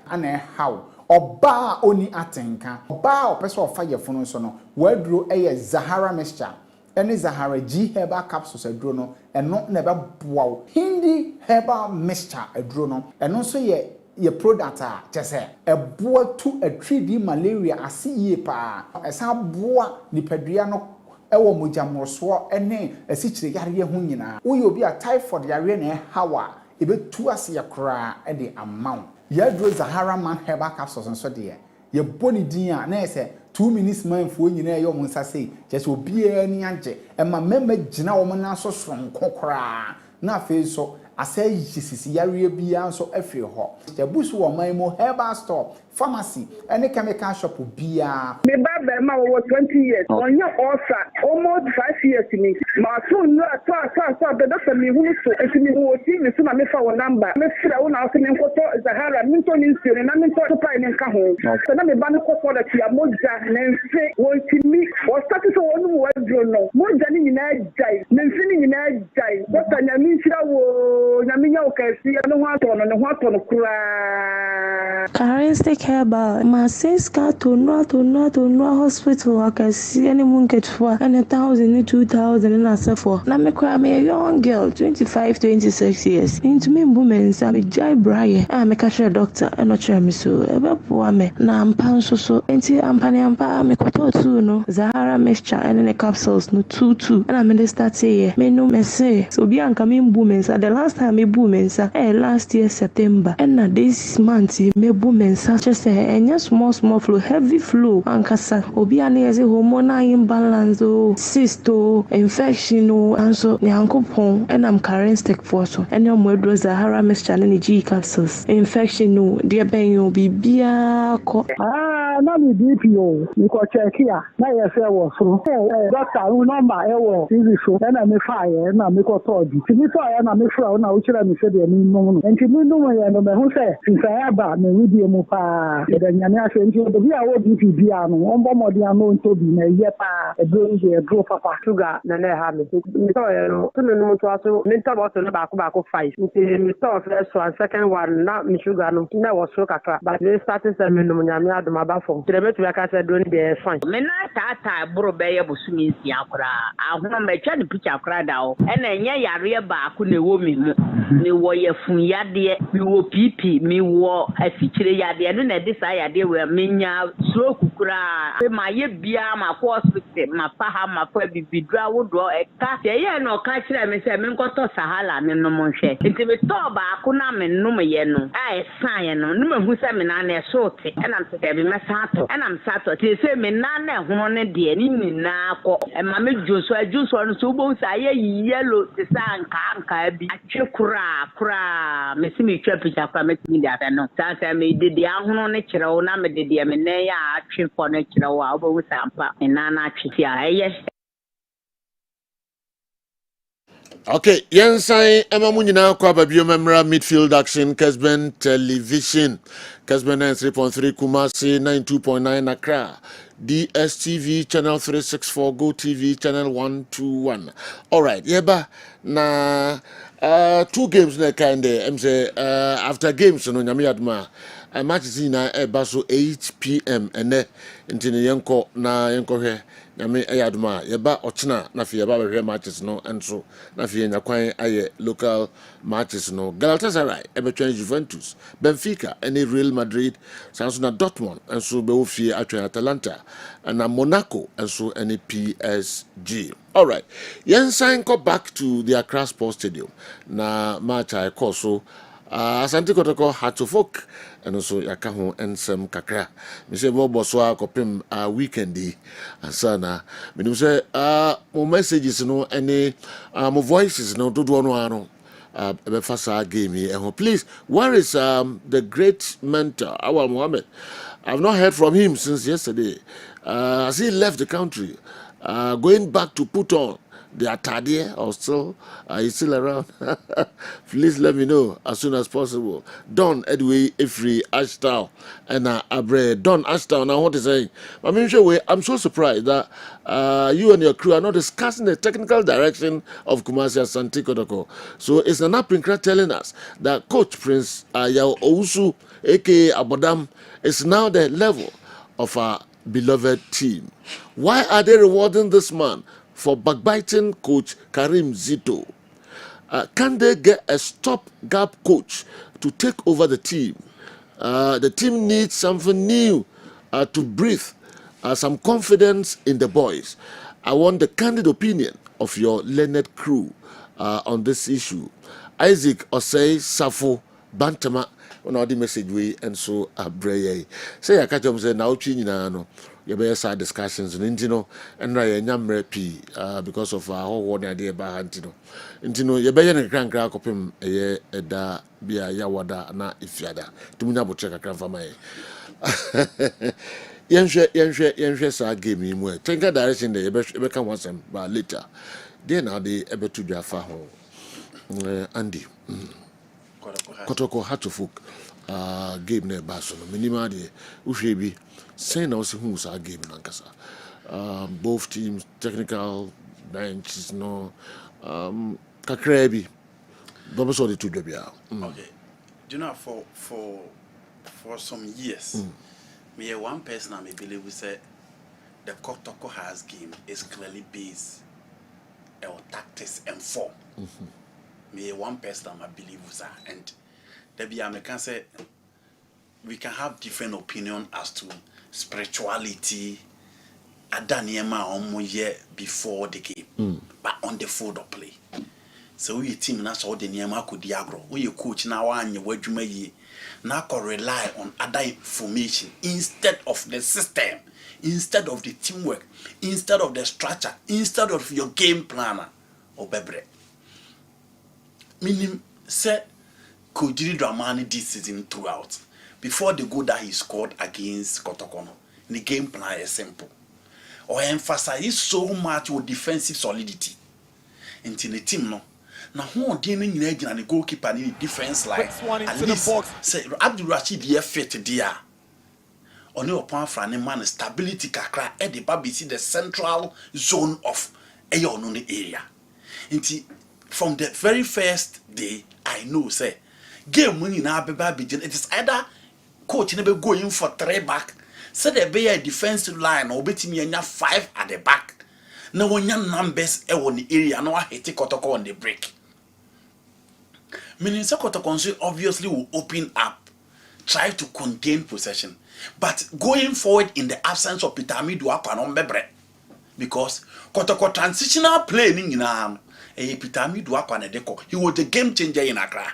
and how oba oni atenka. Oba opeso of fire funu so no. Wedro eye Zahara Mixture. Any Zahara G Herbal Capsules edro no and not never bow. Hindi Herbal Mixture edro no and also ye product just say a boa to a 3D malaria asi ye pa esa boa nipadua no ewo mojamroso ene asichire yare ho nyina wo ye obi a typhoid yare na hawa ebetu ase yakra e de amount ya dro Zahara Man Herbal Capsules nso de ye boni din a na ese 2 minutes man fo nyina ye omo nsa sei just obi ani anje e ma mema gina wo na so so nkokra na fe so asɛ yisisi yareɛ biara nso afiri hɔ yabusu wɔ man mu herbal store pharmacy ɛne chemical shop biara me ba be ma wo 20 years onye osa almost 5 years ni ma so no so the doctor me hu so etimi wo ti me so na me fa wo number me fra wo na so me nkoto Zahara me to ni nsiri na me to pa ni nka ho so na me ba ne koto da tia moja na nse wo timi wo start so wo nu wo adro no moja ni nyina jai me nsi ni nyina jai doctor nya mi nsira wo nya mi nya o kasi no ho ato no kura Karistic Herbal, my sister to no hospital. I can see any moon get for and 1,000, 2,000 and as for. Now me cry me a young girl, 25, 26 years. Into me women, I'm a jai briar. I'm a cashier doctor and not sure me so. About poor me. Now I'm pan so. Until I'm panning me koto too no. Zahara mixture and the capsules no 2. And I'm in the start say me no me say. So be coming women. The last time me women last year September. And this month me women just say small flow, heavy flow ankasa obi ane yeze hormonal imbalance cyst infection and so nyankopon and I'm Karistic for so and your modro Zahara mixture and G capsules infection dear ben you bibia ko na me DPO me ko check here na yese wo so doctor who number e wo TV so na me fire na me ko told you me fire na me fra na wo kira me se de me no enti me no ye no me hu se sinsa ba me wi mu pa de nyame ahwe nti obi a wo DP bia no ombo modi ano ntobi na ye pa ebro papa sugar na na ha me so no to no to aso me to bo so na ba ko 5 nti me to first one second one na me sugar no na wo so kakra but we started se me no nyame adoma ba fo trebetu aka se do ni de fine me na tata bro be ye bosumi nsia akra ahoma me twa ni picture akra da o e na enye yare ba ko na wo mi mu ni wo ye fun yade mi wo pipi mi wo afikyire yade no na de sa yade we menya stroke kura ma ye bia ma ko hospital ma pa ha ma pa bibidra wo do e ka ye no ka kire me se me nkoto sahala me no mo hwe nti me to ba ko na me no me ye no e san ye no me hu se me na na so te e na mse be me sato e na msato te se me na na ho ne de ni na ko e ma me juso no so bo sa ye yellow te sa anka bi atwe kura me si me twa picture kura me ti da no sa me de ahono ne kire wo na me de me ne ya atwe fo ne kire wo a wo sa ampa na na atwe ya eye. Okay, yensan ema mu nyina kwa babio memra midfield action Kessben television Kessben 3.3 Kumasi 92.9 Accra DSTV channel 364 Go TV channel 121. All right, yeba na 2 games na kinde say after games no nyame adma matches na baso 8 p.m. ene ntini yenko na yenko hwe nyame ayaduma yeba ochina na fi yeba hwe matches no enso na fi nyakwan aye local matches no Galatasaray ebetwen Juventus Benfica ene Real Madrid sanso na Dortmund enso be wo fi atwen Atalanta na Monaco enso ene PSG. All right, yensan go back to the Accra Sports Stadium na match I call so Asante Kotoko had to folk and also Yakaho and some kakra. Mr. Bobo Swa Kopim weekendy and sana. When say more messages no any more voices no do one fasa game here. Please, where is the great mentor, Awal Mohammed? I've not heard from him since yesterday. As he left the country, going back to put on the atadie or still is still around. Please let me know as soon as possible. Don Edway Ifri Ashtown and Abre Don Ashtown. Now what is saying? I'm so surprised that you and your crew are not discussing the technical direction of Kumasi Asante Kotoko. So it's an Apinkra telling us that Coach Prince Yao Ousu aka Abodam is now the level of our beloved team. Why are they rewarding this man for backbiting Coach Karim Zito? Can they get a stop-gap coach to take over the team? The team needs something new to breathe some confidence in the boys. I want the candid opinion of your learned crew on this issue. Isaac Osei Safo Bantama Ona the message we and so abreye. Say ya catch say na otwi nyina no ye be sa discussions no and na ye nyamre pi because of how word na dey ba antino. Ntino ye be ye ne krankra kopem eye eda bia ya wada na ifiada. Tumunya bo check kakra fama ye. Yenhwe sa game yi mu. Think direction dey be kan wasem ba later. Then now the ebe to dwafa ho. Andy. Kotoko Hatofuk game ne baso no minima de uhwe bi say na also hu sa game nankasa. Both teams technical benches no kakra bi bobo so de to dwabia. Okay. Do you know for some years me one person I believe we say the Kotoko has game is clearly based on tactics and form. Me one person I believe was and there be American say we can have different opinion as to spirituality adaniema omo year before the game but on the field of play. So we team na so the niema could diagro we coach na wanye wadwuma yi na ko rely on other information instead of the system, instead of the teamwork, instead of the structure, instead of your game planner or bebre. Meaning, say, Kojiri Dramani this season throughout. Before the goal that he scored against Kotokono, the game plan is simple. Or emphasize so much with defensive solidity. Until the team, no. Now, who are dealing in the goalkeeper in the defense line? At least, say, Abdul Rashid, the fit there. Only upon Franny man stability kakra at the Babisi, the central zone of Ayon area. Until from the very first day, I know, say, game winning now, it is either coach never going for 3 back, say there be a defensive line or betting me 5 at the back. No one young numbers on the area, no hit Kotoko on the break. Meaning, Kotoko obviously will open up, try to contain possession, but going forward in the absence of Pitami Duapa on Bebre, because Kotoko transitional playing in arm. Pitami Duapa Nedeko, he was the game changer in Accra.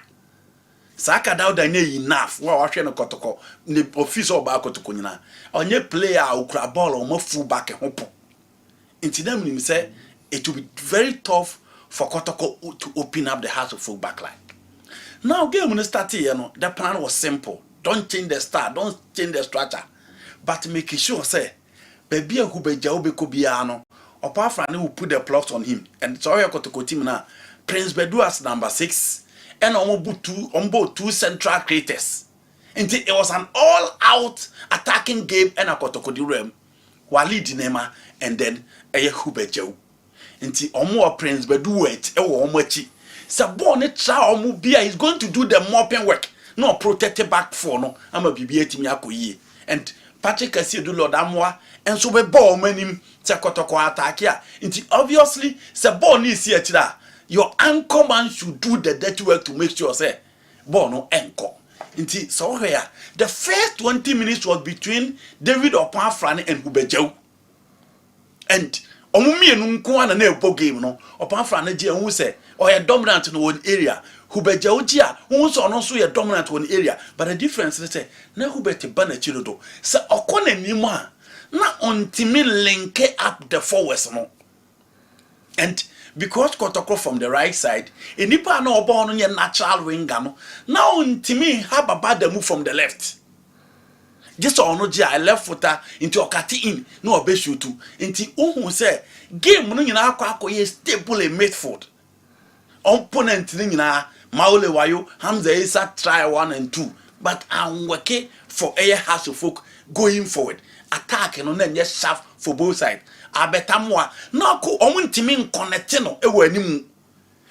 Saka Dauda enough. Well, I no Kotoko, the official about Kotokunina. On your player, who grab ball or more full back and hope. Incidentally, he said it will be very tough for Kotoko to open up the house of full back line. Now, game when start here, the plan was simple. Don't change the start, don't change the structure, but make sure say, baby, who be Jaobe Kobiano. Apart from who put the plugs on him, and sorry I got to team now. Prince Bedu as number 6, and on board 2 central creators. Until it was an all-out attacking game, and I got to Rem, Walid Nema, and then a Hubejo. Until Omo Prince Bedu wait, Omochi. Sabone Chow Mubia is going to do the mopping work, no protected back for no. I'm a BBA Timiakoye. And Patrick Cassie do Lord Amwa, and so we ball menim. Kotoko attack here. Obviously, the ball needs here. Your anchor man should do the dirty work to make sure say ball no anchor. So here, the first 20 minutes was between David Opan Frane and Hubejo. And Omumi and Unkuan and a game no Opan Frane who say or a dominant in one area. Hubejo Jia, who also a dominant one area. But the difference is say, na Hubete Banachilodo. So Okone Nima. Na untimi link up the forwards no. And because Kotoko from the right side, enipa no obo no ye natural winger no. Na untimi have a bad move from the left. Just ono I left footer into Okati in no obe shoot to. Inti uhun say game no nyina akọ stable in midfield. Opponent ni nyina Maule Wayo, Hamza Isa try 1 and 2, but I'm working for a house of folk going forward. Attack and on then yes sharp for both sides. I bet more. No, on teaming connectino, a winning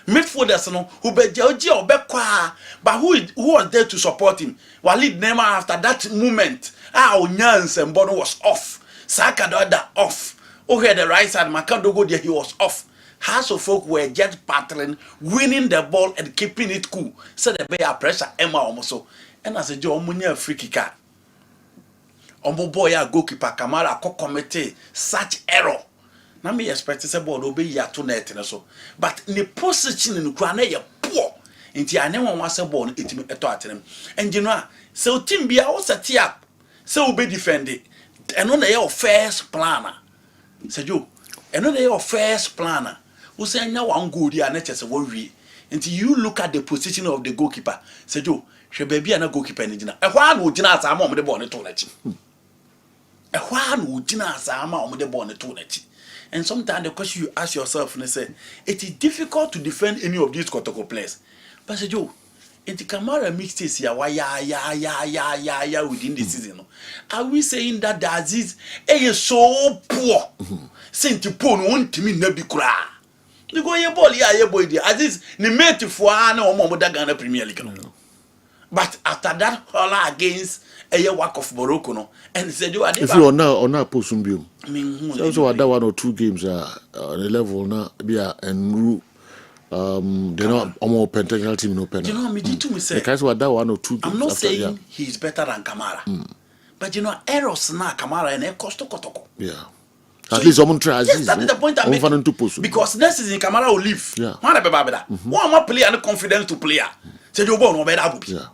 midfielders no who be Georgia or Bekwa, but who was there to support him? Walid Nema after that moment, Nyans and Bono was off. Saka the other off. Over the right side, Makandogo there he was off. House of folk were just battling, winning the ball and keeping it cool. So the bear pressure Emma almost. And as a John Munya free kicker. Omo boy ya goalkeeper Kamara ko commit such error. Na me expect say ball obey ya to net na so. But the position in Ukraine ya poor. Inti ane won wase ball etimi eto atrem. And you know, so team bia wo set up. So be defend it. Eno na your first planner. Sejo, eno na your first planner. Wo say nya wan goal dia na chese wo wie. Until you look at the position of the goalkeeper. Sejo, hwe baby na goalkeeper ni gina. Ehwa na ogina asa ma omde ball ne to na chi. Ehwa na ogina asa ma omde ball ne to na chi. And sometimes the question you ask yourself and say, it is difficult to defend any of these Kotoko players. But Sejo, in the Kamara mixtapes here, ya within the season. Are we saying that the Aziz is so poor? Saint Pon won't to me never cry. You go your ball, yeah, boy, dear. Aziz, the mate for no more Ghana Premier League. But after that, holla against a work of Morocco, no, and said you are if you are now on our posumbium. I mean, also had 1 or 2 games on the level now, and they're not more pentecostal team no penalty. You know, me to me say because what that 1 or 2 games. I'm not saying he's better than Kamara, but you know, errors na Kamara and Kosto Kotoko. Yeah. At least someone tries. Yes, that is the point I'm making. Because next season Kamara will leave. Yeah. One more player and confidence to player. Say you born better. Yeah.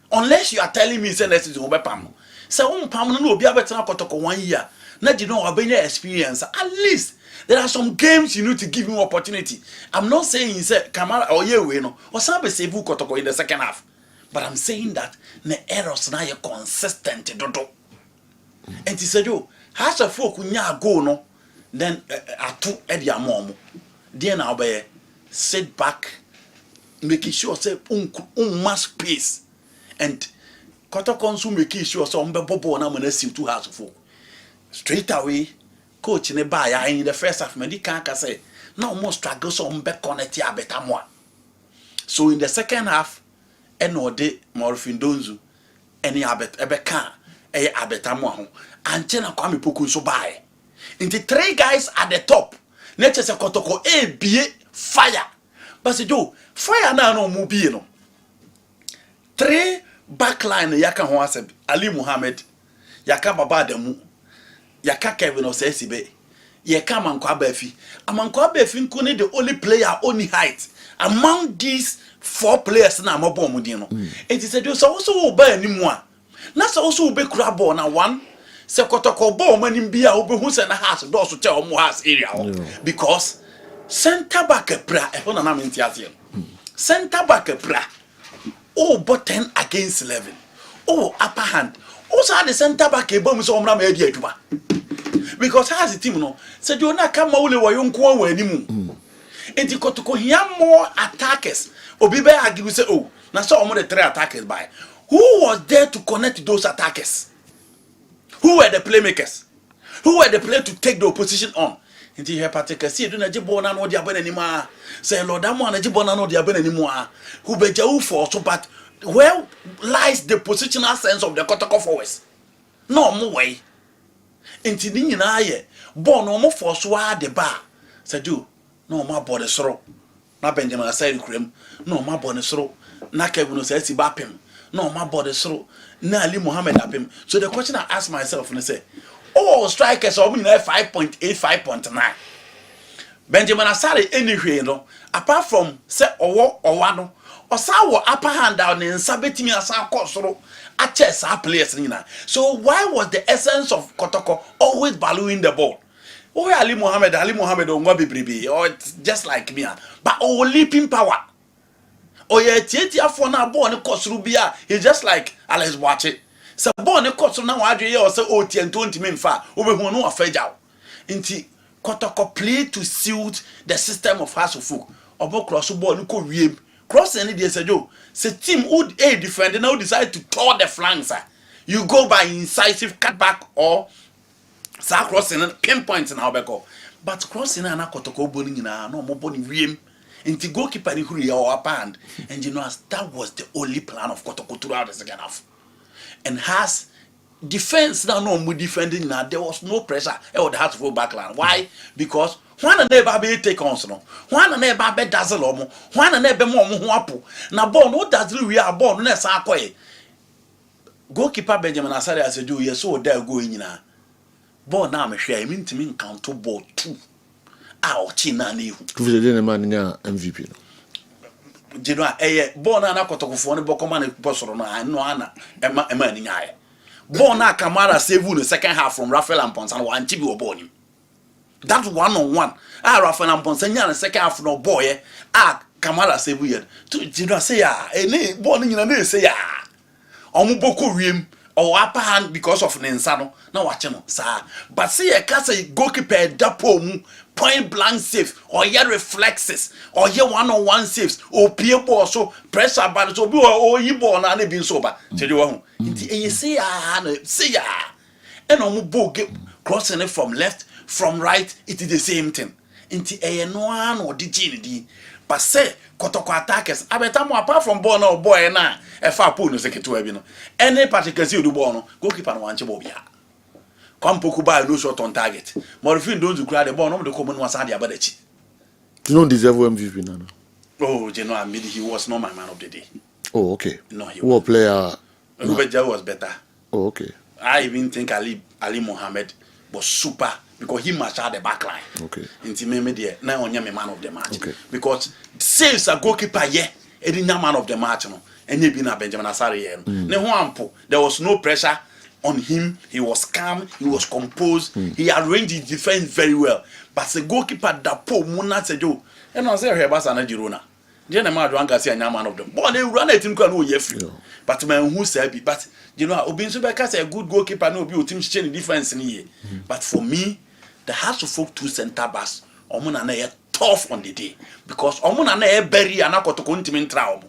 Unless you are telling me say next season will be pam. So one pam no be better na Kotoko 1 year. Now you know I've experience. At least there are some games you need to give him opportunity. I'm not saying he said Kamara or Yewe no or some save Kotoko in the second half. But I'm saying that the errors now are consistent. And he said, yo, has a folk nya go no, then atu edia mom. Then I'll be sit back, making sure say mass space. And Kotoko making sure some bobo na manasi to house folk. Straight away, coach in the buy in the first half, me can't say no more struggle some back connect ya better more. So in the second half, eno de morphine donzu, any abet ebeka, abetamo, and Chena Kwame Poku so buy. In the 3 guys at the top, nature se Kotoko fire. But se do fire na no mubi no. 3 backline yaka Hwaseb, Ali Muhammad, yaka Baba Demu. Yaka Kevin Osesibe, Yaka Mankwa Befi. Amankwa Befi nkone the only player only height among these 4 players na mabo mudino. It is a so also obey anymore. Na so also obey crab ball na 1. Se Kotoko ball manim bia obe hu se na house do so tell omo house area because center back pra e na na mentiasie. Center back pra. Oh, but 10 against 11. Oh, upper hand. Also the center back a bomb so omra me dia aduma. Because has the team no said you na come wole wo yonko wa animu. Enti Kotoko here more attackers. Obi be argue say oh, na so omo the 3 attackers by. Who was there to connect those attackers? Who were the playmakers? Who were the players to take the opposition on? Enti here particular see do na jibo na no dia ben anima. Say Lord am na jibo na no dia ben anima. Who be jawu for so but where lies the positional sense of the Kotoko forwards? No more way. Inti ni nyina ye ball no mo for so the bar. Said you no ma ball the soro. Na Benjamin aside krem. No ma ball the soro. Na Kevin say si bapem. No ma ball the soro. Na Ali Muhammad apem. So the question I ask myself and say, oh strikers are 5.8 5.9. Benjamin aside anyway no apart from say owo no Osawo upper hand down in Sabetimi Asa Kosoro, a chess our players. So why was the essence of Kotoko always valuing the ball? Oh, Ali Muhammad on Wabi Bribi, or it's just like me, but oh, leaping power. Oh, yeah, Tietia for now born a Kosrubia, he's just like Alex watch it. So born a Kosru now, I or say, oh, 20 men far, over who know a fedja. Inti Kotoko played to suit the system of Hasufu, or Bokrosu born Korean. Cross any day said yo, say team would a defender now decide to tour the flanks. You go by incisive cutback or start crossing and pinpoints in our back. But crossing and Kotoko bowling in our no more bowling ream into goalkeeper in Huri or upper hand. And you know that was the only plan of Kotoko throughout the second half. And has defense now no more defending now there was no pressure or the heart to go backline. Why? Because one and never be take on so one and never be dazzle omo one and never more ho apo na ball no dazzle we are ball no sa akoye goalkeeper Benjamin Asare as do yes so there go nyina ball na me hwe I mean to me count ball 2 a o chi na na ihu tu vile ne man nya MVP no General, born na kotokofo ne bokoma ne bosoro no ano ana ema ni nyae. Born na Kamara save in the second half from Rafael and Ponsan one chibi oboni. That 1-on-1. Rafael and Ponsan nya the second half no boy Kamara save yet. To General say born in na say ya. Omu boko wiem or upper hand because of Nensano. Now watch no sir. But say a case goalkeeper dapo mu point blank save or your reflexes or your 1-on-1 saves or peer ball so pressure but so be or you ball na be sober. Tell you what. You say ya and omu ball crossing it from left from right it is the same thing. Inti no one or the but say kotoko attackers abeta mo apart from ball na boy na e fa pool no seketu abi no any particular see do ball no goalkeeper no wanche ball bia kwampoku ba no shot on target morfin don't cry the ball no de come no asa de abadachi you don't deserve MVP now. Oh you know I mean he was not my man of the day. Oh okay. No he what player Rubeja was better. Oh okay. I even think Ali Mohammed was super because he matched the back line. Okay. Inti me there now on me man of the match. Okay. Because saves a goalkeeper man of the match no. And he been a Benjamin Asare here. There was no pressure on him. He was calm, he was composed, he arranged his defense very well. But the goalkeeper that po muna sejo. And I say Herbal na Girona. The man do anga say man of them. But they run at him can no free. But man who said but you know Obinso Beka say a good goalkeeper no be team change difference in here. But for me the has to folk two center backs omuna na tough on the day because omuna na bury anakotoko ntimi ntra omo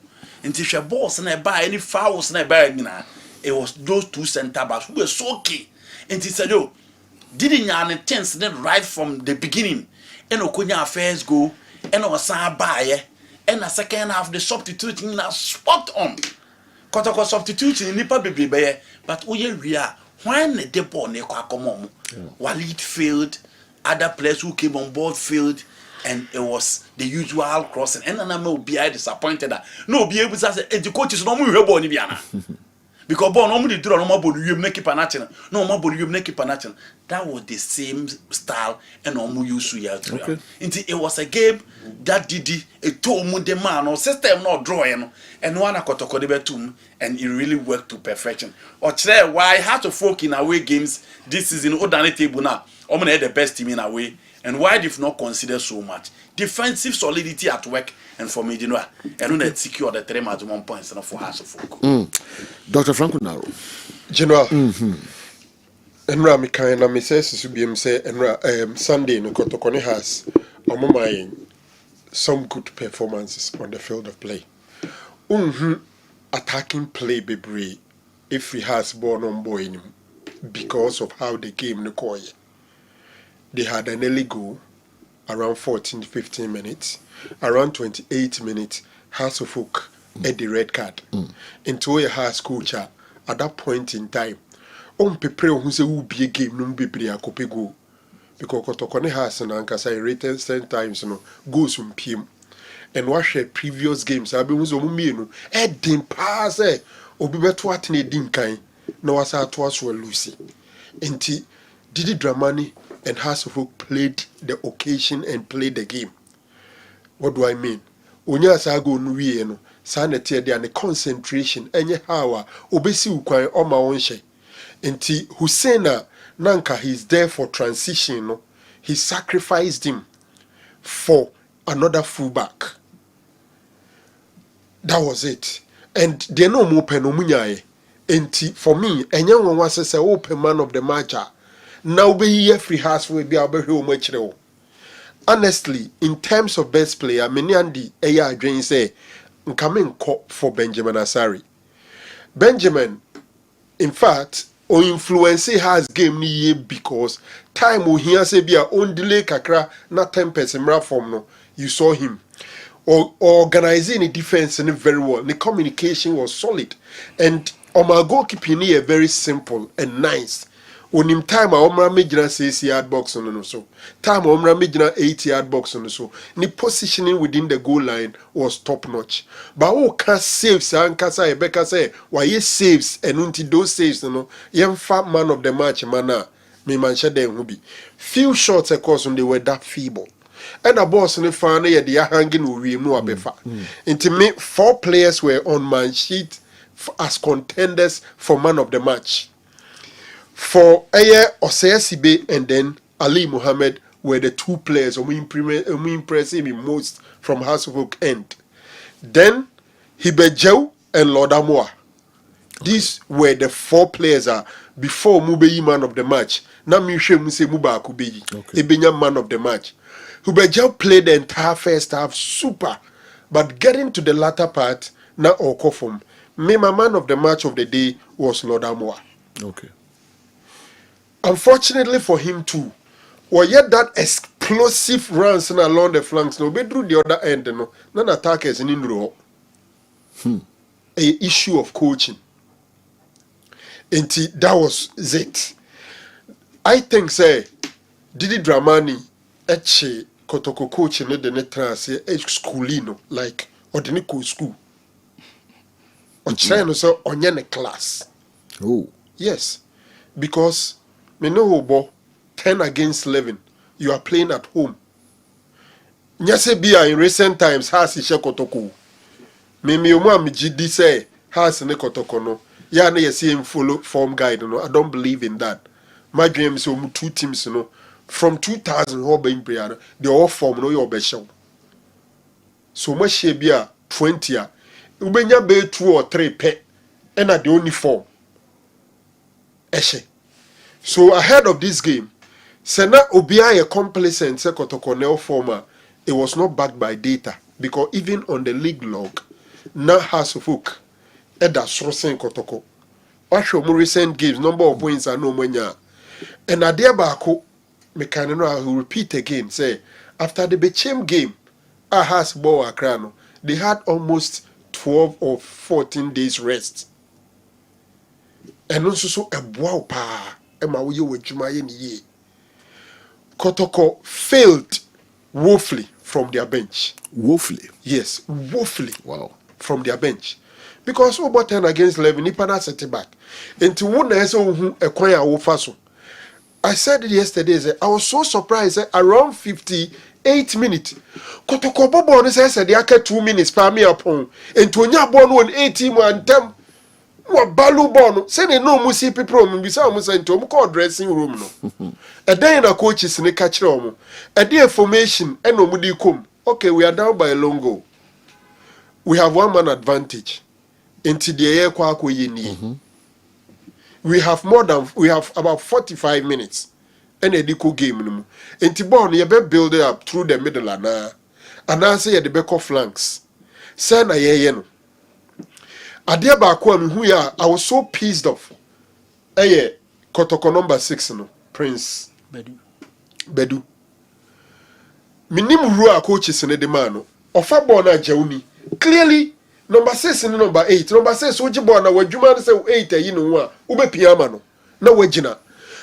nti hwe balls na ba any fouls na ba nyina it was those two center backs who were so key nti said yo didn't yan tense then right from the beginning and okonya first goal and osan baaye and the second half the substituting na spot on kotoko substituting nipa bebrebe but oye wia when the ball ne kwa komo Walid failed other players who came on board failed and it was the usual crossing and then I'm be disappointed that no be able to say the coaches no mu ball ni biana because ball no mu dey draw no ma ball you make keep national no ma ball you make keep national that was the same style and no mu use here it was a game that did it told mu the man no system no draw and one akotoko dey betum and it really worked to perfection or tell why how to folk in away games this season odane table now omuna the best team in away. And why did not consider so much defensive solidity at work and for me, you know, and not secure the 3 maximum points and for House of Folk. Dr. Franco Naro. General. Enra mi kan na mi says to be say enra Sunday no Kotokone has some good performances on the field of play. Attacking play bebre if he has born on boy in him because of how the game no koye. They had an early goal around 14-15 minutes. Around 28 minutes, House of Folk had the red card. Into a house culture at that point in time. Prepare who say will be a game, no be a copy go. Because Kotokone has an ankasa rated 10 times no goes from PM. And watch the previous games. I been was no didn't pass obi beto atene din kan na wasa to aso Lucy. Enti Didi Dramani and House of Folk played the occasion and played the game. What do I mean? Onya sago nwie no sanete de an concentration enye hawa obesi ukwan o ma wonhye. Enti Hussein Nanka he's there for transition no. He sacrificed him for another fullback. That was it. And they no more penomunyae. Enti for me enye won was say open man of the match. Now be free house will be able to honestly, in terms of best player, many andi eya adwen say coming for Benjamin Asare. Benjamin, in fact, or influence has game ni because time we hear say be a on delay kakra na 10% from no. You saw him. Or organizing the defense and very well. The communication was solid. And my goalkeeping here very simple and nice. On him time omra mejina 6-yard box on no so. Time omra mejina 8-yard box on so. The positioning within the goal line was top notch. But who can save Sankasa Ebeka say why he saves and until those saves no young fat man of the match mana me mancha dem be. Few shots of course when they were that feeble. And a boss ne fan ye the hanging we mu abefa. Into me 4 players were on my sheet as contenders for man of the match. For Aye Osea and then Ali Muhammad were the 2 players who impressed me most from House of Oak end. Then Hibejew and Lord Amoa. These were the 4 players before Mubeyi man of the match. Now Mishe Muse Muba Kubeyi. Ebenya man of the match. Hibejew played the entire first half super. But getting to the latter part, now Okofum. Me, my man of the match of the day was Lord Amoa. Okay. Unfortunately for him too, or yet that explosive runs along the flanks, no, but through the other end, no, none attackers in row. A issue of coaching. And that was it. I think, say, Didi Dramani, Eche, Kotoko coach, and the netrans, schoolino, like, or the Nico school. Or China, so, on your class. Oh. Yes. Because me know bo 10 against 11. You are playing at home. Nyase bia in recent times has ishe kotoko. Me omo amjidi say has ne kotoko no. Ya na yesi him follow form guide no. I don't believe in that. My dream is 2 teams no. From 2000 ho be prayer no. They all form no your be show. So much she bia 20 a. Ubenya be 2 or 3 pe. And the only form. Eshe. So ahead of this game, Sena Obia a complacent Sekotokonel former, it was not backed by data because even on the league log, now has of hook, Eda Srosen Kotoko. Washo more recent games, number of points are no manya. And Adia Bako, Mekanino, I will repeat again, say, after the Bechem game, Ahas Boa Krano, they had almost 12 or 14 days rest. And also so a wow pa. Kotoko failed woefully from their bench. Woefully? Yes, woefully. Wow. From their bench. Because over 10 against 11, Nipana set it back. Into one I said it yesterday, I was so surprised, around 58 minutes. Kotoko Bobo says they are 2 minutes per me upon. And to Nyabon 1 18 and 10. What balu bono? Say they no musi people me bisa mu say nto mu call dressing room no. A day na coaches ne catch them. A day formation e no mu di kom. Okay, we are down by a long goal. We have 1 man advantage. Into the air kwa ni. We have about 45 minutes. And a diko game no. Into born you be build it up through the middle and I say the back of flanks. Say na ye no. Adia baako me hu ya I was so pissed off. Kotoko number 6 no Prince Bedu. Minim ru a coaches ne de man no. Ofa ball na jauni. Clearly number 6 and number 8. Number 6 oji ball na wadwuma say 8 ayi no a ube piama no. Na wagina.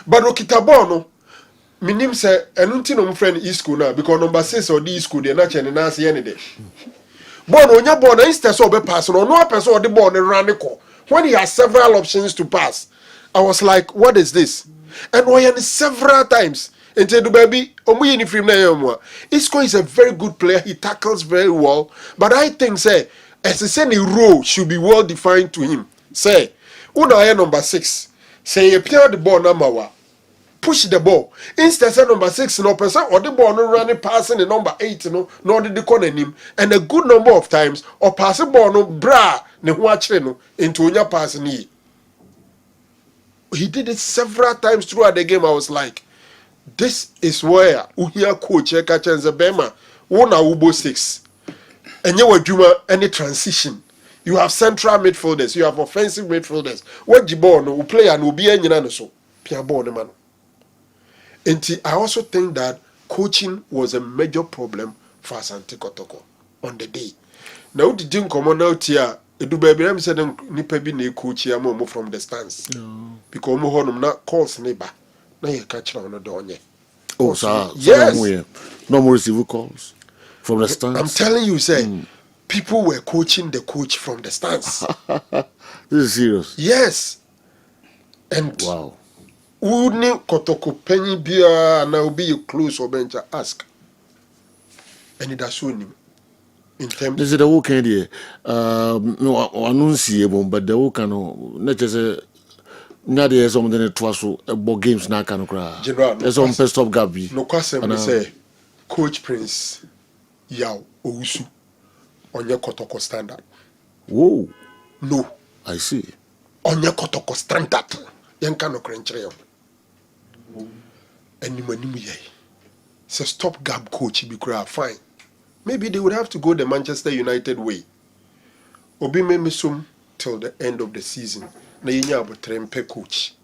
But okita ball no minim say enu nti no mfriend Isco na because number 6 or the Isco de na che ne na ase ye ne de. Born on your born instead of a pass or no person or the born and radical. When he has several options to pass, I was like, what is this? And we had several times. And said, baby, Isco is a very good player. He tackles very well. But I think, say, as I said, a role should be well defined to him. Say, Una number 6. Say, you play the ball number 1. Push the ball. Instead say number 6 no person or the ball no running passing the number 8 no the corner him and a good number of times or pass the ball no bra ne ho akere no into onya pass ni. He did it several times throughout the game. I was like, this is where uhia coach Eka Bema wona ubo 6. And you wadwuma any transition. You have central midfielders, you have offensive midfielders. What the ball no play and will be anyina no so. Pia ball no man. And I also think that coaching was a major problem for Asante Kotoko on the day. Now the team come on out here, do baby I'm saying nipa bi na coach here mo from the stands. Because mo honum na calls neighbor. Na you catch on the donye. Oh, sir. Yes. No more receive calls from the stands. I'm telling you, say people were coaching the coach from the stands. This is serious. Yes. And wow. Uni Kotoko penny beer and now be you close or bench ask. and it has shown him in terms. This is the whole candy. No, annunciable, but the whole cano, not just a. Now there is something that was about games now can cry. General, there's some best of Gabi. No question, we say, Coach Prince Yao Owusu on your Kotoko standard. Whoa. No. I see. On your Kotoko standard. Yankano Crenchrail. And you manimu. It's a stopgap coach, be fine. Maybe they would have to go the Manchester United way. Obi Memisum till the end of the season. Na yenya abotrempe coach.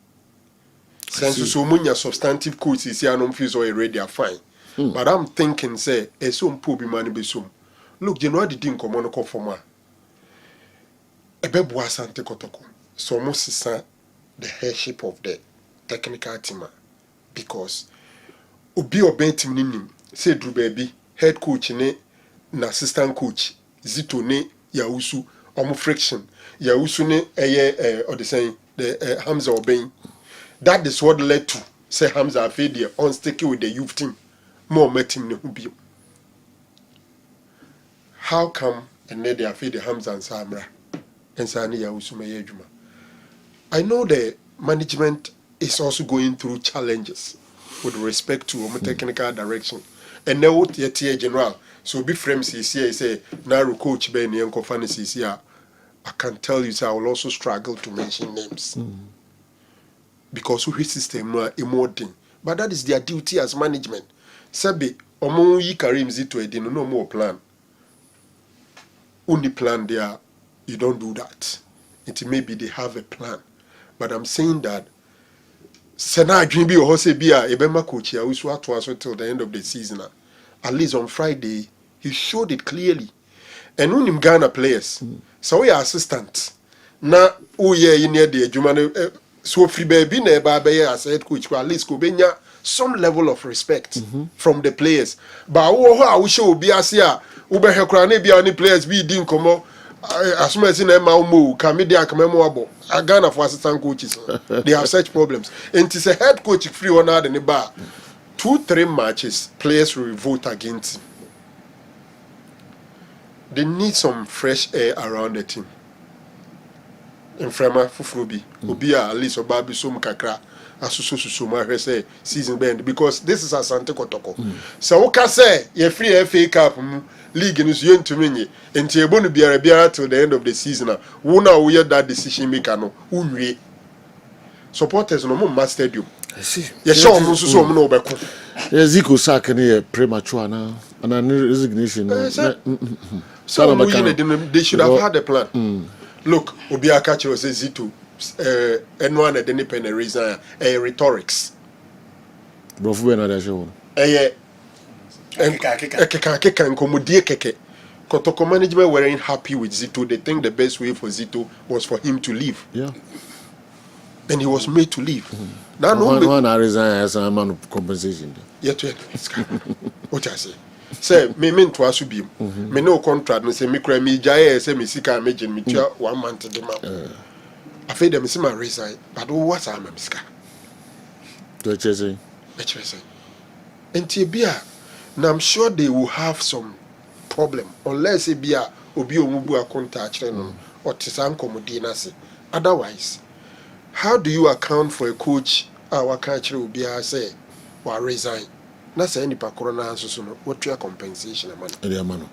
Since so munya substantive coach is here no fees already are fine. But I'm thinking say esum po bi mani besum. Look, you know the thing come on forma. Ebe bo asante kotoko. So mo sisa the headship of the technical team because obi oben team nim say Drew baby head coach ne na assistant coach Zito ne Yawusu omo friction Yawusu ne or the saying the Hamza Oben. That is what led to say Hamza Afedi on sticking with the youth team. More met him ne hubi. How come and then they Afedi Hamza and Samra and Sani Yawusu Meyejuma? I know the management is also going through challenges with respect to technical direction. And now what the general so be frames is here say now coach Ben Yanko Fantasy here. I can tell you, sir, I will also struggle to mention names. Because we system are emoting. But that is their duty as management. Sabi, omo yi Karim Zito edin no more plan. Only plan there, you don't do that. It maybe they have a plan. But I'm saying that Sena Dreamby or Hosebia, Ebema coach here, which was till the end of the season. At least on Friday, he showed it clearly. And when him Ghana players, so we are assistant. Na uye in the Jumane so free baby neba as head coach, at least go some level of respect from the players. But I wish you be as here, Ube Hekrane be any players be din como as much as in Maumu, Kamedia Kamemo, a Ghana for assistant coaches. They have such problems. And it is a head coach free on out in the bar. 2-3 matches, players will vote against him. They need some fresh air around the team. In Frema Fufubi, Obia, at least Obabi Sum Kakra, Asususuma, say season bend, because this is Asante Kotoko. So, what can say, you're free FA Cup league in this young to me, and you're going to be a Arabia till the end of the season. Who now we that decision maker? No, who supporters no more match stadium. I see. Yes, so no back. Zico sack premature now, and a resignation. So they should have had a plan. Look, Obia Kachi was a Zito, and one at any pen reason, rhetorics. Brofu another show. Kotoko management weren't happy with Zito. They think the best way for Zito was for him to leave. Yeah. And he was made to leave. Now, one I resign as a man of compensation. Yeah, what I say. Say, me mean to us be. Me no contract. Me say me cry me jaya. Say me sika imagine me 1 month the month. I feel them see my resign, but what's I'm a miska. What you say? What you say? And Tibia, now I'm sure they will have some problem unless it be a obi omubu a contact or tisan komodina say. Otherwise, how do you account for a coach? Our country will be say, or resign. Na say any pa corona so no what your compensation man e dey man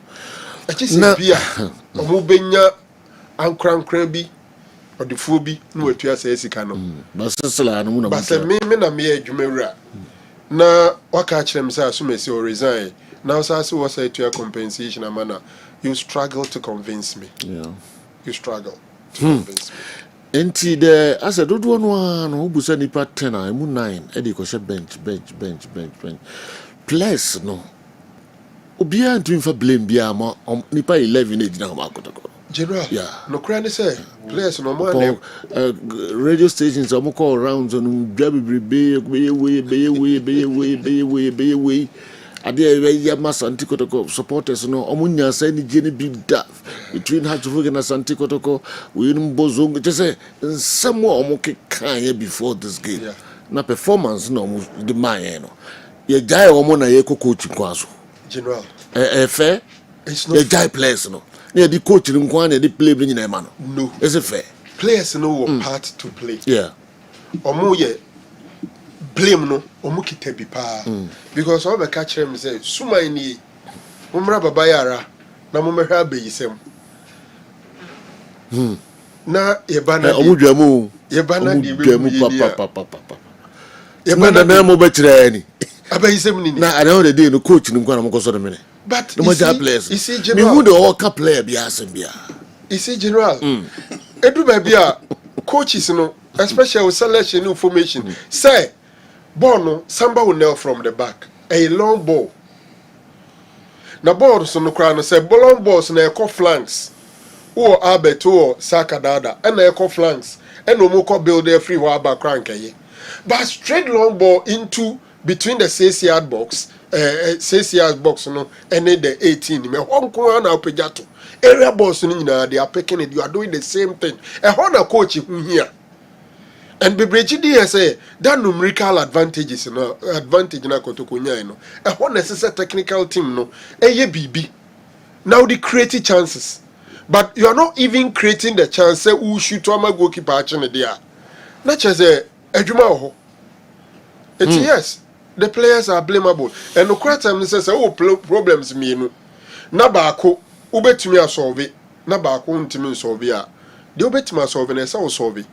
I just say bia omo benya ankran bi odifo bi no wetua say sika no basesela no mu na base me na me adwumawura na waka kire me say asumesi or resign now say what say to your compensation man you struggle to convince me. Yeah, you struggle to convince me. Enti the as a dodo no no busa nipa 10 and mu 9 e dey ko she bench plus no obia ntumi fa blame bia ma nipa 11 e gina ma akotoko general. Yeah, no crane say players no more radio stations am call around on be ade ya Asante Kotoko supporters no omunya say ni gene bi da between Hatchford and Asante Kotoko we mbozongo just say some omuke kan before this game. Yeah. Na performance no the man no ye jai omo na ye coach kwaso general Fair. It's not. The guy players no. Near the coach in one and the play bring in a man. No. Is it fair? Players know part to play. Yeah. Omo ye blame no omo kite bi pa. Because all the catch him say suma ni umra baba yara na mo mehwa abeyisem. Na ye bana omo dwamu. Ye bana di be mu papa. Ye bana na mo be kire ni. Abeyisem ni. Na at the end of the day no coach ni nkwa na mo koso de mene. But no players. You see general. Me who the all player bi asem bia. You see general. Edu ba bia coaches no especially with selection information say ball no samba will nail from the back a long ball na ball so no kra no say long balls na e flanks or Albert or Saka Dada and na e flanks and no more build there free wa back rank but straight long ball into between the 6-yard box 6-yard box no and the 18 me hon ko na opejato area balls no nyina they are picking it you are doing the same thing e hon na coach who here. And Bebrechi say that numerical advantages advantage na kotokonya no e ho necessary technical team no eye bibi now the creating chances but you are not even creating the chance say who shoot to ama goalkeeper achine there na chese adwuma ho it yes the players are blamable and no time say oh problems me no na baako ubetumi asolve na baako ntimi solve a de ubetumi asolve na say solve.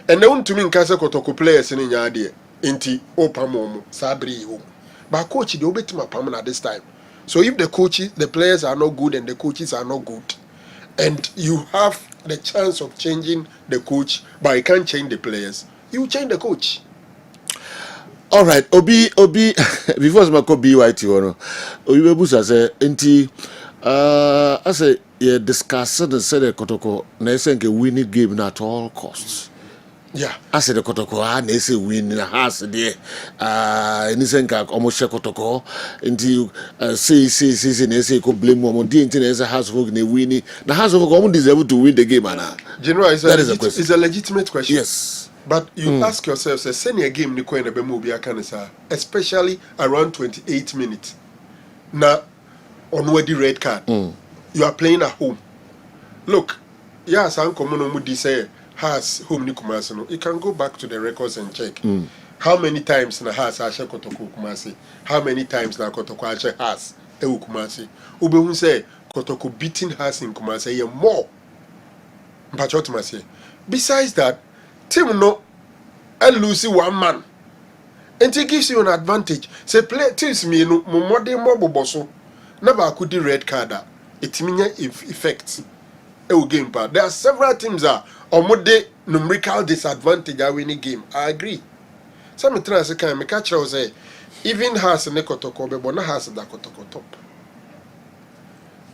And now to me, Casa Kotoko players in Yadi, Inti, Opamomo, Sabri, but coach, the Obetima Pamon at this time. So if the coaches, the players are not good and the coaches are not good, and you have the chance of changing the coach, but you can't change the players, you change the coach. All right, Obi, before I go BYT, Obi Busa say, Inti, I say, yeah, discuss and say the Kotoko, they say winning game at all costs. Yeah. I said the Kotoko, they say win in a house there. Anything like almost a Kotoko until say, they say, could blame one didn't as a house work, they win. The house of Common deserve to win the game, Anna. General, that is a question. It's a legitimate question. Yes. But you ask yourself, say, senior game, Nico and Bemobia Canasa, especially around 28 minutes. Now, on the red card, you are playing at home. Look, yes, I'm common on say. Has home Nikumasi no, you can go back to the records and check how many times na has Asha Kotoko Kumasi, how many times na Kotoko Asha has Kumasi. Ubehun say Kotoko beating has in Kumasi a more. But what must say? Besides that, team no and lose one man. And it gives you an advantage. Say play teams me no more bosso. Never could the red card. It means effect. Game part. There are several teams that are numerical disadvantage are winning game. I agree. Some trans can make catch say even has a nekotoko but not has a dakotoko top.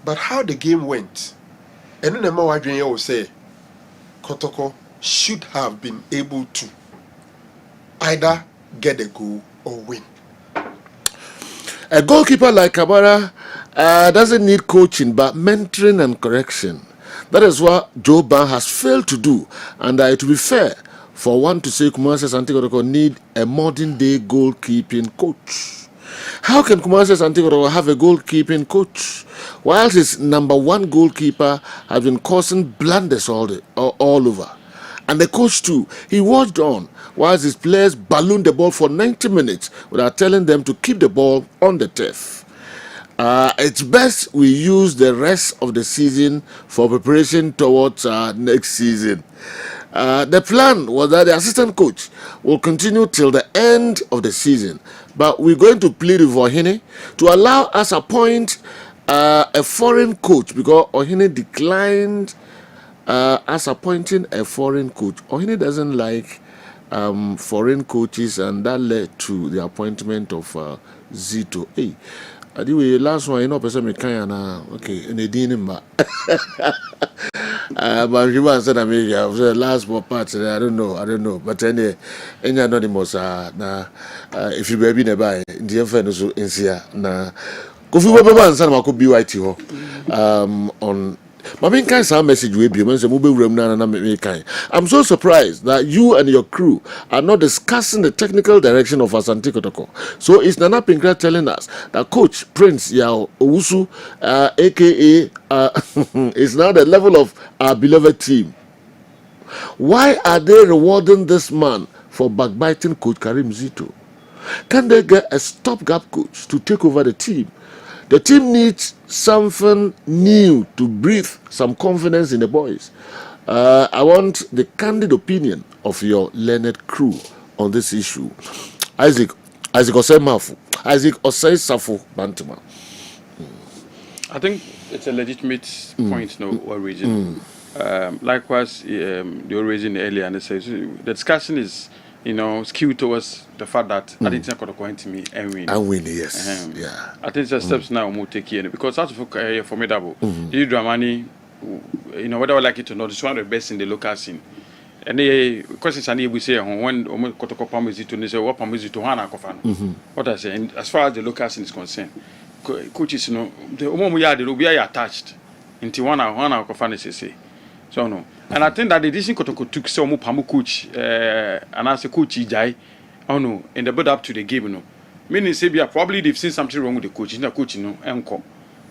But how the game went, and then the more I will say Kotoko should have been able to either get a goal or win. A goalkeeper like Kamara doesn't need coaching but mentoring and correction. That is what Joe Ban has failed to do. And to be fair, for one to say Kumasi Santigoroko need a modern day goalkeeping coach. How can Kumasi Santigoroko have a goalkeeping coach whilst his number one goalkeeper has been causing blunders all over? And the coach too, he watched on whilst his players ballooned the ball for 90 minutes without telling them to keep the ball on the turf. It's best we use the rest of the season for preparation towards next season. The plan was that the assistant coach will continue till the end of the season, but we're going to plead with Ohine to allow us appoint a foreign coach because Ohine declined us appointing a foreign coach. Ohine doesn't like foreign coaches, and that led to the appointment of Zito. Hey. Anyway, last one, you know, person me kind okay, and they didn't but you said I mean, the last part, I don't know, but anyway, any anonymous, if you be nearby, in the friend so in here, na, go for one son, I could be white on Mami kind some message we be mense mube wura mu na me kind. I'm so surprised that you and your crew are not discussing the technical direction of Asante Kotoko. So it's Nana Pinkra telling us that Coach Prince Yao Owusu, aka is now the level of our beloved team. Why are they rewarding this man for backbiting Coach Karim Zito? Can they get a stopgap coach to take over the team? The team needs something new to breathe some confidence in the boys. I want the candid opinion of your learned crew on this issue. Isaac Osei Safo Bantama. I think it's a legitimate point, no, or reason. Likewise, they were raising earlier, and they say the discussion is, skewed towards the fact that I didn't think going to me and win. And win, yes. Yeah. I think the steps now will take here because that's formidable. You Dramani, whether I like it or not, it's one of the best in the local scene. And the questions I need we say when Kotoko Pamizi to say what Pamizi to Hana Kofan. What I say, and as far as the local scene is concerned, coaches, the Omoya will be attached into one Kofan say. So no. And I think that the decision Kotoko took some Pamu coach and as a coach Ijai, in the build up to the game, meaning Sabia probably they've seen something wrong with the coach, in the coach, encore.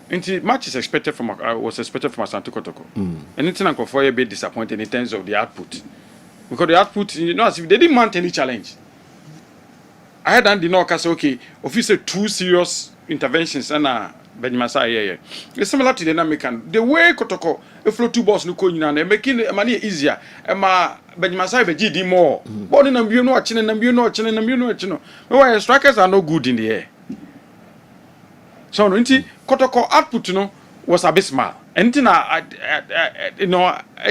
And the match is expected from was expected from Asante Kotoko. And it's not for a bit disappointed in terms of the output. Because the output, as if they didn't mount any challenge. I had done the knock as okay, officer 2 serious interventions and Benjamin it's similar to the American. The way Kotoko flow 2 balls no coin and making money easier. And Benjamin Beji more. But in a watching and why strikers are no good in the air. So Kotoko output was abysmal. And it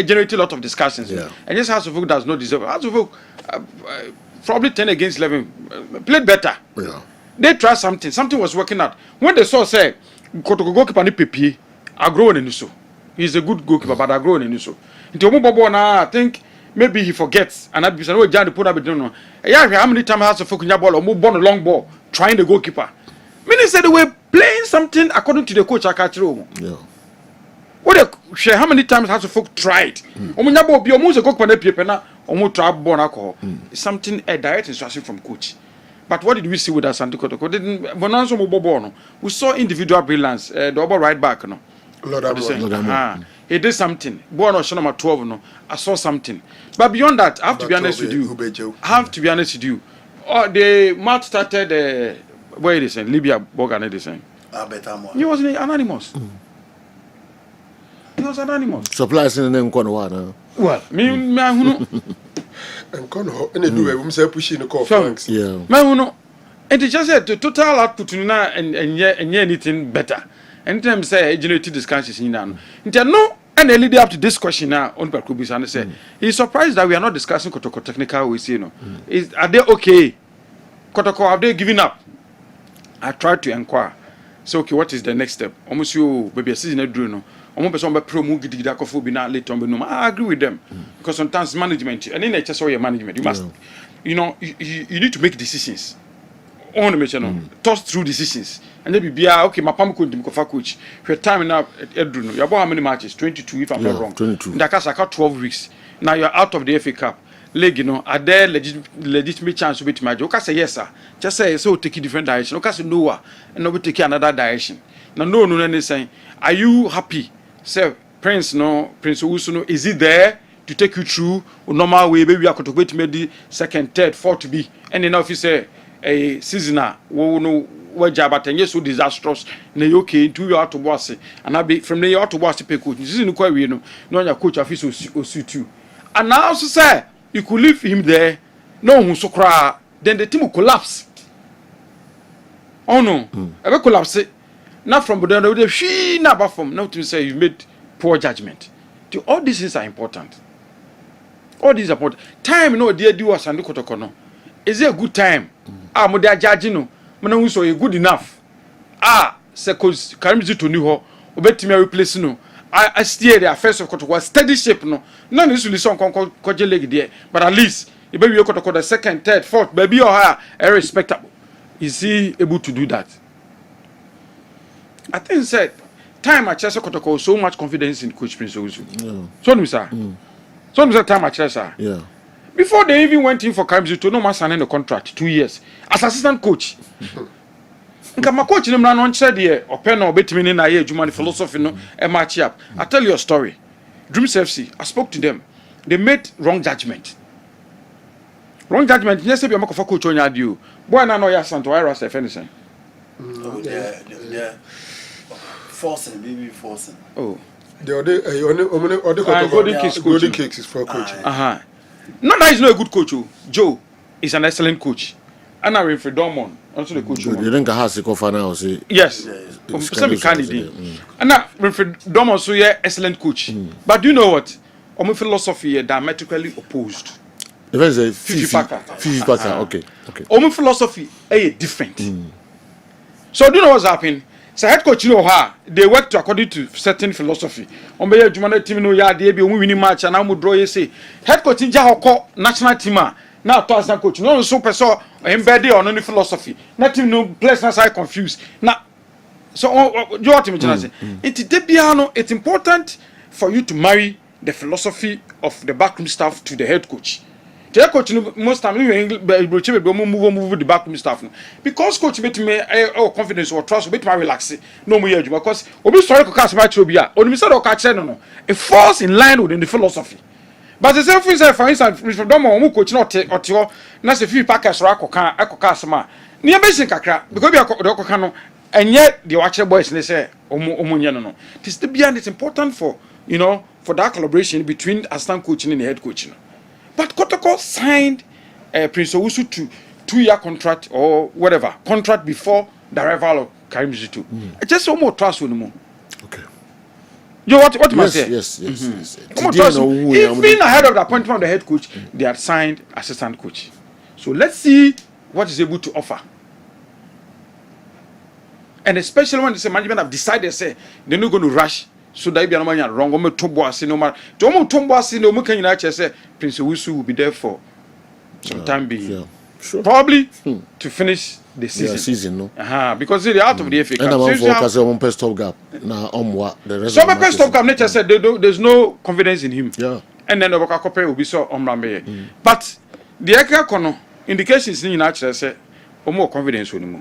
generated a lot of discussions. Yeah. And this House of Folk does not deserve. House of Folk probably 10 against 11 played better. Yeah. They tried something. Something was working out. When they saw say Kotoko goalkeeper ni Pepe, Agro and Nuso. He's a good goalkeeper, but Agro and Nuso. I think maybe he forgets. And I'd be saying, "Oh, John, put up a don't know." Yeah, how many times House of Folk in ball or move on a long ball trying the goalkeeper? Meaning said they were playing something according to the coach Akatro. Yeah. What share how many times House of Folk tried? Omunyabo be almost a goalkeeper na Pepe na omo try ball alcohol. Something a direct instruction from coach. But what did we see with Asante Kotoko? We saw individual brilliance. The double right back, he did something. Bono number 12, no. I saw something. But beyond that, I have to be honest with you. The match started. Where it is in Libya, Bogan is saying. He was anonymous. He was anonymous. Supplies in the name Kono. Well, me, and Kono, and do a say pushing the call. Yeah. Man, and it just said the total output and anything better. Anytime say generated discussions in now. No, and they lead up to this question now on Bakubis and say he's surprised that we are not discussing Kotoko technical ways, Are they okay? Kotoko, have they given up? I tried to inquire. So, okay, what is the next step? Almost you, baby, a season at Bruno. Almost person by promo gidi da kofu bi na later on. I agree with them because sometimes management and in just your management, you must, you need to make decisions. On the mission, toss through decisions, and then be okay. My pam could be coach. Your time now at Bruno. You have how many matches? 22, if I'm not wrong. 22. That's like 12 weeks. Now you're out of the FA Cup. Leg, are there legitimate chance to beat Major? Okay, say yes, sir. Just say so take a different direction. Okay, say no, and no, we take another direction. Now, no, saying, are you happy? Say, Prince Usuno, is it there to take you through a normal way? Maybe I could wait maybe second, third, fourth to be. And then if you say a seasoner, what job at 10 years so disastrous, and you okay, 2 years to boss, and I be from the year to boss to pay coach. This is quite we know, no, your coach office will suit you. And now, also say, you could leave him there, no, so cry, then the team will collapse. Oh no, I will collapse it. Not from the she never from not to say you made poor judgment. All these things are important. All these are important. Time, no, dear, do us and look at the is it a good time? Modia judging, no, so good enough. Secos Karimzi to New Ho, obey me replace no. I steer the affairs of Kotoko, steady shape, no. None is really some cordial leg there, but at least if you got the second, third, fourth, baby or higher, respectable. Is he able to do that? I think said time at Chelsea Kotoko so much confidence in Coach Prince Owusu. So no sir. So no time at Chelsea. Yeah. Before they even went in for Karimzi to no man signing the contract 2 years as assistant coach. Nka my coach name na no nche de open na obetimi ni na ye adwuma ni philosophy no e match up. I tell you a story. Dreams FC, I spoke to them. They made wrong judgment. Wrong judgment. Yes, be make for coach onya adi o. Boy na no ya santo why Rasta Fenison. Oh yeah. Forcing, maybe forcing. Oh. The other golden cakes is for coach. No, that is not a good coach. Joe is an excellent coach. And I refer Dormon, also the coach. You think I have to go for now? Yes. Some candidate. And I refer Dormon, so yeah, excellent coach. But do you know what? Our philosophy is diametrically opposed. If I say Fifi Packer, okay. Our philosophy is different. So do you know what's happening? So head coach you know her, they work to according to certain philosophy. On be Jumana team no ya dey be winning match and now draw you say head coach in Jahoko national team now to assistant coach no so person embedded on any philosophy. Not team no players na side confused. Now so you what me say it's important for you to marry the philosophy of the backroom staff to the head coach. The coach most time move the backroom staff because coach make me confidence or trust make me relax no more age because obi sorry ko cast match obi a only say o catch no it falls in line with the philosophy but the same thing for instance from don mo coach not otio na se fi packers ro akoka asema ne be sin kakra because be akoka no enye the watch boys ne say omunye no this the beyond it's important for for that collaboration between assistant coach and the head coach. But Kotoko signed Prince Owusu to 2-year contract or whatever contract before the arrival of Karim Zitu. Just one more trust with him. Okay. You know what must say? Yes. Even ahead of the appointment of the head coach, they had signed assistant coach. So let's see what is able to offer. And especially when the management have decided, say they're not going to rush. So that be no man wrong. Omo tombo ase no matter. Omo tombo ase no mo kan nyina che say Prince Owusu will be there for some time being. Yeah. Sure. Probably to finish the season. No. Because they're out of the FA Cup. And I'm focus on one stop gap. Now the rest. So my stop gap nature said there's no confidence in him. Yeah. And then the Oboka Kope will be so Omrambe. But the Eka Kono indications in nature say more confidence with him.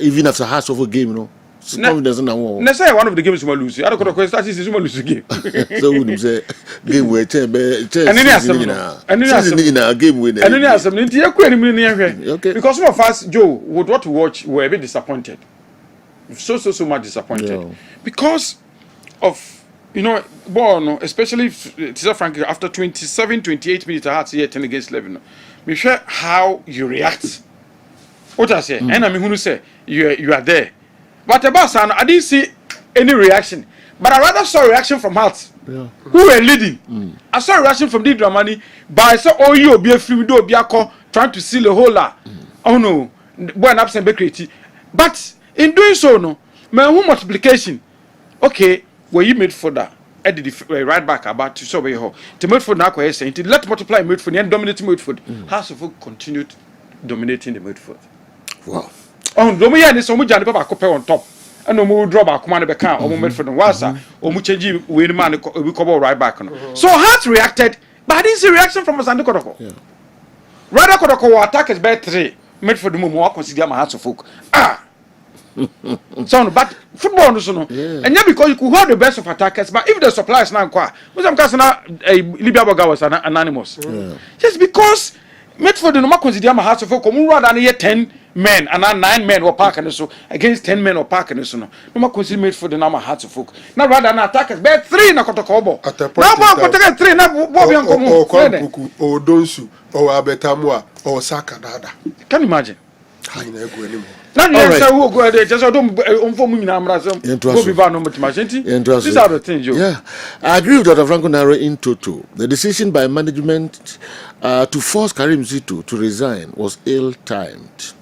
Even after half of a game, confidence in one. Let's say one of the games will lose. I don't know start is lose the game. So we say game where and then game winner. And then there's some okay. Because some of us, Joe, would want to watch were a bit disappointed. So much disappointed. Because of especially Frankly after 27-28 minutes I had to 10 against 11. Me sure how you react. What I say, and I mean who say you are there. But about I didn't see any reaction. But I rather saw a reaction from Hearts, who were leading. I saw a reaction from the Dramani, but I saw you be a free do be a call trying to seal the whole lot. Oh no, boy, an absent bakery. But in doing so, no, my own multiplication. Okay, where you made for that. I did right back about to show you how to made for now. I say, let multiply midfield and dominate midfield. House of Folk continued dominating the midfield. Wow. On Domian is so much on top. And no more draw back command account or moment for the Wasa or Muchaji win man we cover right back. So Hearts reacted, but I didn't see reaction from Masande Kodoko. Rather Kodoko attack is bad 3 made for the moment consider my Hearts of Folk. So but football no so and yeah because you could hold the best of attackers, but if the supply is now qua some case na Libya Boga was anonymous. Just because made for the normal consider my Hearts of Folk come rather than 10 men and 9 men were parking so against 10 men were parking so no more consider made for the number Hearts of Folk. Now rather than attackers, bet 3 na kotokobo. Now protect 3 na Bobby and come or Donsu or Abetamwa or Saka Dada. Can you imagine? I never go anymore. Now you say who go there just don't inform me now go be bad no much machine. These are the things you. Yeah. I agree with Dr. Franco Naro in toto. The decision by management to force Karim Zitu to resign was ill-timed.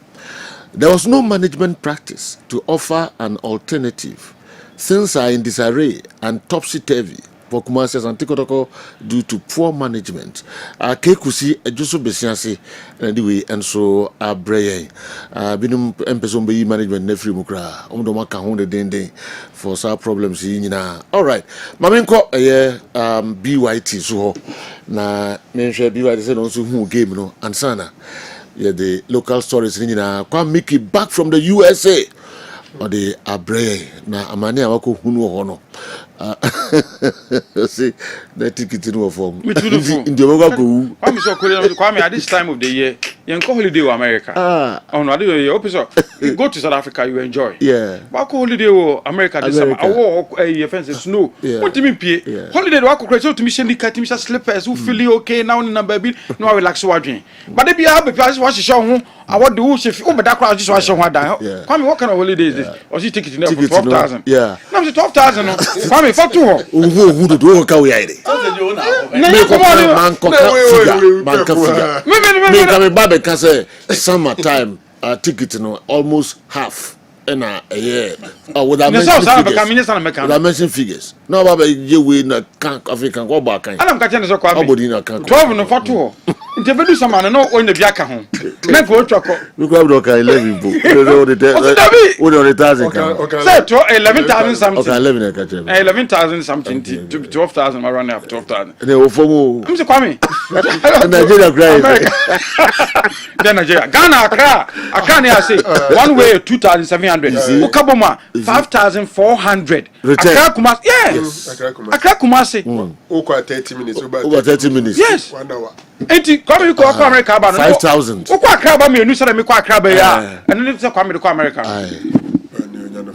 There was no management practice to offer an alternative. Things are in disarray and topsy-turvy for Kumasi Asante Kotoko due to poor management. Kekusi Ejuso Besiansi anyway and so Braye Binum Empesombe management nefri mukra Omdoma Kahonde Dende for some problems in all right. Mamenko BYT so na mention BYT said also who game no ansana. Yeah, the local stories in Kwame Mickey back from the USA or the Abre na amani awako hunu hono. See the ticket in form. In the Ogago. Kwame at this time of the year, you go holiday to America. Oh no, you go to South Africa, you enjoy. Yeah. Wako holiday to America this summer. I fence snow. What do you mean? Holiday wako crazy to me cat slippers who feel okay now in baby no relax watching. But if you have a place watch show I want to if you that crowd just watch what down. Kwame, what kind of holiday is this? Or she ticket for 12,000. Yeah. No, it's 12,000. Kwame, for two. Who do ka we ide. Man ka figure. Me come babe can say summertime ticket no almost half in a year. With I mention figures. No baba you we na can African go back kan. Adam ka chene so Kwame. 12 no for two. Nti bedu sama no o na biaka ho. Na ko twako. We go do ka 11 book. We do the thousand. Say to 11,000 something. Okay, 11 ka chene. 11,000 something to 12,000 around up 12,000. Ne o fomo. I'm say Kwame. Nigeria cry. Then Nigeria. Ghana Accra ne I say one way 2,700. Okaboma 5,400. Accra Kumasi. Yes. Accra Kumasi. Over 30 minutes. Over 30 minutes. Yes. 1 hour. Enti Kwame ko America ba no 5,000. Ko Accra ba me nu say me ko Accra ba ya. And then say Kwame ko America.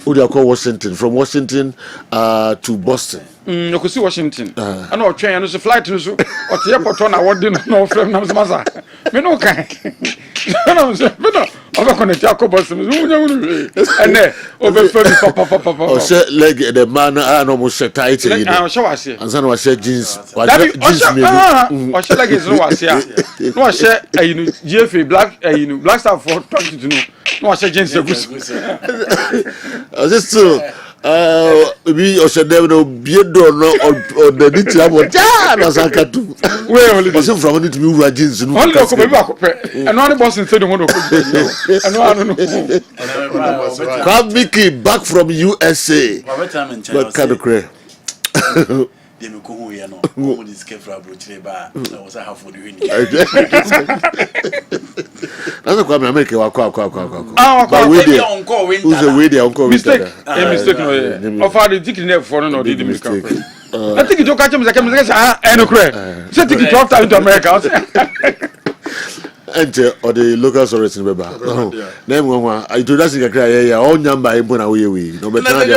Who they call Washington, from Washington to Boston. You could see Washington. I know train and so flight to so or the airport on award no from Namasa. Me no kai. No, no. Over connect Jacob Boston. And there over papa. Oh, say leg the man almost set tight. I show us here. And son was said jeans. Or shall like is no was here. No share GFA black star for 20 to know. No share jeans. This too. We also never know Biedo or the Nitia. Ja, no Sakatu. Where was it from? It to be jeans. Only and one boss in the one. Come Mickey back from USA. What kind of cray? They me ko here no. Mo dis ke fra bro chire ba. Na wo sa half for the win. That's a Kwame America wa kwa. But we dey on win. Who's the way they on call mistake? Mistake no. Of the ticket never for no did me come. I think you catch me say no cray. Say ticket 12,000 to America. Enter or the local authority in Beba. Name one. I do that in a cry. All number I put away. No, but now they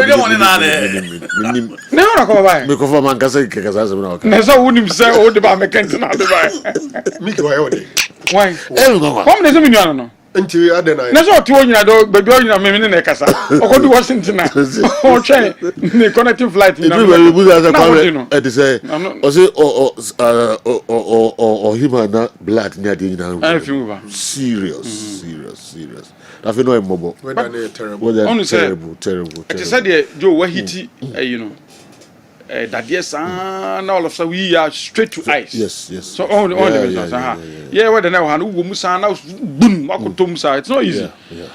no, come by. Make of man can say because as no. Never wouldn't say all the bar mechanics now. Me to why? Come there's a million no. Until you other night. That's what you know, but you know, me in the casa. Or to Washington. Or train. The connecting flight. It say, or him and that black near the serious. I feel no mobile. Terrible. It said, Joe, where he you know. That yes, and all of a sudden we are straight to ice. Yes. So all the business, yeah. What the now? Who Musa now? Boom! Musa. It's not easy. Yeah.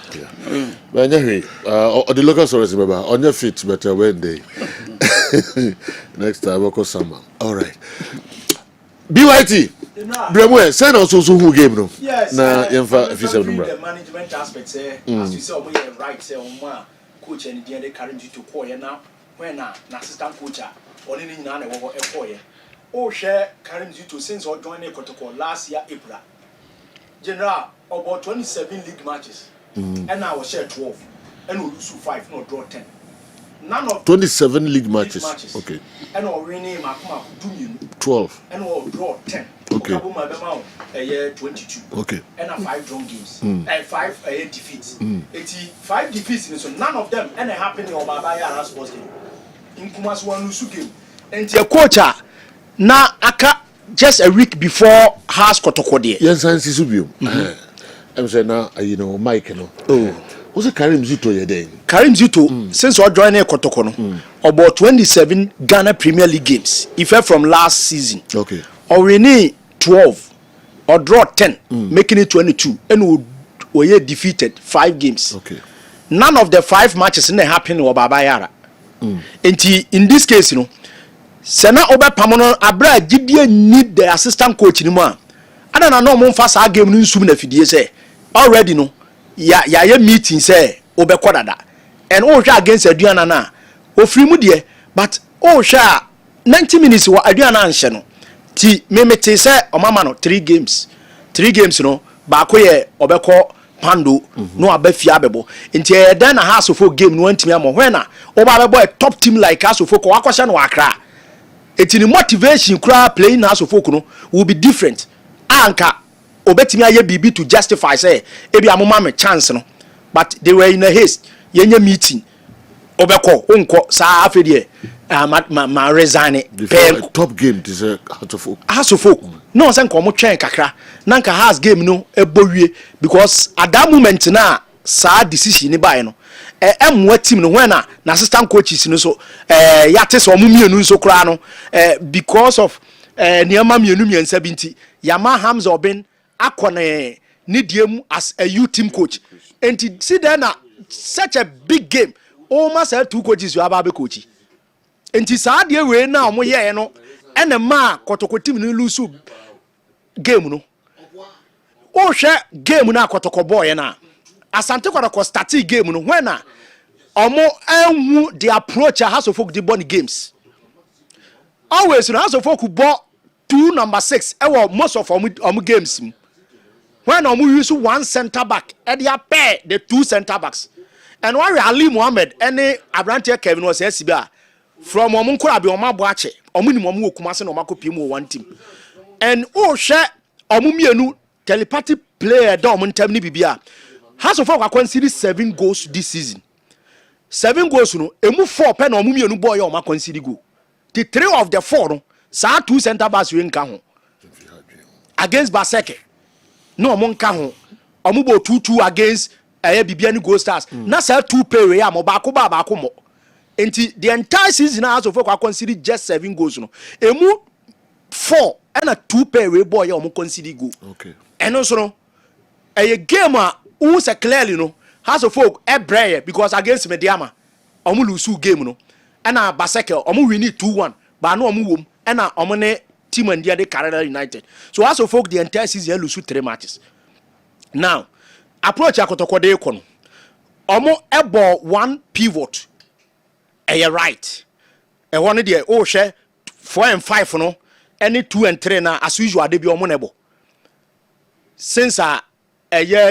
But anyway, the local stories, remember on your feet, but when they next time we'll call someone. All right. BYT. Bremwe, send us also who game no. Yes. Na yemfa if you the management aspect say, as you say, we right say on coach and the carrying you to call now. When an assistant coach or any none of a foyer. Oh, share carrying you to since or joining a protocol last year, April. General, about 27 league matches, and I was share 12, and we lose 5, no draw 10. None of 27 league matches. Okay. And or rename Akuma 12. And or draw 10. Okay. A year 22. Okay. And a 5 drawn games. And 5 defeats. 85 defeats, so none of them and happening on Babaya sports game. In Kumas one Lusu game. And your coach na aka just a week before House Kotokode. Yes, and Sisubium. I'm saying now, you know, Mike, you know. Oh, what's a Karim Zito ye day? Karim Zito, since we joined Kotokono, about 27 Ghana Premier League games if from last season. Okay. Or we need 12 or draw 10, making it 22, and we defeated 5 games. Okay. None of the 5 matches in the happen or Baba Yara. In this case, you know, Sena Oba Pamono Abra Gideon need the assistant coach in Mua. I don't know more fast game in Sumina Fidie say already no. Ya meeting say Oba Quadada and all against Adriana na. O free mudie, but oh sha 90 minutes wa Adriana Ansheno. Ti memete say o mama no 3 games. 3 games no ba ko ye obeko Pando no abefia bebo. Nti e dan na house of game no antimi amo hwena. Oba bebo a top team like house of ko akosha no akra. Etini motivation kura playing house of no will be different. Anka obetimi aye bibi to justify say ebi amoma me chance no. But they were in a haste. Yenye meeting. Obeko unko sa afedie ma resign top game this House of Folk no say nko twen kakra nanka house game no ebowie because at that moment na sa decision ni buy no emwa team no when na assistant coaches no so yate so omumienu nso kra no because of niama mienu miensa binti Yama Hamza Oben akone ni diemu as a youth team coach and see there na such a big game almost 2 coaches you have coach enti saa de we na omo ye no ene ma kotoko team ni lose game no o hwe game na kotoko boy na asante kotoko start game no when na omo enhu the approach House of Folk the born games always no House of Folk ball 2 number 6 most of omo games when omo use 1 center back e dey pair the 2 center backs and why Ali Mohammed any Abrante Kevin was SBA from Omunkura be Omaboache, Omunimum Kumasi no Makopimo 1 team. And oh share Omumienu telepathy player Dormont Temni Bibia. House of Folk consider 7 goals this season. 7 goals no, emu 4 pen Omumienu boy or consider go. The 3 of the 4 no, sa 2 center backs you nka ho. Against Baseke. No monka ho. Omubo 2-2 against Bibiani Gold Stars. Na say 2 pay ya mo ba ko mo. Enti the entire season House of Folk are consider just 7 goals no. Emu 4 and a 2 pay we boy ya mo consider go. Okay. And also no a game who say clearly no House of Folk e breye because against Mediama omo lose game no. And na Baseke omo win 2-1 but no omo wom and na omo ne team and the Canada United. So House of Folk the entire season lose 3 matches. Now approach akotoko de kono omo ebo 1 pivot right one dey o hwe 4 and 5 no any 2 and 3 na as usual dey be omo nebo since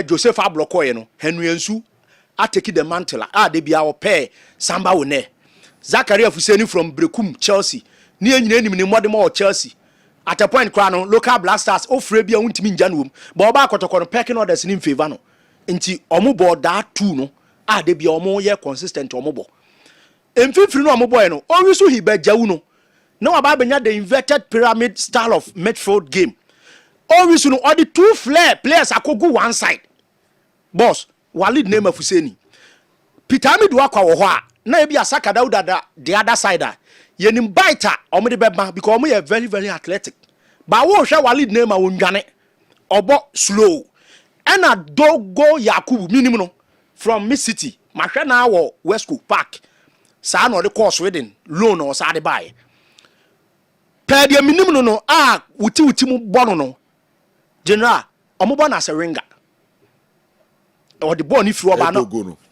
Joseph Ablokoye no Henry Nsu atake the mantle dey be our pair Samba Wone Zakaria Fuseni from Brekum Chelsea ni enyina enim ni modemo Chelsea at a point kwa no local blasters ofre bia untimi nja no but oba akotoko no pecking orders ni in favor no nti omo board that 2 no dey be omo ye consistent omo bo emfifiri no omo boy no owisu hibajawu no na waba benya the inverted pyramid style of midfield game owisu no or the 2 flare players akogu one side boss Walid name Fuseni Peter Amidu akwa wo ho a na ebi asaka Dauda the other side yenim biter omo de beba because omo ye very very athletic but wo hwe Walid name wondwane obo slow ena Dogo Yakubu minimum no from Miss City mahwe na wo West Coast Park sa no de course Sweden loan or sa de buy per dia minimum no wuti mu bono no general omo bona as a ringer or the ball if you oba no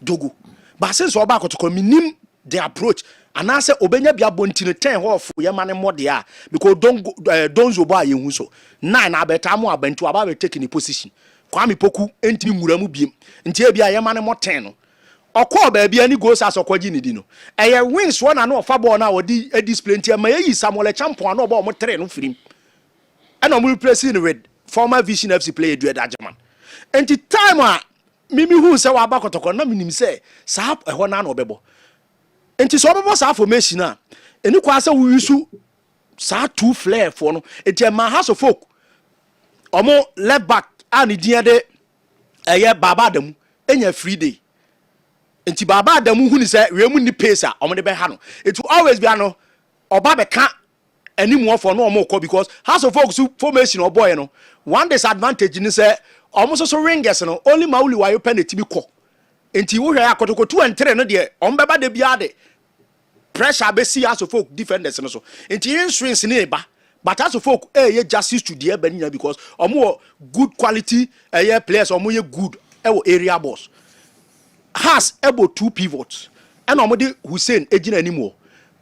Dogo but since oba kotoko minim the approach and I say obenya bia bontine 10 off ye mane mode a because donzo ba ye hu so 9 abeta mu abantu aba be take ni position Kwame Poku entimi nguramu biem nti e bia ye mane mo 10 no okọ ba bia ni goals asokwaji ni di no eye wins one na ofa ball na odi display nti ma yi Samuel Champion na oba mo 3 no firim and I'm replacing with former Vision FC player Edward Ajaman nti time a mimi hu se wa abakotoko na minim se sa ho na na obebo enti so obebo sa formation a eni kwa se wo yusu sa 2 flare for no enti ma House of Folk omo left back ani dia de Baba Adamu enya free day nti baba da mu hu ni say we mu ni pace a omo de be ha no it will always be ano oba be ka animu for no omo call because house of folks formation or boy no one disadvantage ni say omo so ringers no only mauli wa yo penalty bi call nti wo hwe akotoko 2 and 3 no de omo be ba de bia de pressure be see house of folk defenders no so nti insurance ni ba but house of folk ye justice to the eba ni because omo good quality players omo ye good area boss has able 2 pivots and omo de Hussein ejina animo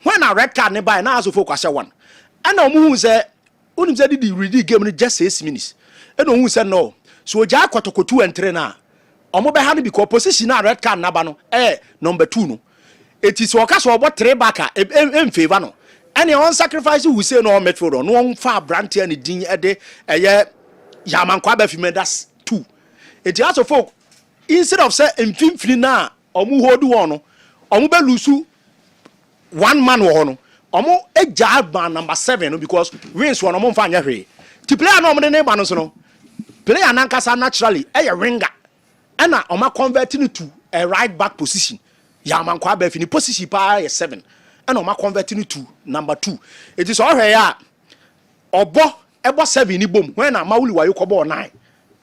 when a red card ne buy na house of folk ase one and omo hu say unim say the ready game no just 6 minutes and omo say no so ja akotoko 2 and 3 na omo be ha no because position na red card na ba no number 2 no it is waka so about 3 back in favor no and on sacrifice who say no midfield no on fa brand and din de yaman kwa ba fi me that's 2 it has of folk instead of say mfimfini na omu hold one no omu be lose 1 man wo no omu eja ban number 7 no because wins one omu fa nya hwe ti player no omu ne ba no so no player na nkasa naturally ringer and na omu convert to a right back position yaman kwa ba fi ni position pa 7 and omu convert to number 2 it is all here obo ebo 7 ni bom when na mawuli wayo kobo 9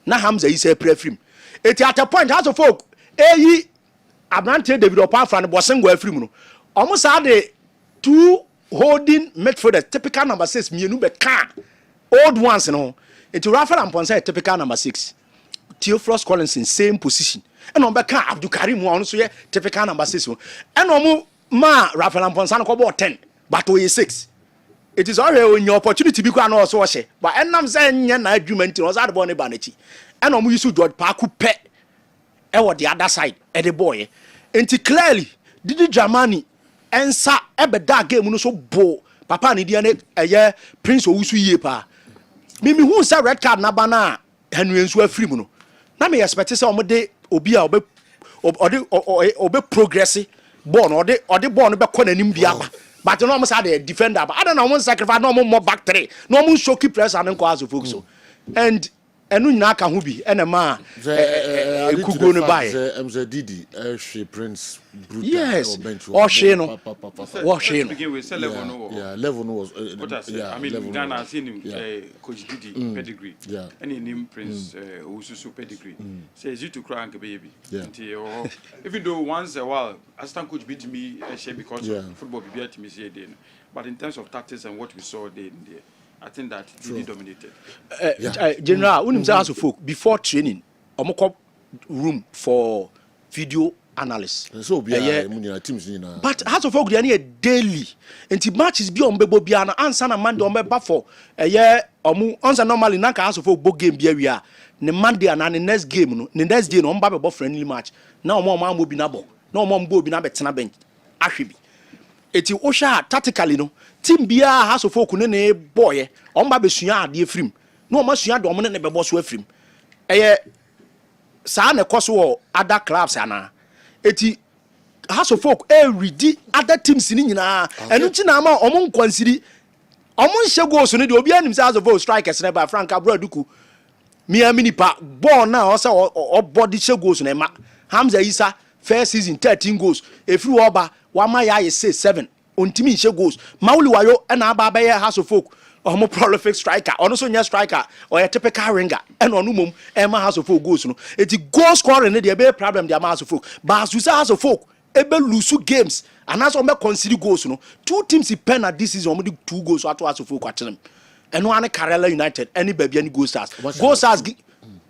na Hamza yi say prefrim it at a point house of folk Abrante David Opafra no bosengo afrim no omo sa de 2 holding midfielders typical number 6 mienu be ka old ones no it Rafael Amponsa typical number 6 Theophilus Collins in same position and on be ka Abdul Karim one so ye typical number 6 and omo ma Rafael Amponsa no kobo 10 but we 6 it is already on your opportunity because no so she but enam say nya na adwuma nti no za de bo ne ba na chi and omo use George Parku pe the other side the boy enti clearly Didi Dramani ensa ebeda game no so bo papa ni dia ne Prince Owusu yie pa mimi hu say red card na ba na hanu ensu afiri no na me expect say omo de obi a obe progress ball no ode ball no be ko nanim bia ba but no omo say the defender ba ada na omo sacrifice no omo back 3 no omo show keep press and ko aso focus and enu nyina ka ho bi ena ma kugo no bae Didi she Prince brutal yes or she no level no was I mean Ghana I seen him coach Didi pedigree and him Prince Ususu pedigree says you to cry and baby until even though once a while assistant coach beat me because football be at me say then but in terms of tactics and what we saw there I think that really dominated. General, when House of folk before training, omoko room for video analysis. So teams but House of folk they need daily. Until matches be on bebo biana answer na Monday on beba for omu answer normally na House of folk bo game be we are. Ne Monday and the next game no, the next day no on beba friendly match. Na omo mo bi na bo. Na omo bo bi na betena bench. Ahwebi. Eti osha tactically no team bia House of folk ne boy on ba besua ade afrim no ma sua de omne ne bebo so afrim sa na koso other clubs ana eti House of folk ready other teams ni nyina enu ti na ma omon kwansiri omon hye goals no de obi anim say House of folk strikers na ba Frank Abraduku Miami pa ball na o say o body hye goals na ma Hamza Isa first season 13 goals efiri oba wa ma ya 7 ontimi hye goals Mauli Wayo na aba ba ya House of folk omo prolific striker ono so nya striker or a typical ringer and onu mom Emma House of folk goals no eti goal scoring ne dey be problem dey House of folk but you say House of folk ebe lose games and as on be consider goals no 2 teams pen at this season omo do 2 goals at House of folk atenem eno ane Karela United any baby any goal stars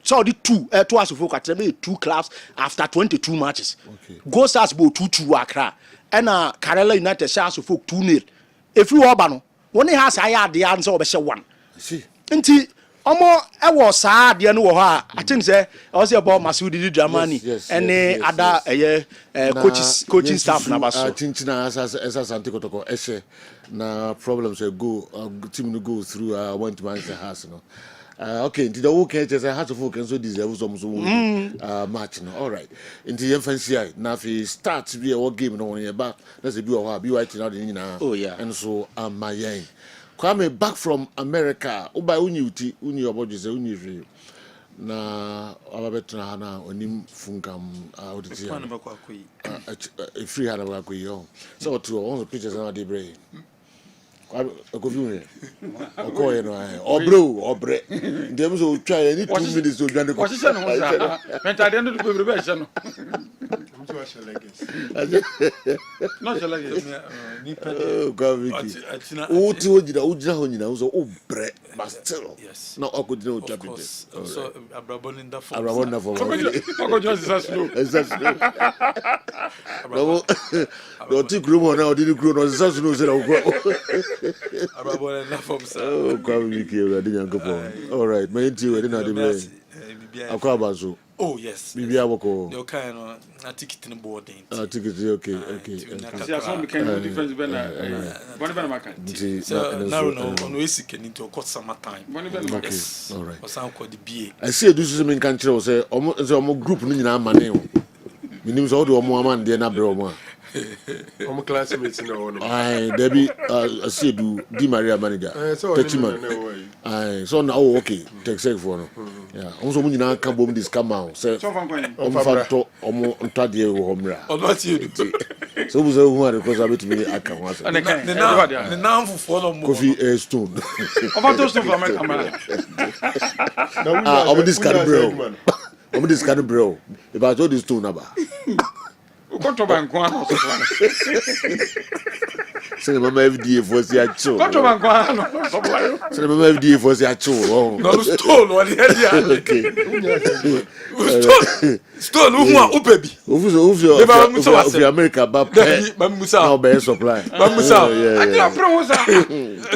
so the 2 to House of folk atenem 2 clubs after 22 matches goal stars bo 2-2 Accra and Karela United House of folk 2-0 if you oba no one has I the answer of a one. See, Inti Omo I was sad the no I think say also about Masudi Dramani and other coaching staff na baso. I think na as Santiago Toko eshe na problems go team no go through went to Manchester House no. Okay, into the okay just House of folk and so deserve some match no. All right. Into the fancy na fi start be a game no one back. Let's be white now the oh yeah. And so my yen. Kwame back from America. Oba uni about this uni. na ababetra ha na onim funkam auditi free ha na ba ko yo so to all the pictures na dey bray ko fi me ko ye no obre dem so twa any 2 minutes so dwan ko se no za mental dey no do bebre be se no no se lage ni pede o ti o jira ho nyina so obre but still no akodi no twa bit so abrabonda for ko just say slow no ti grow na o di grow no say slow say na go abrabonda for sir kwa wiki e radi nyankopon all right me nti we na de be akwa abazo. Oh yes. Bibi aboko. The kind of a ticket in boarding. Ticket okay. See some mechanical difference ben ben makan. So now on we seek into court summer time. Yes. All right. For some called the BA. I see do so men kan kire say omo group no nyina amane o. Minim so do omo amane de na bre omo a. Omo classmates na wono. Ai Debbie I see do Di Maria manager. Techiman. Ai so na okay. Take sake for no. Yeah, onso mu nyina ka bom dis come out. Say omo fato omo ntade wo homra. What you do? So we say who are because abetimi aka ho ase. The now for no more. Coffee stone. Omo stone for my camera. Omo this kind bro. Omo this kind bro. If I told this stone aba. Contraband kwano so say mama FDA for si acho contraband kwano so blayo say mama FDA for si acho no stone what the hell okay stone who are upebi of America ba now be supply mamusa akira pro sa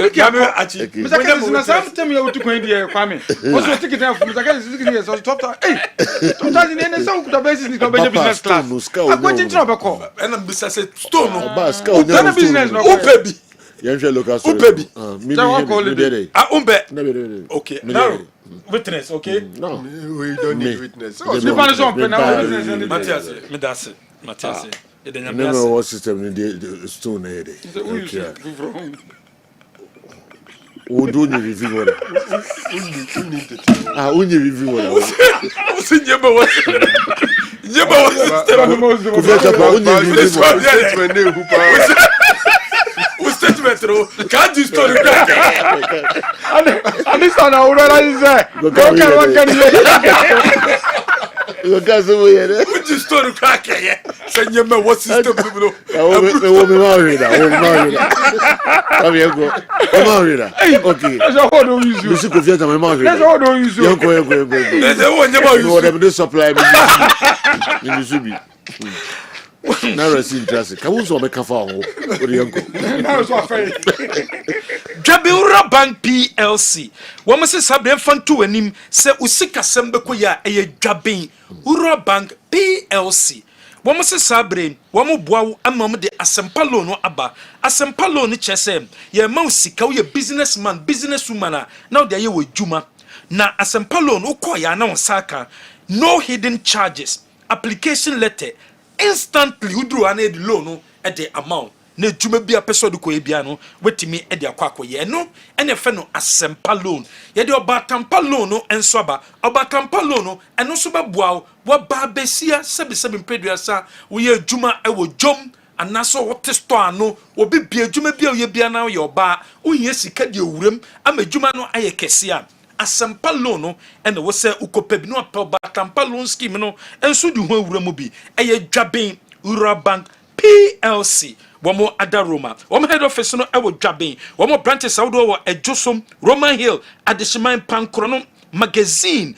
akira achi misaka na sam tem ya utu kwan die kwame so ticket na from misaka ticket so top top ni so ku basis ni ko be business class akwanti beko and bisa say stone no baska o business no upebi yenhwe local so upebi umbe okay now witness okay no we don't need witness the man is on witness Matthias the never was system in the stone here o do ni review wala unyi review wala usinyeba wa kufika pa unyi review statement ro can't do story back and sana urara ize go kan go kaso mo yere which story back ye sanyema what system bro o me ma rida come here go ma rida okay that's how do you use you see kofia tama ma rida that's how do you use yanko that's how nyema use what them supply me you should be na resi interest ka wo so me ka fa ho oriyanko na so afai Jabura Bank PLC wo se sabre fanto anim se usika sembe ko ya eye Dwabin Ura Bank PLC wo se sabre wo mo boa wo amam de asempa loan no aba asempa loan chese ye ma usika wo ye businesswoman na de ye wo djuma na asempa loan wo ko ya na wonsaka no hidden charges application letter instantly udru ane the loan no at the amount na djuma bia peso de ko e bia no wetimi e de akwa ye no ene fe no asempa loan ye de obatampa loan no enso aba obatampa loan no eno so beboa wo ba besia sebi mpedua wo ye djuma e wo jom anaso wo te store no obi bia djuma bia ye bia na ye oba wo hie sika de owurem ama djuma no aye kese a asempa loan no ene wo se ukopa bi no obatampa loan scheme no enso du ho awurem bi eye Dwabin Ura Bank PLC womo adaroma womo head office no ewo Dwabin womo branches awdo wo Ejosom Roman Hill Adeshiman Pankrono magazine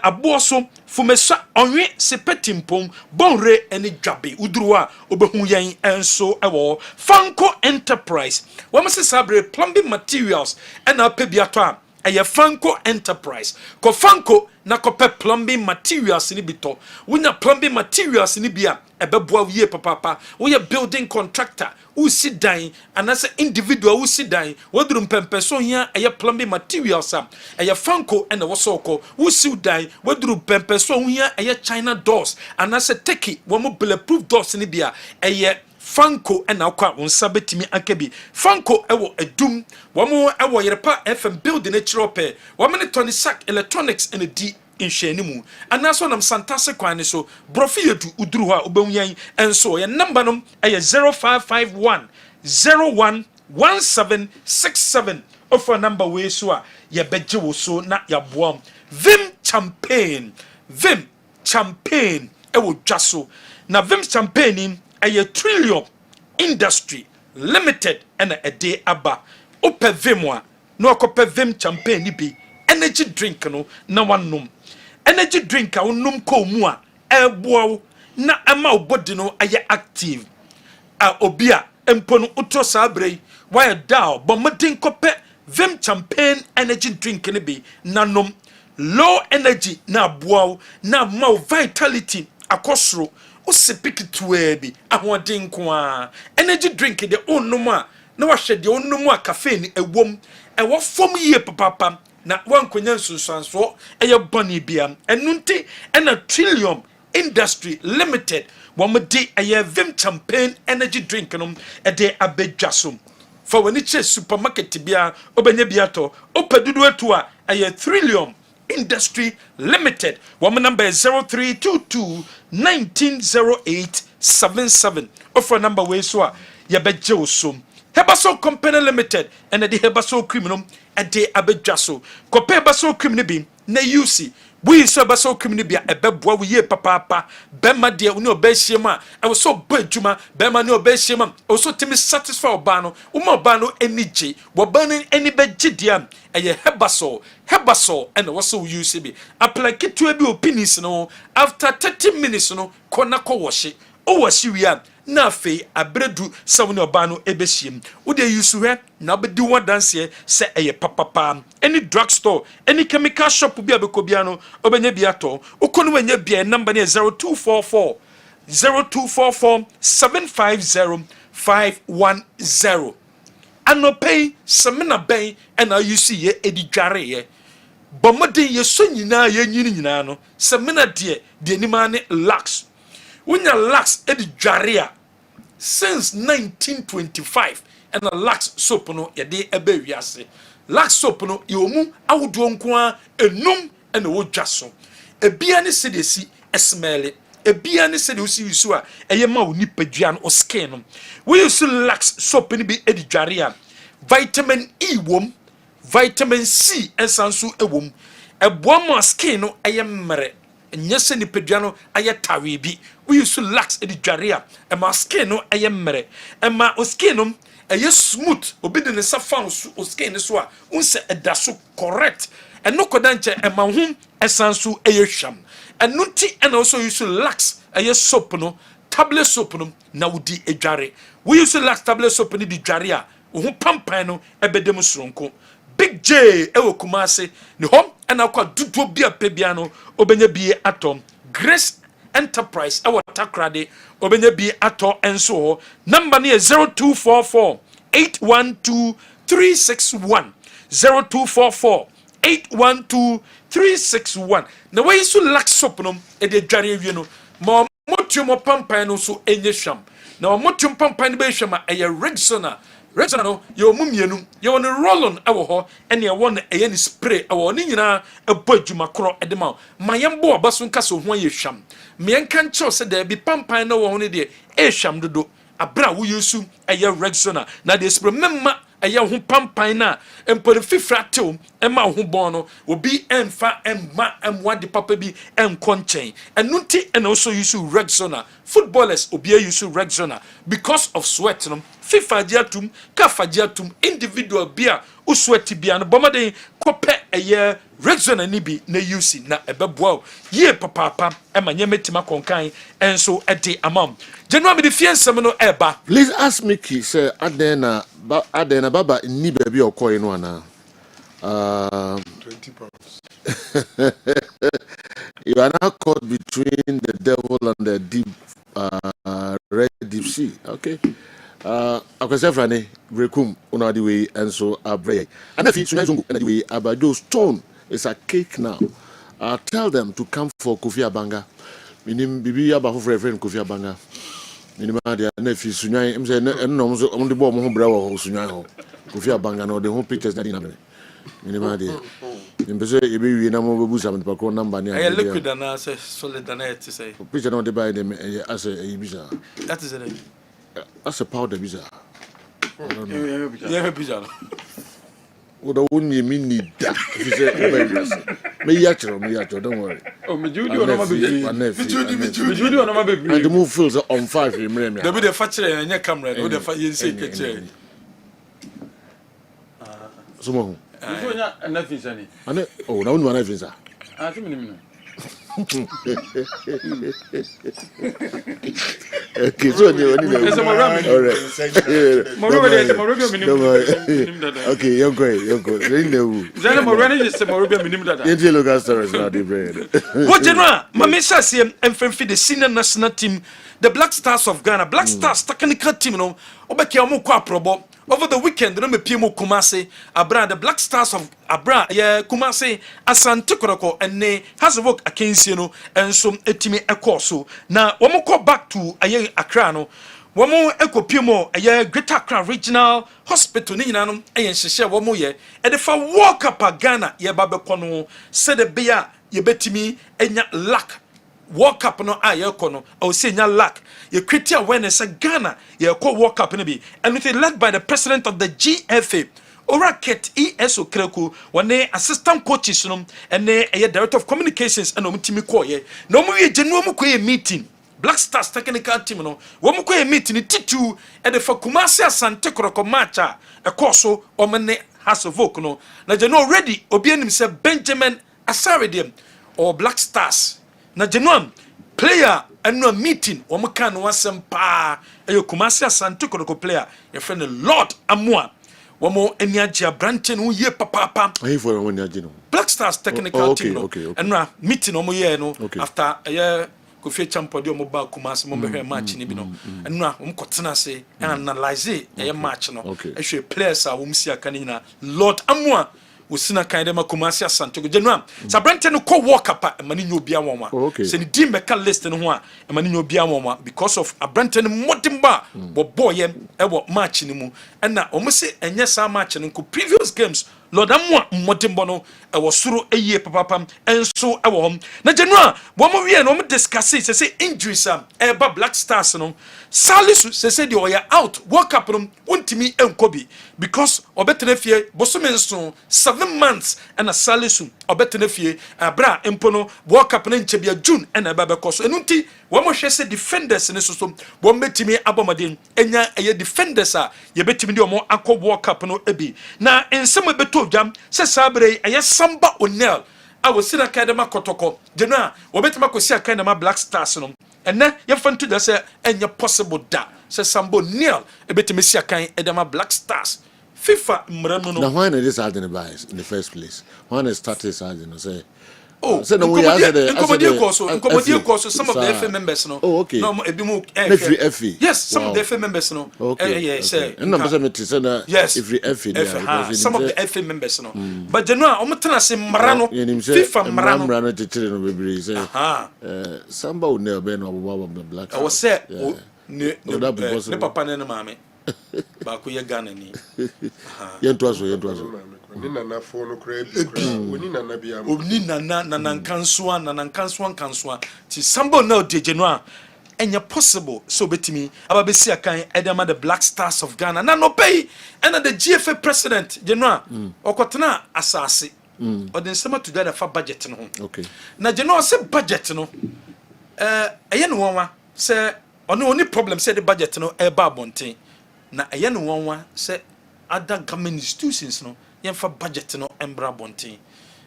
aboso fumesa onwe sepetimpom bonre ene Dwabin udruwa obehu yen enso ewo Fanko Enterprise womo se sabre plumbing materials ena pebiato a eye Fanko Enterprise ko Fanko na kope plumbing materials ni bito wunya plumbing materials ni bia ebeboa wie papa we building contractor who sit down and as an individual who sit down wodrum pempeso hia eye plumbing materials eye Fanko and wosoko who sit down wodrum pempeso hia eye China doors and as a techie wo mo bulletproof doors ni bia eye Fanko and akwa wonsa betimi akabi Fanko ewo edum wo mo ewo yerepa FM building e chirope wo me Tony Sack electronics and D nhwenimu anaso nam santase kwan so brofi yedu uduru ho a obewuyan enso ye number no eye 0551 011767 offer number we so a ye beje wo so na ya boam vim champagne e wo dwaso na vim champagne eye Trillium Industry Limited and a day aba ope vim wa no akope vim champagne bi energy drink no na wanum energy drink a wonum ko mu a eboa na ama body no aye active a obia empo no utro sabrei why down but modin kope vim champagne energy drink ne bi nanom low energy na boa na ma vitality akosro usipiki tuebi ahoden ko a energy drink de onum a na wahwe de onum a caffeine ewom ewo fom yie papapa na wankonya nsunsanso eye boni bia enunti ena Trillium Industry Limited wamdi eye vim champagne energy drink no ede abedwaso for when it's supermarket bia obenya biato opedudu etu a eye Trillium Industry Limited woman number 0322 190877 offer number we so a ye beje osom Herbal Company Limited and the Herbal Criminal and the Abedjaso. Compare Herbal Criminal beam, ne UC. We saw Herbal Criminal be a bebwa we papa, Bema dear, no beshema. I was so bedjuma, Bema no beshema, also Timmy satisfied bano, bano any J, were burning any bedjidiam, and ye Herbal, and also UCB. Apply it to a be opinions no after 30 minutes no, Konako wash it. O was you na fe abredu sawne obano ebesiem wo de yusu he na obedi one dance here say eye papa any drugstore any chemical shop bi abekobia no obenya bi ato ukono wanya bia number ne 0244 750 510 anopay semina ben and you see ye edidware ye bomode ye so nyina ye nyina no semina de nimane lax Unya lax edi dwaria since 1925 and a lax soap no yede ebe wiase lax soap no yomu awudo nko enum ene wo dwaso ebia ne sedesi esmele ebia ne sede usi yusu a eye ma oni padua no o skin no we use lax soap ni bi edi dwaria vitamin E wom vitamin C ensansu ewom eboa mo skin no eye mmere nyese ni pedua no aye tawe bi we use lax edidwarea e ma skin no aye mmere e ma o skin no aye smooth obi de ne safa o skin so a unse edaso correct e no kodanche e ma hu esansu aye hwam enu ti and also use lax aye soap no tablet soap no na wudi edware we use lax tablet soap ni di dware a hu pampan no ebedem soronko Big J ewo kumase ni hom ena kwa duduo bia pebia no obenya bie atom Grace Enterprise ewo takrade obenya bie ato enso ho number ne 0244 812 361 0244 812 361 na we so lax soap no e de dware wie no mo motuo pampan no so enye hwam na motuo pampan be hwam a eye Rexona no yo mumienu yo ne rollon ewo ho ene ewo ne eye ne spray ewo ne nyina ebo adwuma kro edema mayembo obaso nka so ho ye hwam menka ncho se da bi pampan na wo ho ne de e hwam dodo abra wo yesu eye Rexona na de spray memma eye ho pampan na empore fifra tew ema ho bon no obi emfa emma emwa de papa bi enkonchen enunti ena also yesu Rexona footballers obi yesu Rexona because of sweat no FIFA diatum kafa diatum individual bia usweti bia no bomade kope eye Rexona ni bi na use na ebeboa ye papa ema nyemetima konkan enso ede amam January the fiansem no eba. Please ask me ki say adena baba ni baby okoy no ana 20 pounds. You are now caught between the devil and the deep red deep sea. Okay. Akwese frane brekum una the way and so abre. And if it's not the way abado stone is a cake now. Tell them to come for Kofi Abanga. Minim bibi aba for friend Kofi Abanga. Minim dia na fi sunyan em say no so on the ball mo bra wo sunyan ho. Kofi Abanga no the home pictures that in Minim dia. Mpese ebe wi na mo bebu sam de pakro number ni I liquid and I say solid and it to say. Picture no dey buy them as a bisa. That is it. As a powder bisa. I don't know. Yeah, bisa. Oda woni mi need that. If you say me yachro, don't worry. Oh, me Judy on my baby. Me Judy on my baby. And the move feels on 5 remember. There be the factory and your camera, or the you say picture. Someone. You know nothing sunny. Ane oh, na woni wana finsa. Ah, timi ni. Okay, so you need to. All right. Okay, you're great. They know. Zana Morani is the Morobia minimum that. Into local stories now, the bread. What general? Mamesa CM and Fenfi, the senior national team, the Black Stars of Ghana, Black Stars technical team, no, Obekiamu Quaprobo. Over the weekend, the PMO Kumase, Abra, the Black Stars of Abra, Kumase, Asante Koroko, and Ne has a work against you know, and some etime ekoso. Now, one more call back to a Akrano, one more Eco PMO, a Greater Accra Regional Hospital, Ninanum, and Shisha, one more year, and if I walk up a Ghana, ye Babakono, said a beer, ye betimi, and ya lack. Walk up no aye kono or say nya lack ye create awareness Ghana ye call walk up no be and it is led by the president of the GFA Oraket ESO Kreku one assistant coaches no and a director of communications and omtimi ko ye no mu ye genu mu ko ye meeting Black Stars technical team no wo mu ko ye meeting titu e de fa Kumasi Asante Koroko match a koso o mene has of vote no na genu already obi anim se Benjamin Asaredem or Black Stars na genuam player and no meeting o mka no wasem pa ayo Kumasi Asante Koroko player your friend Lord Amwa wo mo eni age branche no ye papa ayi for won age no Black Stars technical team no okay. And no meeting o mo ye no after Kofi Champion o mo ba Kumasi mo be match ni bi no and no o mo kotena se analyze match no ehwe players a wo msi aka ni na Lord Amwa usina kan dem Kumasi Asante Genuam sa brante no ko walk up mani nyobia wonwa se ni dim beka list no ho a mani nyobia wonwa because of abrante no modimba bo boy e wo match ni mu na o mse enye sa match no ko previous games Lord Amwa modimbo no e wo suro eye papapam enso e wo hom na Genuam bo mo wie no mo discuss se injuries e ba Black Stars no Salisu se de oya out walk up no untimi enkobi because obetene fie bosomenso 7 months and a Salisu obetene fie abra empono walk up na nchebia June and a babekoso enunti wo mo hwe se defenders ne so bo metimi abomaden enya eye defenders a ye betimi de omo akọ walk up no ebi na ensem beto dwam se sabre eye Samba Onel I was seen a academy kotoko Jena obetima kosi academy Black Stars no ene ye fantu da se enya possible da se Samba Onel ebetimi si akan edema Black Stars FIFA mrano no. Now why this are in the first place? Why is started say so no we Nkomodie course some of the FA members no. Oh okay. No ebi mu FA. Yes, some of the FA members no. Okay. Say. And number 70 say na yes. Every FA some of the FA members no. But Genoa omo tena se mrano FIFA mrano titire no bebre say. Samba Onel be no aboba the Black. I was say ne papa ne mama. Ba ko ye Ghana ni. Yentu aso. Oni nana phone kra bi oni nana bia oni nana nkanswa ti Samba Onel de Genoa enya possible so betimi aba besi akan edema the Black Stars of Ghana na no pay and the GFA president Genoa okotena asase odin sema together for budget no okay na Genoa se budget no eye no wonwa se oni problem se the budget no e ba bonten na eye no wonwa se other government institutions no yemfa budget no embra bonten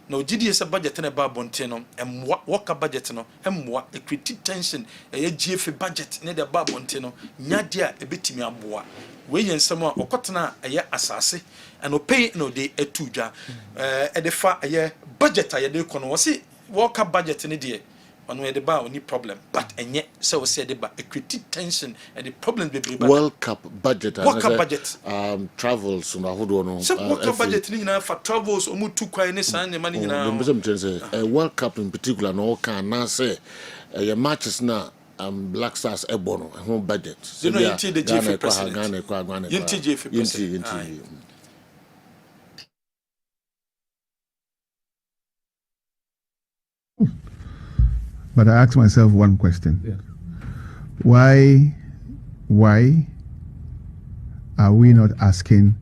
na ogidi ese budget na ba bonten no emwa work budget no emwa equity tension GFA budget ne de ba bonten no nyade a ebetimi aboa we yensem a okotena asase and opay no de etudwa e de fa budget a de kono wo se work budget ne de on we de ba oni problem but enye se we say de ba equity tension and the problem be World Cup budget travels na hodo no World Cup budget ni na for travels o mutu kwan ni san ne mani na World Cup in particular no can na say your matches na Black Stars ebono ho budget so no yenti the GFA president Ghana yenti GFA president But I ask myself one question. Yeah. Why are we not asking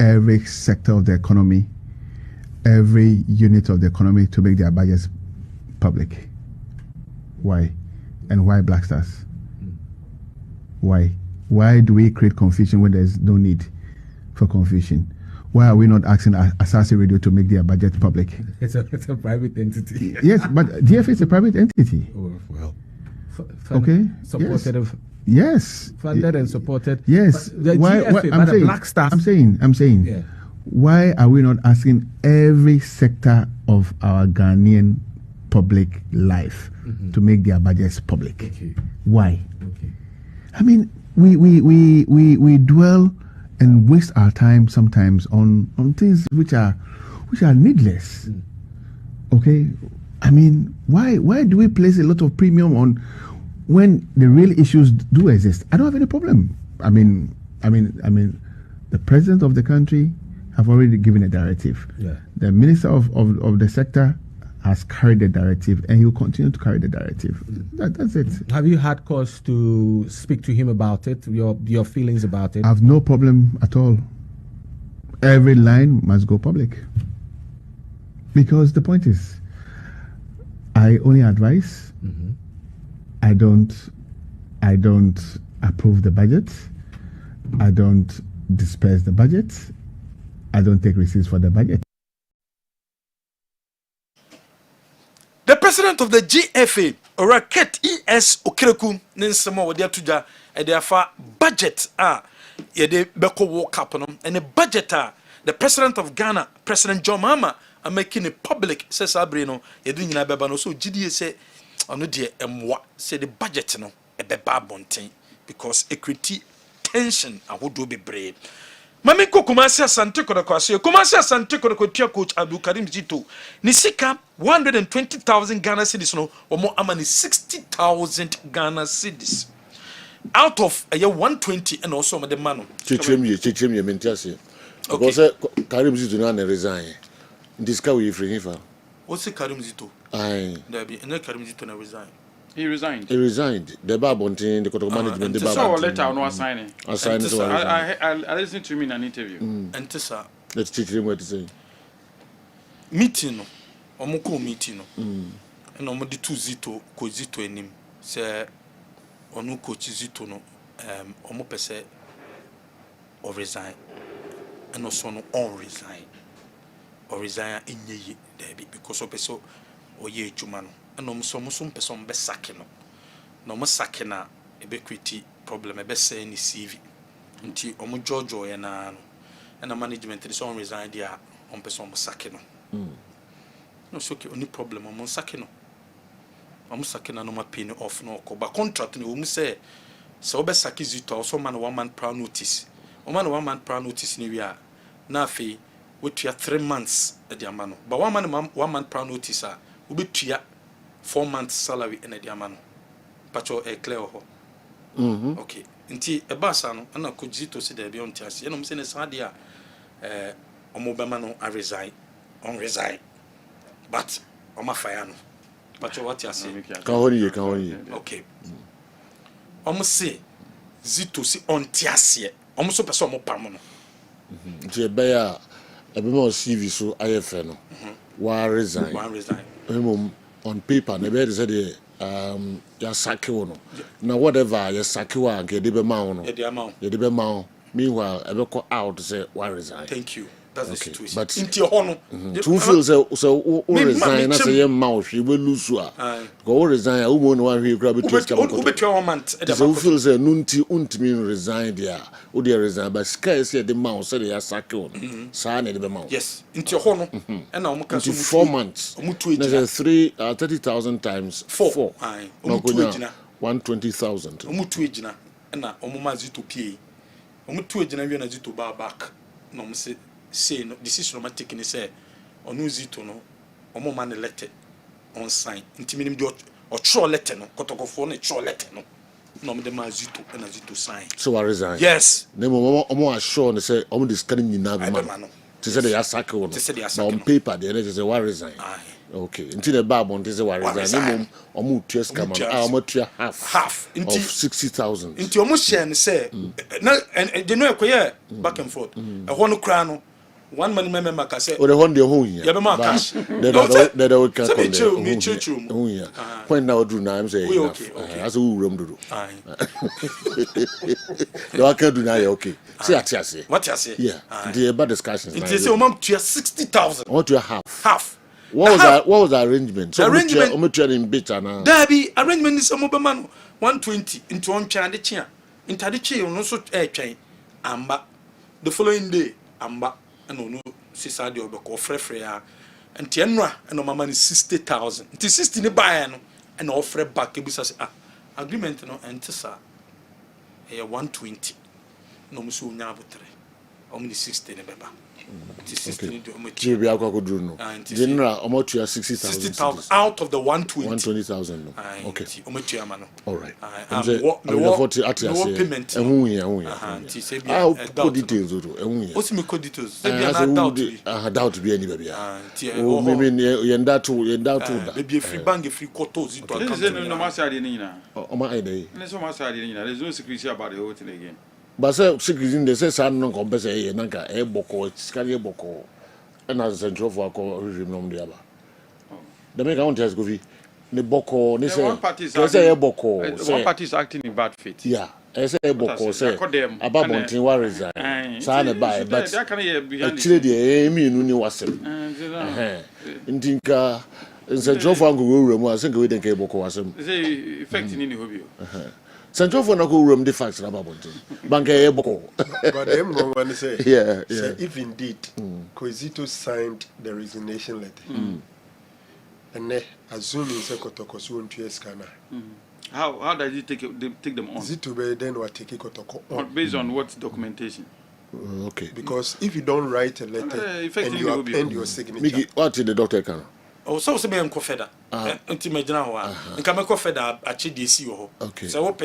every sector of the economy, every unit of the economy to make their budgets public? Why? And why Black Stars? Why? Why do we create confusion when there's no need for confusion? Why are we not asking Asase Radio to make their budget public? It's a private entity. Yes, but DFA is a private entity. Oh, well, okay. Supported. Yes. Funded and supported. Yes. The why, GFA, I'm saying, Black Stars. I'm saying. Yeah. Why are we not asking every sector of our Ghanaian public life to make their budgets public? Okay. Why? Okay. I mean, we dwell and waste our time sometimes on things which are needless. Okay, I mean, why do we place a lot of premium on when the real issues do exist? I don't have any problem. I mean, the president of the country have already given a directive. Yeah. The minister of the sector has carried the directive, and he will continue to carry the directive. That's it. Have you had cause to speak to him about it? Your feelings about it? I have no problem at all. Every line must go public. Because the point is, I only advise. I don't approve the budget. I don't disperse the budget. I don't take receipts for the budget. The president of the GFA, Raket E.S. Okereku, Ninsemo, with the Tuja, and therefore budget, Yede Beko walk up on and the budget, the president of Ghana, President John Mahama, are making it public, says Abrino, Yedin Ababano, so GDA say, on dear M1, say the budget, no, a bebabontin, because equity tension, I would do be brave. Mami ko Kumasi Asante kono kwasio. Kumasi Asante kono kotia coach Abdul Karim Zito. Nisika 120,000 Ghana cedis no omo ama ni 60,000 Ghana cedis. Out of a year 120 and also the man. Chichim mentiasi. Because Karim Zito na resign. Ndiska we free him. What's Karim Zito? Aye. There be and Karim Zito na resign. He resigned. He resigned. The Babontin, the Koto management, the Babontin. So letter no assigning. Assigning. I listened to him in an interview. And Tessa. Let's teach him what to say. Meeting no. Omoko meeting no. And omodi tu Zito, ko Zito enim. Se onu coach Zito no. Omo pese or resign. And also no on resign. Or resign in ye debi because of peso or ye jumano. And no musum person be sakino. No mo sakina e be kwiti problem e be say ni CV. Nti omo jojo ye na no. And the management is on resign there on person mo sakino. No so okay only problem omo sakino. Omo sakina no ma pay no off no ko ba contract no omo say obe saki Zito also man 1 month prior notice. O man 1 month prior notice ni wi a na afi we tua 3 months e di amano. But 1 month prior notice a we be tua 4 months salary in a diamano. Pacho e clear ho. Okay. Nti e basa no na ko Zito se de be on tiase. No se ne sa dia omobema no a resign. On resign. But oma fire no. Pacho what you say? Can hori. Okay. Omo se Zito si on tiase. Omo so person omo pam no. Nti e be ya e be mo CV so IFN no. Wa resign. On paper, never said ya sake no. Now whatever ya sake wa nke de be ma no. Ya de be ma. Meanwhile, I go out to say why resign. Thank you. That's the situation. But into your honor. Two feels so resign na say mouth we lose go resign who won one we grab it to come. Who bet 1 month. So feels nunti untimi resign there. Who dey resign but sky say the mouth say ya sake on. Sa na the mouth. Yes, into your honor. And now into 4 months. There's 30,000 times 4. Aye. 120,000. Omutu ejina na omuma Zito pie. Omutu ejina wi na Zito ba back. No mo say no decision no take ni say onu Zito no omo man letter on sign ntimi nim de o tro letter no kotokofo no tro letter no no me de ma Zito na Zito sign so I resign. Yes Nemo omo assure no say omo de scan nyina be man to say they attack one but on paper they say why resign Okay. Until the bar on this resign. Omu tua scam. Omu tua half of 60,000. Into almost share say na you know ekwe back and forth. A one crown. One money member can say, "Oh, the one the whole year." Yeah, but cash. They will come. Oh yeah. When now do now, I'm saying, okay. As a room do. You can do now. Okay. See, I say. What you say? Yeah. The bad discussions. It is your 60,000. What you have? Half. What was the arrangement? So arrangement. I'm better now. Derby arrangement is some man 120 into one chain the chair. Into the chair on also air chain. Amba. The following day, amba. No sister de obeko frefre ya enti enra no mama ni 60,000 enti 60 ni buy no and offer back ebisa say agreement no enti sa 120 no muso nya abotre omni 60 ni beba enti 60 ni do ometi bi akwa kodru no general omotu ya 60,000 out of the 120 120,000 no okay ometi ama no all right no payment ehun ya enti se bi details do ehun ya o si me code details se bi na doubt bi ani bia o me yenda to da be free bank free quarter zito account no masari ni na o ma ai dey no masari ni na there's no secrecy about the whole thing again. But say secrecy in the say san no compare e na ka e boko skari e boko na central for ko regime no dia ba the make want just go fi ne boko ne say e boko one party is acting in bad faith. Yeah, I say e boko say about bontin wa resign sa na buy but actually the emi nu ni wasem ndinka central for go wura mu asen go dey ka e boko wasem say effect ni hobby Central for Nago room the facts about Banka Eboko. But them wrong one say, yeah. If indeed Koizito signed the resignation letter, and then assuming Sekotoko soon to Escana. How does he take them on? Zito be then what take Kotoko on? Based on what documentation? Okay. Because if you don't write a letter and you append your signature, what did the doctor can? Oh, so se be en kofeda enti magina ho a nka me kofeda a che DC ho so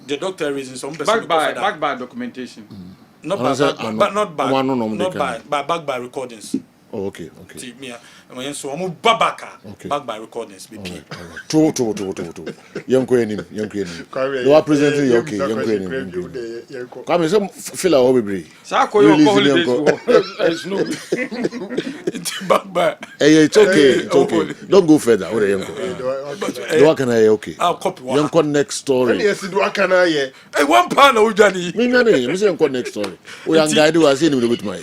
the doctor reasons some person back by documentation not by recordings. Oh, okay. Me so omo babaka back by recordings be p to yanko enim you are presenting your okay yanko enim come some feel our baby sa ko yo holidays no back by it's okay don't go further what yanko do can I okay I'll copy one yanko next story yes do can I hey one pound o jani me say yanko next story we am guide was in with my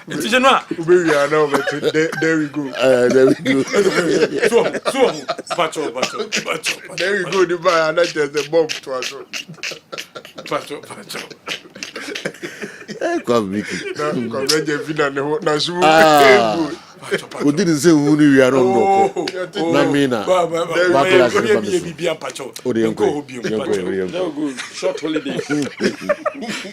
it's general there we go. Pacho. There we go. The buy and that's the bomb to us. Pacho. Come, Vicky. Come, let you we didn't say we are not Namina. Short holiday.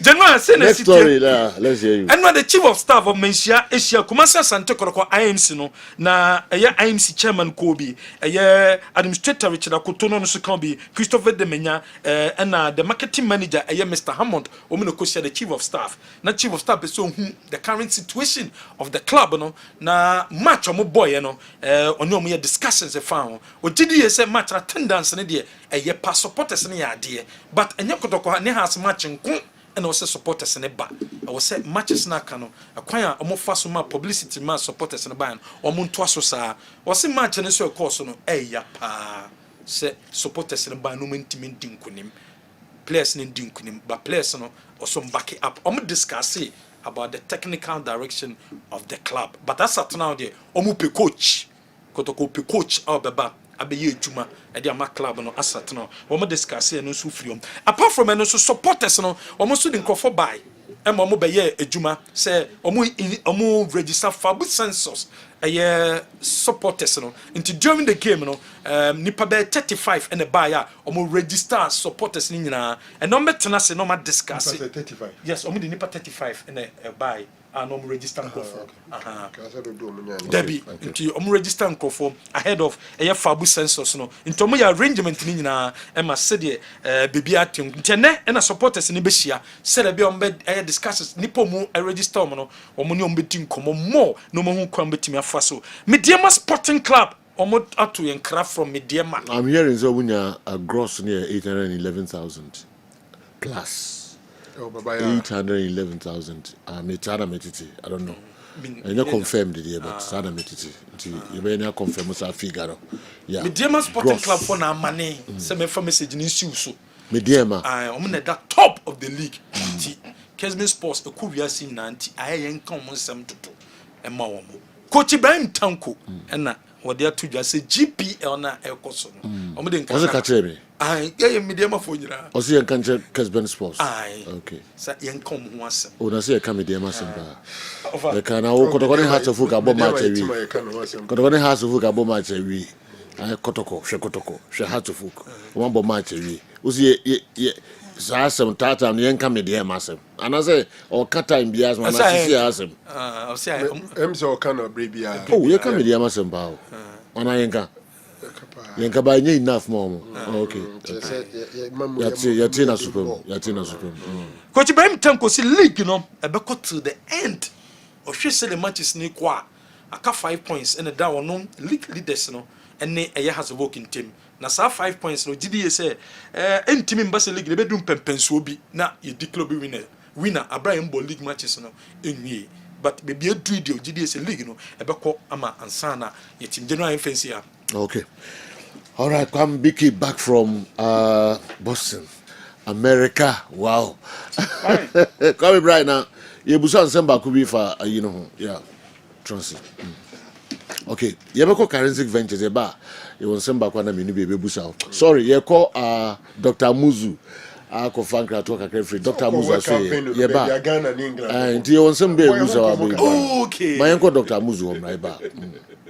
General, next story, let's hear you. And when the chief of staff of Mensia Asia Kumasa Sante Koroko IMC no na IMC chairman Kobi administrator Richard Akotono no Sukambi Christopher Demenya and the marketing manager Mr. Hammond Ominokosia the chief of staff. Na chief of staff is so the current situation of the club no na match omo boy no onye omo discussions e found o gidi say match attendance ne de pa supporters ne ya de but enye kotoko ne has match nko and also supporters ne ba I was say matches na ka no akwan a omo fa so ma publicity ma supporters ne ba omo nto aso sa o se match ne so course no ya pa say supporters ne ba no mentimi dinkunim players ne dinkunim but players no also back it up omo discuss about the technical direction of the club. But that's at now there. Omupe coach. Kotoko pe coach or beba abeye juma e dia ma club no asat no. Omo discuss no so freedom. Apart from no so supporters no, omo so din crofo buy. E mo beye ejuma say omo register for census. Supporters no. Into during the game no, nipa be 35 and a buyer omo register supporters ni nyina. And no metena se no ma discuss. 35. Yes, omo di nipa 35 and a buy no register for Debbie to register for ahead of a fabu census no into mo arrangement ni nyina e ma se de baby atim ntene na supporters ni behia se de be on be discussions nipo mu register mo no omo ni on be tin komo more no mo hu kwan betimi afa so Mediema Sporting Club omo ato yen craft from Mediema. I'm hearing so wunya a gross near 811,000 plus. Oh, baba 811,000. Metana metiti. I don't know. I not confirmed it, but Sana metiti. You may not confirm what's our figure. Yeah. Mediema Sporting Club for na money. Some message in so. Mediema. I'm that top of the league. Kessben Sports a Kubia sin nanti. I ain't come on some to and more. Coach Ibrahim Tanko and what they are to just say GPL na Elcoson. Was a catcher. I Mediema for you. Or see a country Kessben Sports. Aye. Okay. So young come once. Oh, I see a Mediema Samba. The can now Kotokone has a fuka bomb match. Kotokone has a fuka bomb match. I Kotoko, she had to fuk. One bomb match. Uzi ye. Some tata and young Mediema Sam. And I say, or Kata in Bias, my sister. I'll say, I'm so kind of baby. Oh, you come Mediema Samba. On I ain't Yanka by enough, mom. Okay. Yatina Supreme. Coach Ibrahim Tanko see league, you know, a back to the end. Or she said the match is near 5 points and a down no league leaders, no, and a year has a working team. Na sa 5 points no GDA say team in Basel League the bedroom penpenso bi na you declare winner Abraham Ball league matches no enwie but baby a do the GDA say league no e be ko ama ansana your team general fancy. Okay. All right, come Bicky back from Boston, America. Wow. Come right now. You busan semba kubi for you know, yeah. Transit. Okay, you ever call Forensic Ventures eba? You want semba kwa na mini bebe busa. Sorry, you call Dr. Muzu. Ako fankra to kakre free. Dr. Muzu say yeba. And you want sembe busa. Okay. My uncle Dr. Muzu on right ba.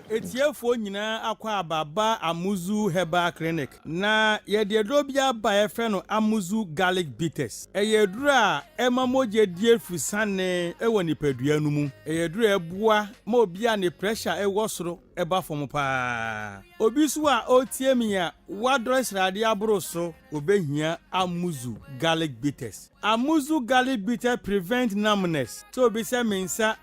Etiefo nyina akwa ababa Amuzu Herbal Clinic na ye de drobia ba e fe no Amuzu Garlic Bitters eyedura emamoje die fusane e woni padua nu mu eyedura ebua ma obia ne pressure e wosoro e ba fom pa obi so a otie mi a wadress rade abro so obehia Amuzu Garlic Bitters. Amuzu Garlic Bitters prevent numbness so obi se mensa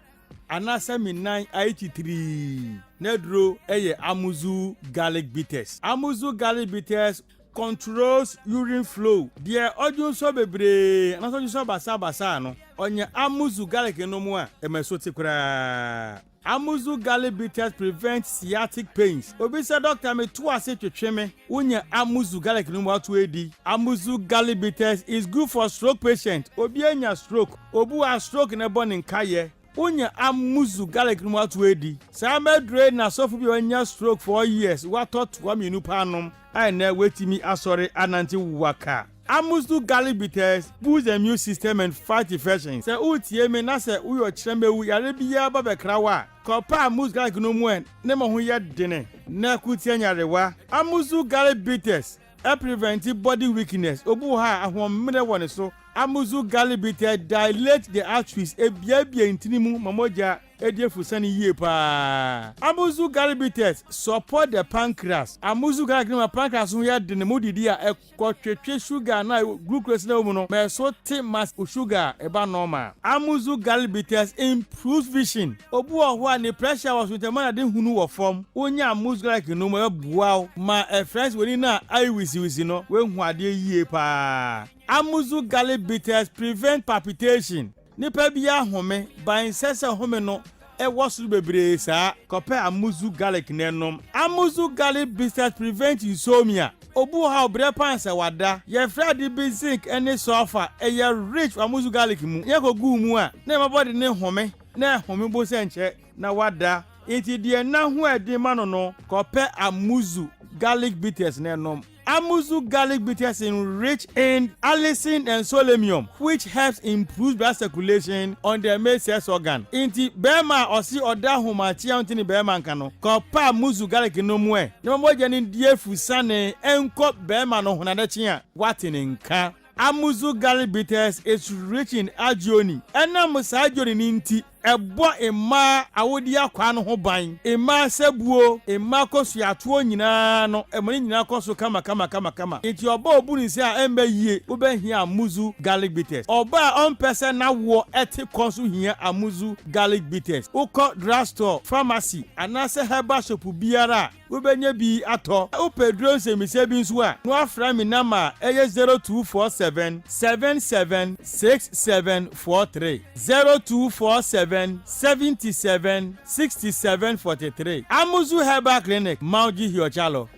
anasa minan 83 nedro eye Amuzu Garlic Bitters. Amuzu Garlic Bitters controls urine flow. Dear odun so bebre anaso so basa no onye Amuzu Garlic no mu a emesoti kura. Amuzu Garlic Bitters prevent sciatic pains. Obi say doctor me to ase twetweme unye Amuzu Garlic no mu atu edi. Amuzu Garlic Bitters is good for stroke patient. Obi anya stroke, obu a stroke na born in kaye. Unya Amuzu Garlic no atu edi. Sa medre na sofu bi onya stroke for years. What thought wa minu panom. I na wetimi asori ananti waka. Amuzu Garlic Bitters boost the immune system and fight infections. Se utie me na se uyo chremewu yare biya ba bekrawa. Kopa Amuzu Garlic no mu en ne mo ho ye dene. Na kutie nyarewa. Amuzu Garlic Bitters prevent body weakness. Obu ha ahomre woni so. Amuzu Garlic Bitters dilate the arteries ebiabia intinimu mamoja ediefusani yie pa. Amuzu Garlic Bitters support the pancreas. Amuzu Garlic no pancreas ho ya de ne modidi a ekotwetwe sugar na glucose na mu no me so te mass sugar eba normal. Amuzu Garlic Bitters improves vision. Obu ho a ne pressure was with man de hunu wo form. Onya Amuzu Garlic no mo ebuaw ma friends woni na eye wisi no we hu ade yie pa. Amuzu Garlic Bitters prevent palpitation. Nipa bia home ban sese home no e wosu bebre sa kope Amuzu Garlic nenom. Amuzu Garlic Bitters prevent insomnia. Obu ha obre pansa wada ye fradi basic any sulfur e ye rich Amuzu Garlic mu ye ko gu mu a na mabody ne home na home bo se nche na wada enti de na hu edi ma no kope Amuzu Garlic Bitters nenom. Amuzu Garlic Bitters enrich in allicin and selenium, which helps improve blood circulation on the male sex organ. Inti bema osi oda humachi antini bema nkano. Kopa Amuzu Garlic no mwe. Ne moja ni die fusane enko bema no hunadechi a watini nka. Amuzu Garlic Bitters is rich in agioni. Ena musa agioni ninti ɛbɔ mmaa awodi akwa no ho ban mmaa sɛbuo mmaa kɔsuatoɔ nyinaa no ɛmɔ nyinaa kɔ so kama nti ɔba obu ne sɛ a ɛmba yie wobɛhia amuzu garlic bitters ɔba a ɔmpɛ sɛ nawoɔ ɛte kɔ so hia amuzu garlic bitters wokɔ drugstore pharmacy anaasɛ herbal shop biara wobɛnya bi atɔ wopɛ duro nsɛmisɛ bi nso a na wafra me nama ɛyɛ 0247 776743 0247 77 6743 Amuzu Herbal Clinic Mauji Hiochalo.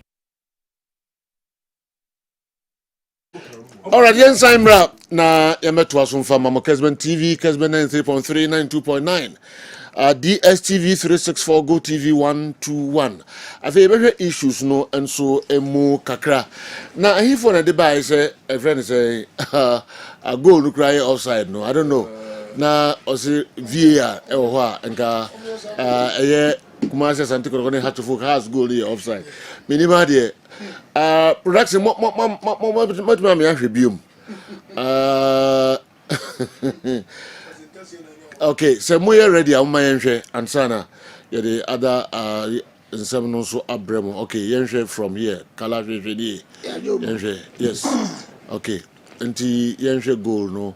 Alright, yen sign rap na yemeto asumfa mama Kessben TV, Kessben 93.3, 92.9. DSTV 364, Go TV 121. Afi ebe issues no enso emu kakra. Na he for na deba say a friend say a goal no cry offside no. I don't know. Na osi VAR e ho a nka eye Kumasi Santiko no had to focus has goal here offside. Minima de production mo me ahwe biom. Okay, so we are ready. I'm my and Sana. Yeah, the other some also abremo. Okay, yenche from here. Kala yenche. Yes. Okay. Until yenche goal no.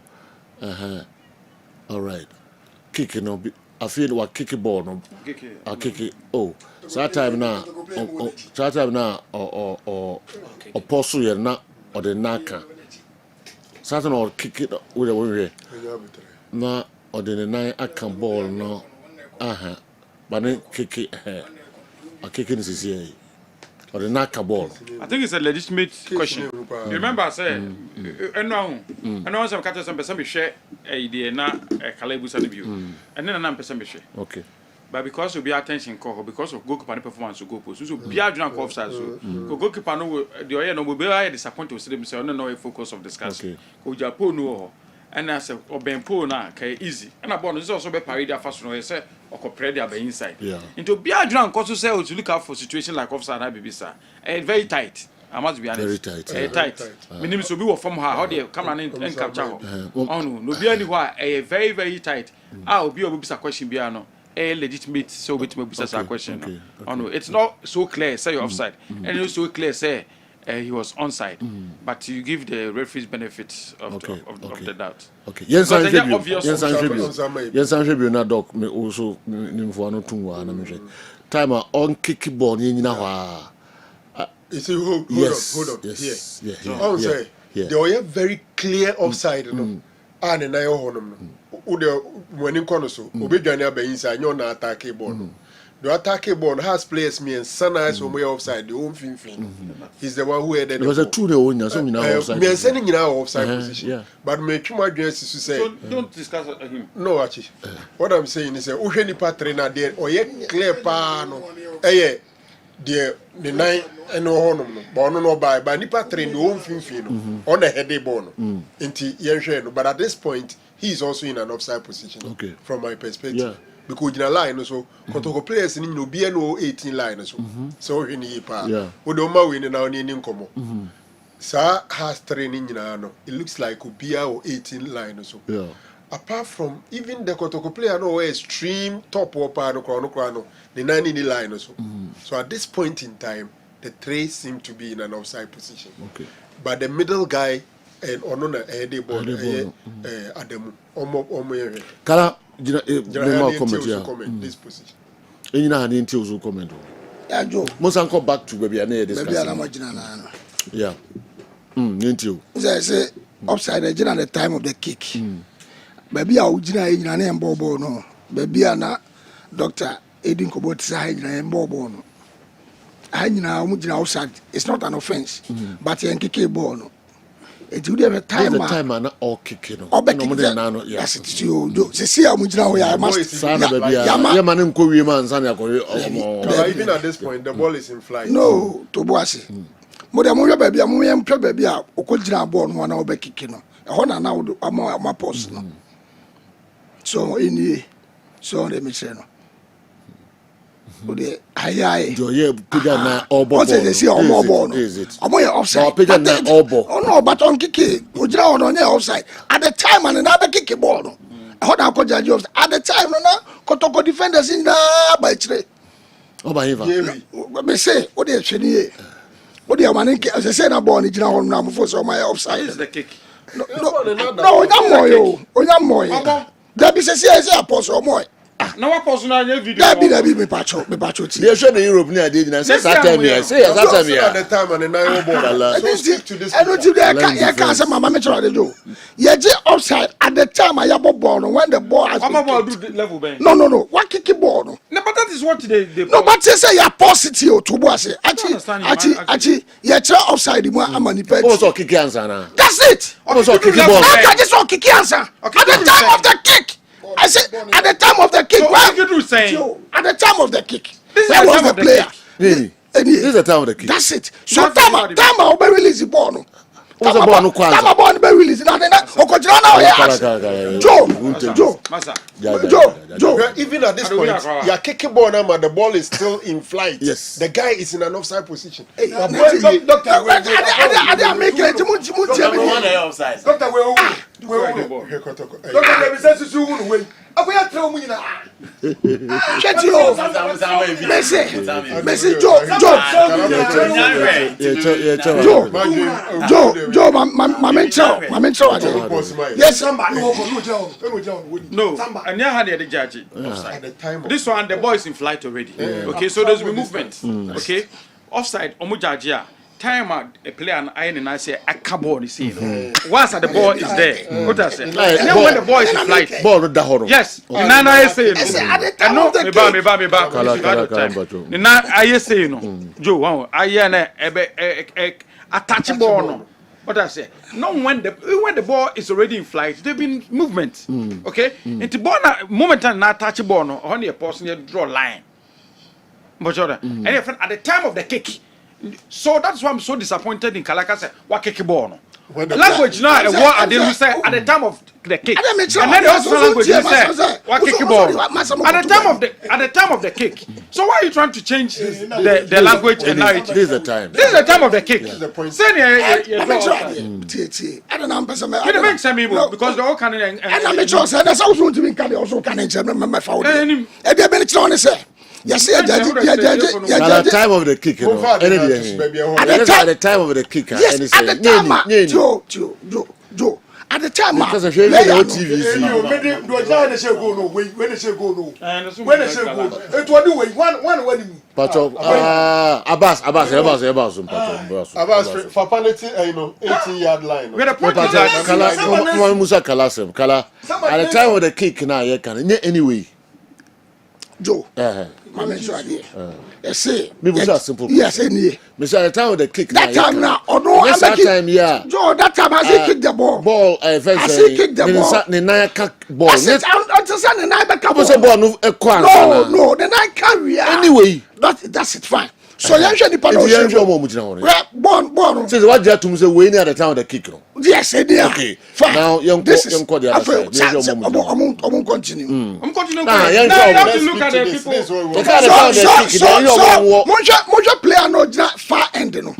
All right. Kick no. I feel what kick ball no. I kick it. Oh, so that time now. That time now. Or pursue ya na or the naka. Certain or kick it with a way. Na. Or the nine I can ball no, but then kick it, a kicking is here. Or the naka ball. I think it's a legitimate question. You remember I said, and now some catches some share a day na a calabus and view, and then I'm some share. Okay. But because of be attention call, because of goalkeeper performance to go post, so be a drunk offside. So goalkeeper no the oil no will be disappointed to see themselves no focus of discussion. Go Japan no. And I said, or Benpo na easy. And I bought also be parade first no say or compare their inside. Yeah. Into be a drunk also say to look out for situation like offside Ibisa. Very tight. I must be honest. Very tight. Tight. My name is Obi from her. How they come and capture her. Oh no be anywhere. Very tight. I'll be a question biano. A legitimate so with me a question. Oh no, it's not so clear. Say you're offside. And it's so clear. Say. He was onside, but you give the referee's benefits of the doubt. Okay. Yes, I'm sure na doc me also nimfo no tunwa na me time on kick ball ni nyina hwa. You see, hold on. Yes. Yeah. Say they were very clear offside no. And na yo honom no. Wo de when in corner so, obedwane aba inside nyo na attack ball no. The attack ball has players me and Sana is somewhere offside. The home fin. He's the one who had the. There was a two the one, so offside. Me and sending in our offside position. Yeah. But me too much to say. So don't discuss him. No, actually. What I'm saying is, Usheni Patrina there or yet clear pano. The nine and no honor, but no by Nipa train the home fin on a heady bone. Into Yensheno. But at this point, he is also in an offside position. Okay. From my perspective. Yeah. Because in a line so kotoko players ni no be no 18 line so hwe ni pa wo do ma we ni na oni nkomo sa has training nyina no it looks like obia or 18 line so apart from even the kotoko player no extreme top upper no the 9 in line so at this point in time the three seem to be in an offside position but the middle guy and onona heady ball Adamu omo kala no comment this position. You know, I didn't tell you comment. Yeah, Joe. Must come back to baby and yeah. Didn't you? Say upside the at the time of the kick. Baby, I would in an embobo no. Baby, na Doctor Edin Kobot side and embobo no. I know outside. It's not an offense, but you kick a ball no. It would have a time and all kicking. Yes, it's you. See how much now I must even at this point, the ball is in flight. No, to Bossy. Modamoya baby, I'm baby, Okojina born one over kicking. A honor now, my post. So, in ye, so let me say no. Aye, what is it? Offside. Oh no, but on Kiki, on your offside. At the time, and another kicky ball. Hold on, judge offside. At the time, no, Kotoko defenders in by three. Oh, by him. Me say, what they say, what they are manning, as I said, I'm born in general now for so my offside. This is the kick. No, that be say apostle moy. Now what person na video? That be me pacho. They show the Europe near did na say that time here. Say that time here. At the time and the nine ball. So stick to this. I don't think I can't say mama me try to do. You offside at the time I have ball when the ball has been level bang. No. What kick ball no? No, but that is what they no, but say you positive to boy say. Actually, you try offside the more manipulate. Also kick answer now. That's it. Also kick ball. I just saw kick answer. At the time of the kick. I said at the time of the kick. So what you do saying? At the time of the kick. This where is was the player? Really? This is the time of the kick. That's it. So time will be released the ball. No. What's the ball no kwanza? Time ball be released. Now Joe. Even at this point, you are kicking ball now, but the ball is still in flight. Yes. The guy is in an offside position. Hey, Doctor, I make it. Doctor, yes, no, and you had the judge. At the time of This one, the ball is in flight already. Okay, so there's movement. Okay, offside, omujajia. Time a player and I say a carbon is seen. Once the ball is there, what I say? And when the ball is in flight, ball the horror. Yes, and I say no. Me I say no. Joe, I attach ball no. What I say? No, when the ball is already in flight, there've been movement. Okay, into ball moment and not touch ball no. Only a person you draw line. But and at the time of the kick. So that's why I'm so disappointed in Kalaka say what kick ball no. Language now what I didn't say at the time of the kick. And then the also language you say what kick ball at the time of the kick. So why are you trying to change the language and narrative? This is the time. This is the time of the kick. Say I don't know you don't make some people because the whole Ghanaian and I make sure that's also to be can also can my fault. And they been trying say yes, at the time of the kick, at the time of the kick, yes, at the time, Joe. At the time, because of TV, Abbas, for penalty, 18-yard line. At the time of the kick, now you can anyway. Joe, yes, simple. Yes, Mr. At the time of the kick, that time now, or no, that time, yeah. Joe, that time has he kicked the ball. I kicked the ball. Until Sunday night, no, the night carry. Anyway, that's it, fine. So you should be born. Says what you have to say when at the time of the kick. Yes, okay. Fine. Now young call the other side. I'm continue. I'm continuing. Now you have to look at the people. Moja player no far end no.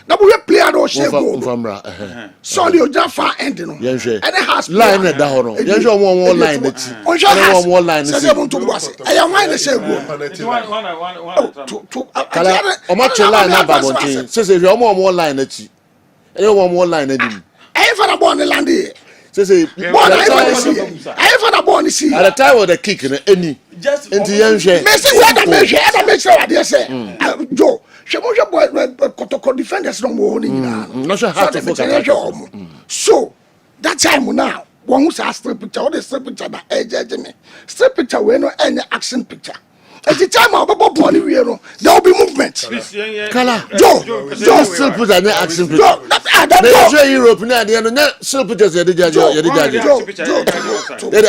Na we player no share go. So you just far end no. And it has line that hono. You show one line that. One line. Say you want to was. I am why they share go. Omacho line na babontin. Say you one line that. You want one line that. I ain't for the born the land here. Say, I ain't for the born see. At the time of the kick, any just into young share. Messi, what the measure? I make sure they say, Joe. She was your boy, Kotoko defenders no more. Not sure how to focus. So that time now, one who's a strip picture, or the strip picture by edge, strip picture, we no any action picture. At the time of body, there will be movement. Kala, Joe, still put an action picture. Europe now, the other still put us the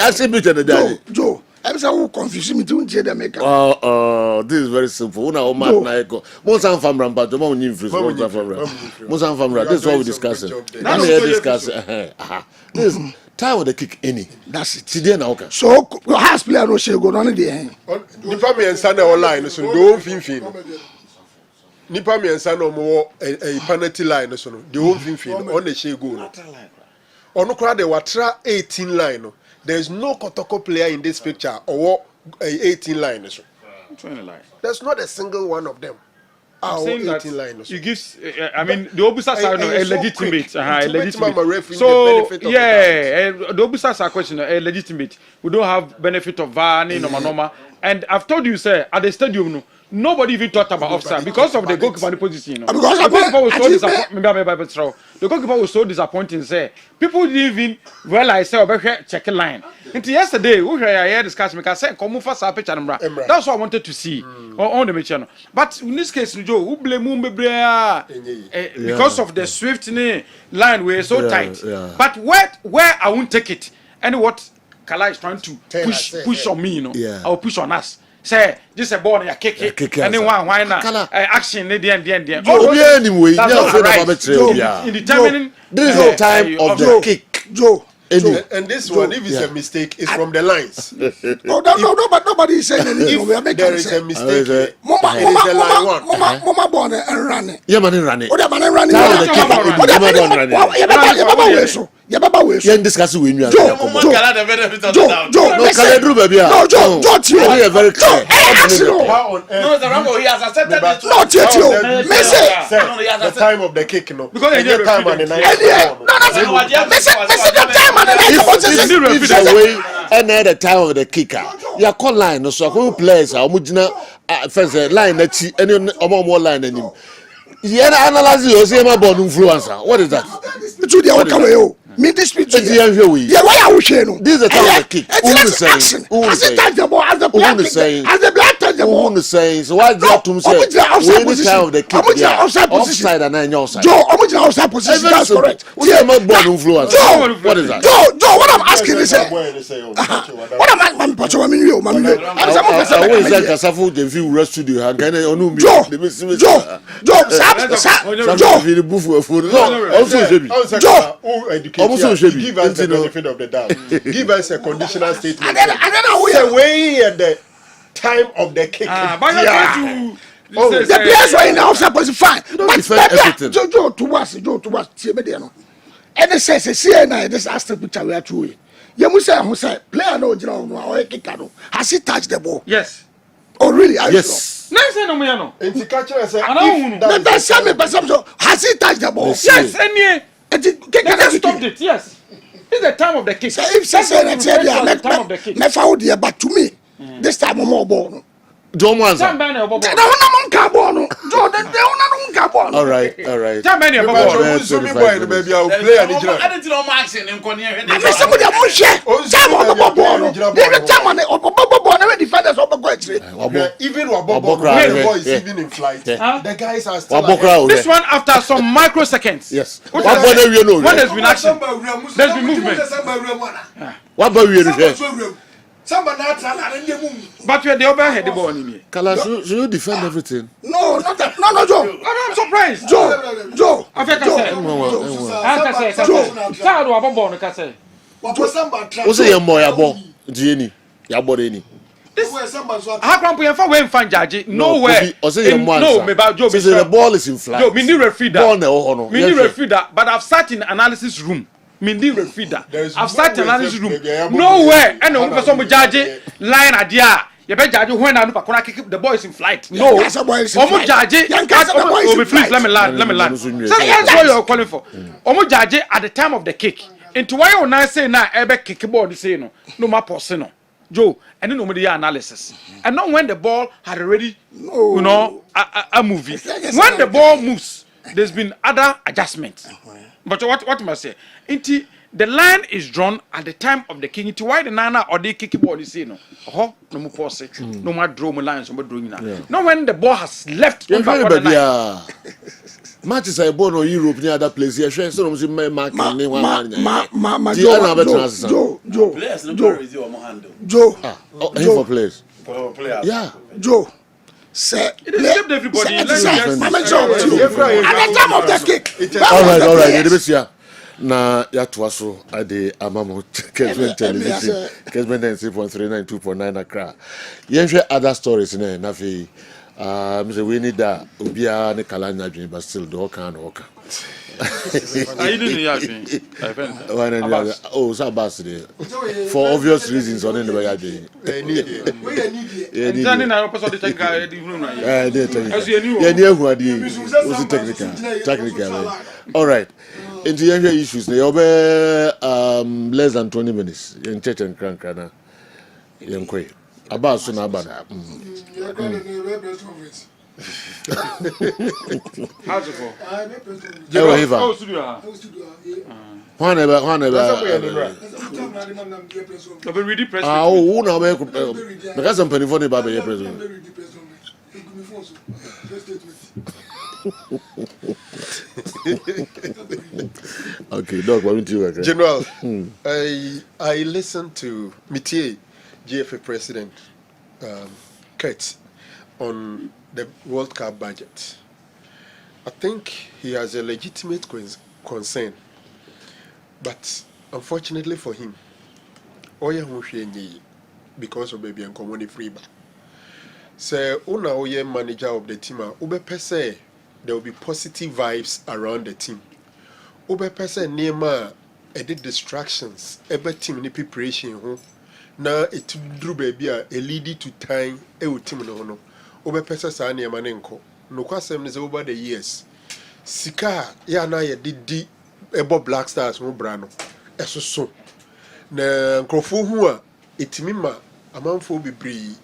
action picture. Joe, I'm so confused me to the maker. This is very simple. Una o mat na eko. Monsan famra mpa to mo nyi free. Monsan famra. This is what we discussing. Now we discuss. This time of the kick any. That's it. Today na okay. So your house player no share go on there. Nipa me ensa na online so do finfin. Nipa me ensa no mo a penalty line so no. The whole finfin on the share go no. Ono kra de watra 18 line no. There's no Kotoko player in this picture or 18 line. 20 line. There's not a single one of them. I'm Our saying 18 that line. you gives, I mean, the Obusas are a legitimate. Legitimate. So, yeah, the Obusas are question a legitimate. We don't have benefit of VAR, normal. And I've told you, sir, at the stadium, nobody even thought about offside because of the goalkeeper position. The goalkeeper was so disappointing. Say people didn't even realize check a line. Until yesterday, we heard discussion because I said come for picture. That's what I wanted to see on the match. But in this case, Joe, who blame because of the swift line we're so tight. But where I won't take it, and what Kala is trying to push on me, or push on us. Say just a ball ya kick it and then why not action in the end anyway in determining this is the time of the kick Joe. And this one, if it's a mistake, it's from the lines. Nobody is saying anything. There is a mistake. It is the line one. Mama born and running. Yeah, man, running. Oh, the man running. Yeah, discuss with me. Joe, very clear. The time of the kick, no. Because the time and the night. If the way and the time of the kicker, you are called line, so who players are Mujina first line that any more line than him. Yeah, analyze your same about influencer. What is that? Me dispute you. Yeah, why are we saying? This is the time of the kick. Who is saying? As the touch the ball, as the black saying, as the black touch the ball. Who is saying? So why do you have to say? When the time of the kick, offside and then outside. Joe, outside position. That's correct. What is the ball influence? What is that? Joe, what I'm asking is, what am I? I'm watching you, man. I always like a safu the view rest studio. I can't know. Joe, Give us the benefit of the doubt. Give us a conditional statement. And then the way and the time of the kick. The players were in the offside position fine. But Joe to us, and it says, see, this Aston picture we are true. You must say, who said, player no, or a kicker. Has he touched the ball? Yes. Oh, really? Yes. Has he touched the ball? Yes, and they just stopped it. Yes, it's the time of the kick. So if say the time of the kick, me found there, but to me, this time more ball. Don't want that. All right. Time many baby, I'll play and I didn't know Max in Konya. I said, "What am I share? Time on the ball. The time on the defenders of the even the boy is even in flight. The guys are still. This one after some microseconds. Yes. When there's been action, there's been movement. What about you? But you're the overhead the ball in me. Kala, so you defend everything? No, Joe. I'm surprised. Joe. I think What's your boy? Jenny, your body. How come we have find judge nowhere? No, about Joe. The ball is in flight. Joe, me need referee that. Me need referee that. But I've sat in analysis room. Mindi refida. I've started analysis room. Nowhere. And no person will judge line idea. You better judge when I keep the boys in flight. No. Almost judge. Please let me land. So that's what you're calling for. Almost judge at the time of the kick. Into why you not say now ebe kick ball say no more person. Joe, and then nobody analysis. And not when the ball had already a movie. When the ball moves, there's been other adjustments. But what must I say? Inti the line is drawn at the time of the king. Inti why the nana or the kick ball is saying no. No more pause. No more draw my lines. No more drawing now. Not when the ball has left. Matches are born in Europe near other place. Yeah, sure. So Joe. For players. Yeah, Joe. Say, it escaped everybody. At the time of the kick. All right. Na ya twaso ade amamo Kessben television Kessben 93.3 92.9 Accra. Yenhwe other stories na fi we need that. Ubia ne kalanya dream, but still the can work. I didn't hear me. Oh, so bad for obvious reasons on the way I did. Technical. All right. Into younger issues, they over less than 20 minutes in church and crankana. Young Quay. About soon about that. How's it go? Whenever. Oh, no, because I'm penny for the baby president. Okay, Doc, what would you agree? General, I listened to Mitier, GFA President Kurt, on the World Cup budget. I think he has a legitimate concern, but unfortunately for him, Oya Mushenyi, because of baby and commodity free bar. So, Una Oye manager of the team, Ube Pese, there will be positive vibes around the team. Ube Pese Nema, edit distractions, every team in preparation. Now, it drew baby a lead to time, a team no. Ube Pese Sani Manenko. No question is over the years. Sika, ya na ye didi ebo Black Stars mo brano. Eso so. Na nkrofo hu a etimima amanfo bebree.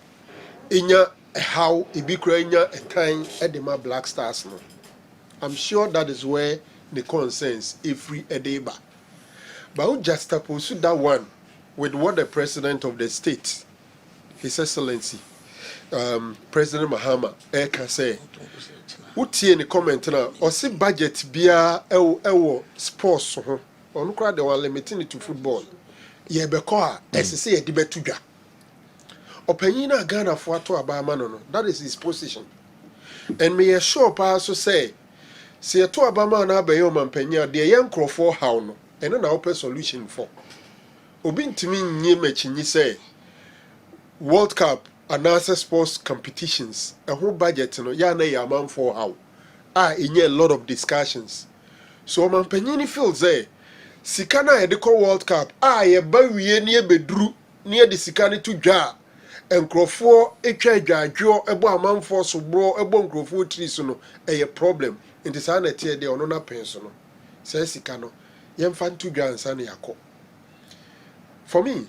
Enya how ibikra enya a time edema Black Stars no. I'm sure that is where the concerns every edeba. But we just pursue that one with what the president of the state, His Excellency, President Mahama, can say. Uti any comment now or see budget bia ewo sports ho onu kra de one limiting it to football ye be ko a SC e de betudwa opanyin na Ghana fo ato abama no that is his position and me sure pa so say se to abama na abaye o mampanyin de ye nkrofo how no eno na open solution for obi ntimi nye machinyi say World Cup and answer sports competitions, a whole budget, no, ya na ya man for how. In a lot of discussions. So, man, Penini feels there. Sikana Edeko World Cup, ye bury near Bedru, near the Sikani to Jar, and Crawford, a charger, Joe, a boy, man for so bro, a bon Crawford trees, no, a problem. In the sanity, they are not pensional. Says Sikano, Yam fan to Jar and Sani Yako. For me,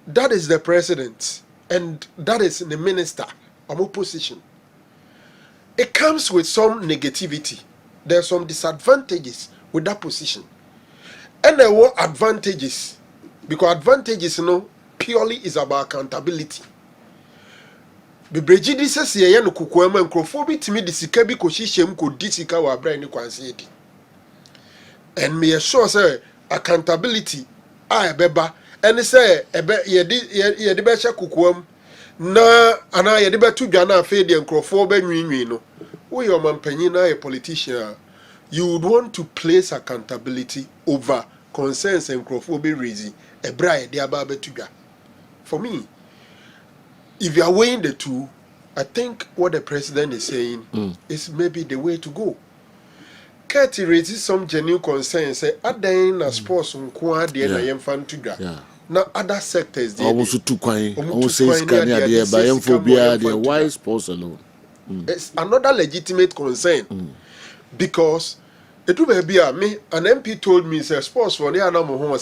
that is the president. And that is the minister of opposition. It comes with some negativity. There are some disadvantages with that position. And there were advantages. Because advantages, purely is about accountability. Bibreji says ye no kukwema nkrofobi timi de sika bi kohihiem ko di sika wa bra ni kwanse di. And me assure say accountability ebeba and say ye de be hye kukwam na ana ye de be to dwa na afi de nkrofo ba nwinwi no wo ye omampanyin na a politician you would want to place accountability over concerns and nkrofo be raising ebra ye de aba be to dwa. For me, if you are weighing the two, I think what the president is saying is maybe the way to go. Kati raises some genuine concerns. Say, "Adain na sports unkuwa de na yemfan tuga." Now other sectors, they almost too quiet. Almost says Kenya de by emphobia de why sports alone. It's another legitimate concern because it will be me. An MP told me say sports for the animal home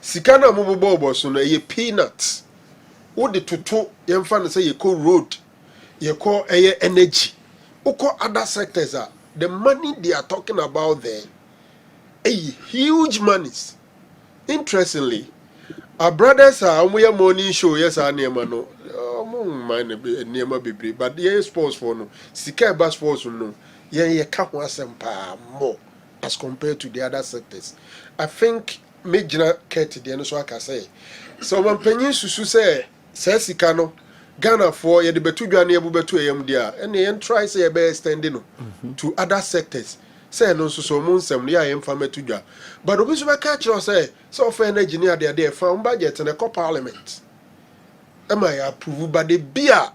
Sikana mubu bobo so na ye peanuts. What the tutu yemfan say you call road, you call air energy. Uko other sectors are the money they are talking about there, huge monies. Interestingly, our brothers are we are money show yes our name no name be but the sports for no sika bus sports no ye ka ho asempa more as compared to the other sectors. I think Major Kate the no so aka say so man panyin susu say sika no Ghana for ye de betu dwa na ebu betu eyam dia and ye try say ye be extend no to other sectors say no so mo nsem no ya ye mfa metu dwa but obi so be catch you say so for energy near there found budget in the parliament am I approve but the beer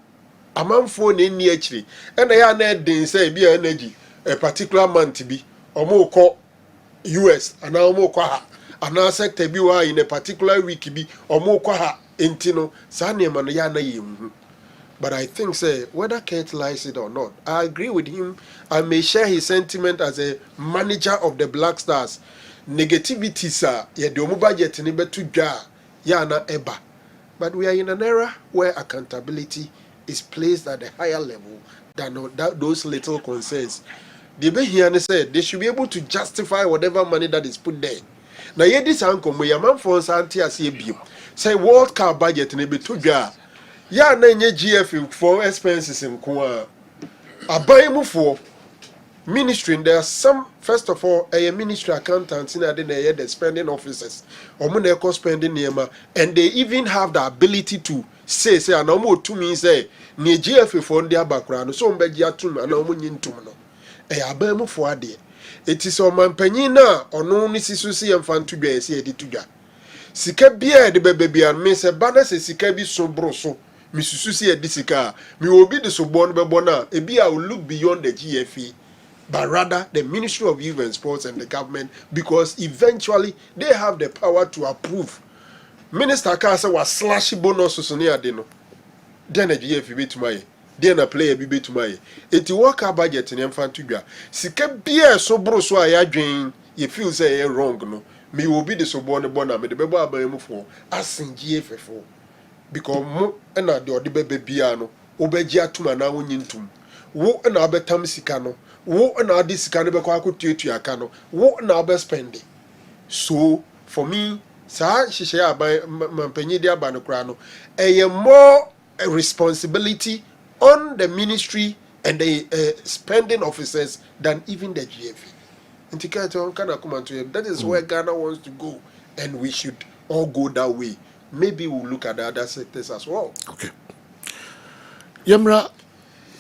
amanfo na ni akiri na ya na den say bi energy a particular month bi omo kɔ US ana omo kɔ ha ana sector bi wa in a particular week bi omo kɔ ha enti no sa na ma no ya na yemu. But I think, say, whether Kent likes it or not, I agree with him. I may share his sentiment as a manager of the Black Stars. Negativity, sir, yeah, the budget in to ja, yana eba. But we are in an era where accountability is placed at a higher level than those little concerns. The Behiana said they should be able to justify whatever money that is put there. Now, yeah, this uncle, my man for Santi as say World Cup budget in a to ja. Ya na nye GF for expenses in kwa abayimu for ministry. There are some, first of all, a ministry accountants in the spending officers omo na eko spending nema, and they even have the ability to say and omo to me say ni GF for their background so mbeji atum and omo nyintum no abayimu for ade. It is on mampanyin na ono ni sisusi yemfantu dwa ese edi tudwa sika bia de bebebia me se bana se sika bi so bro so misusu si edisika mi obi de so bon bebo na ebi I will look beyond the GFE but rather the Ministry of Youth and Sports and the government, because eventually they have the power to approve. Minister Kasa was slash bonus so near deno then a GFE be to my then a player be to my it work our budget in Infantuga sika bia so bro so I adwen you feel say wrong no me will be the so born bona me the bebo abemu for asin GFE for because mo na de ode bebe bia no obeji atuma na wonyintum wo na obetam sika no wo na ade sika no bekọ akotuatu aka no wo na obe spend. So for me sa hihye aban mampanyi de aba no kra no more a responsibility on the ministry and the spending officers than even the GFE. That is where Ghana wants to go, and we should all go that way. Maybe we'll look at the other sectors as well. Okay. Yamra,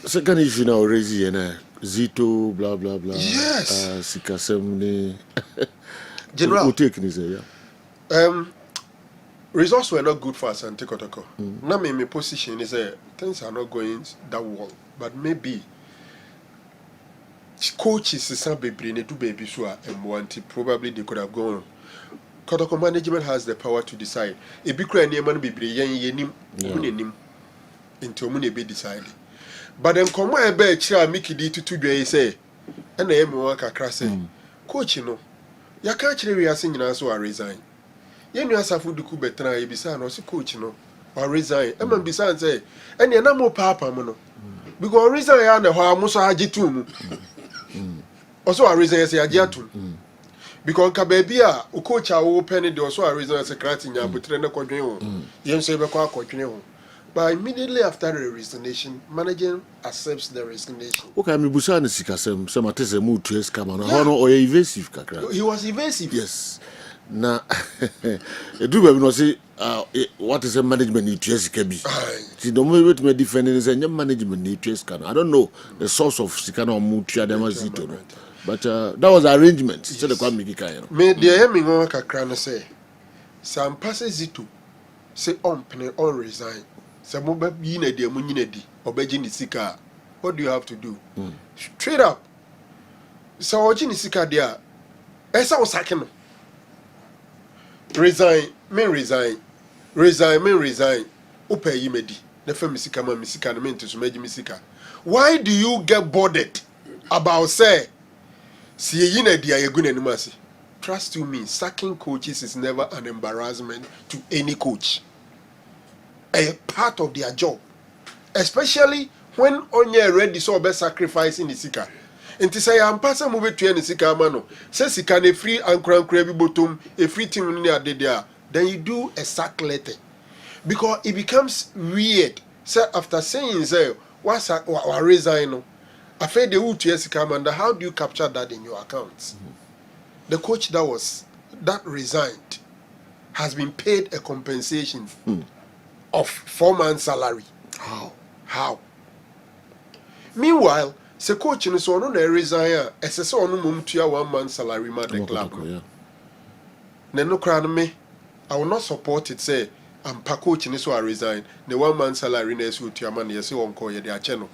second issue now raising Zito, blah blah blah. Yes. Sikasemne. General. Yeah. Results were not good for Asante Kotoko. Now my position is things are not going that well, but maybe coaches is some baby need to baby so and wanted probably they could have gone. Kotoko management has the power to decide. A big cry near man be yenim until money be decided. But then come on, bed chair Mickey D to day say, and I am work across coach, you know, ya can't we are singing also I resign. Yen you ask food could better I be son or coach, you know, or resign. I mean, besides say, and you're not more papa, mono. Because resign and the Hamusa Hajitum. Also, I resign as a Hajiatum. Because Kabebia, who coach our open the also a reason as a cratin, but then a continue. Yen say, continue. But immediately after the resignation, manager accepts the resignation. Okay, I'm Busan Sikasem, some at a mood to his camera, or evasive. He was evasive. Yes. Now, do say what is a management need to SKB? See, the way to defend is a management need to SKB. I don't know the source of Sikano or Mutia Demazito, but that was arrangement. Instead of coming, may the Heming Kakrana say, some passes it to say on resign. Some mobile being a dear munity or Beijing Sika. What do you have to do? Straight up. So, Ojin Sika, dear, as I was sacking. Resign. Ope yimedi. Nefe misika na menti so meji misika. Why do you get bothered about say si yi na dia yegu na nimase? Trust you me, sacking coaches is never an embarrassment to any coach. A part of their job, especially when onye ready so be sacrificing the sika. Nti say am pasa move to any sika mano. Say sika na free and bi bottom, a free team ni ade there. Then you do a sack letter. Because it becomes weird. Say after saying say what's a resign. After the wood to sika man, how do you capture that in your accounts? The coach that resigned has been paid a compensation of 4 months salary. How? Meanwhile, the coach in so no resign as so no mum to 1 month salary man the club. No crown me. I will not support it. Say and pa coach ni so I resign the 1 month salary na esi otu ama na yesi won call ye de ache no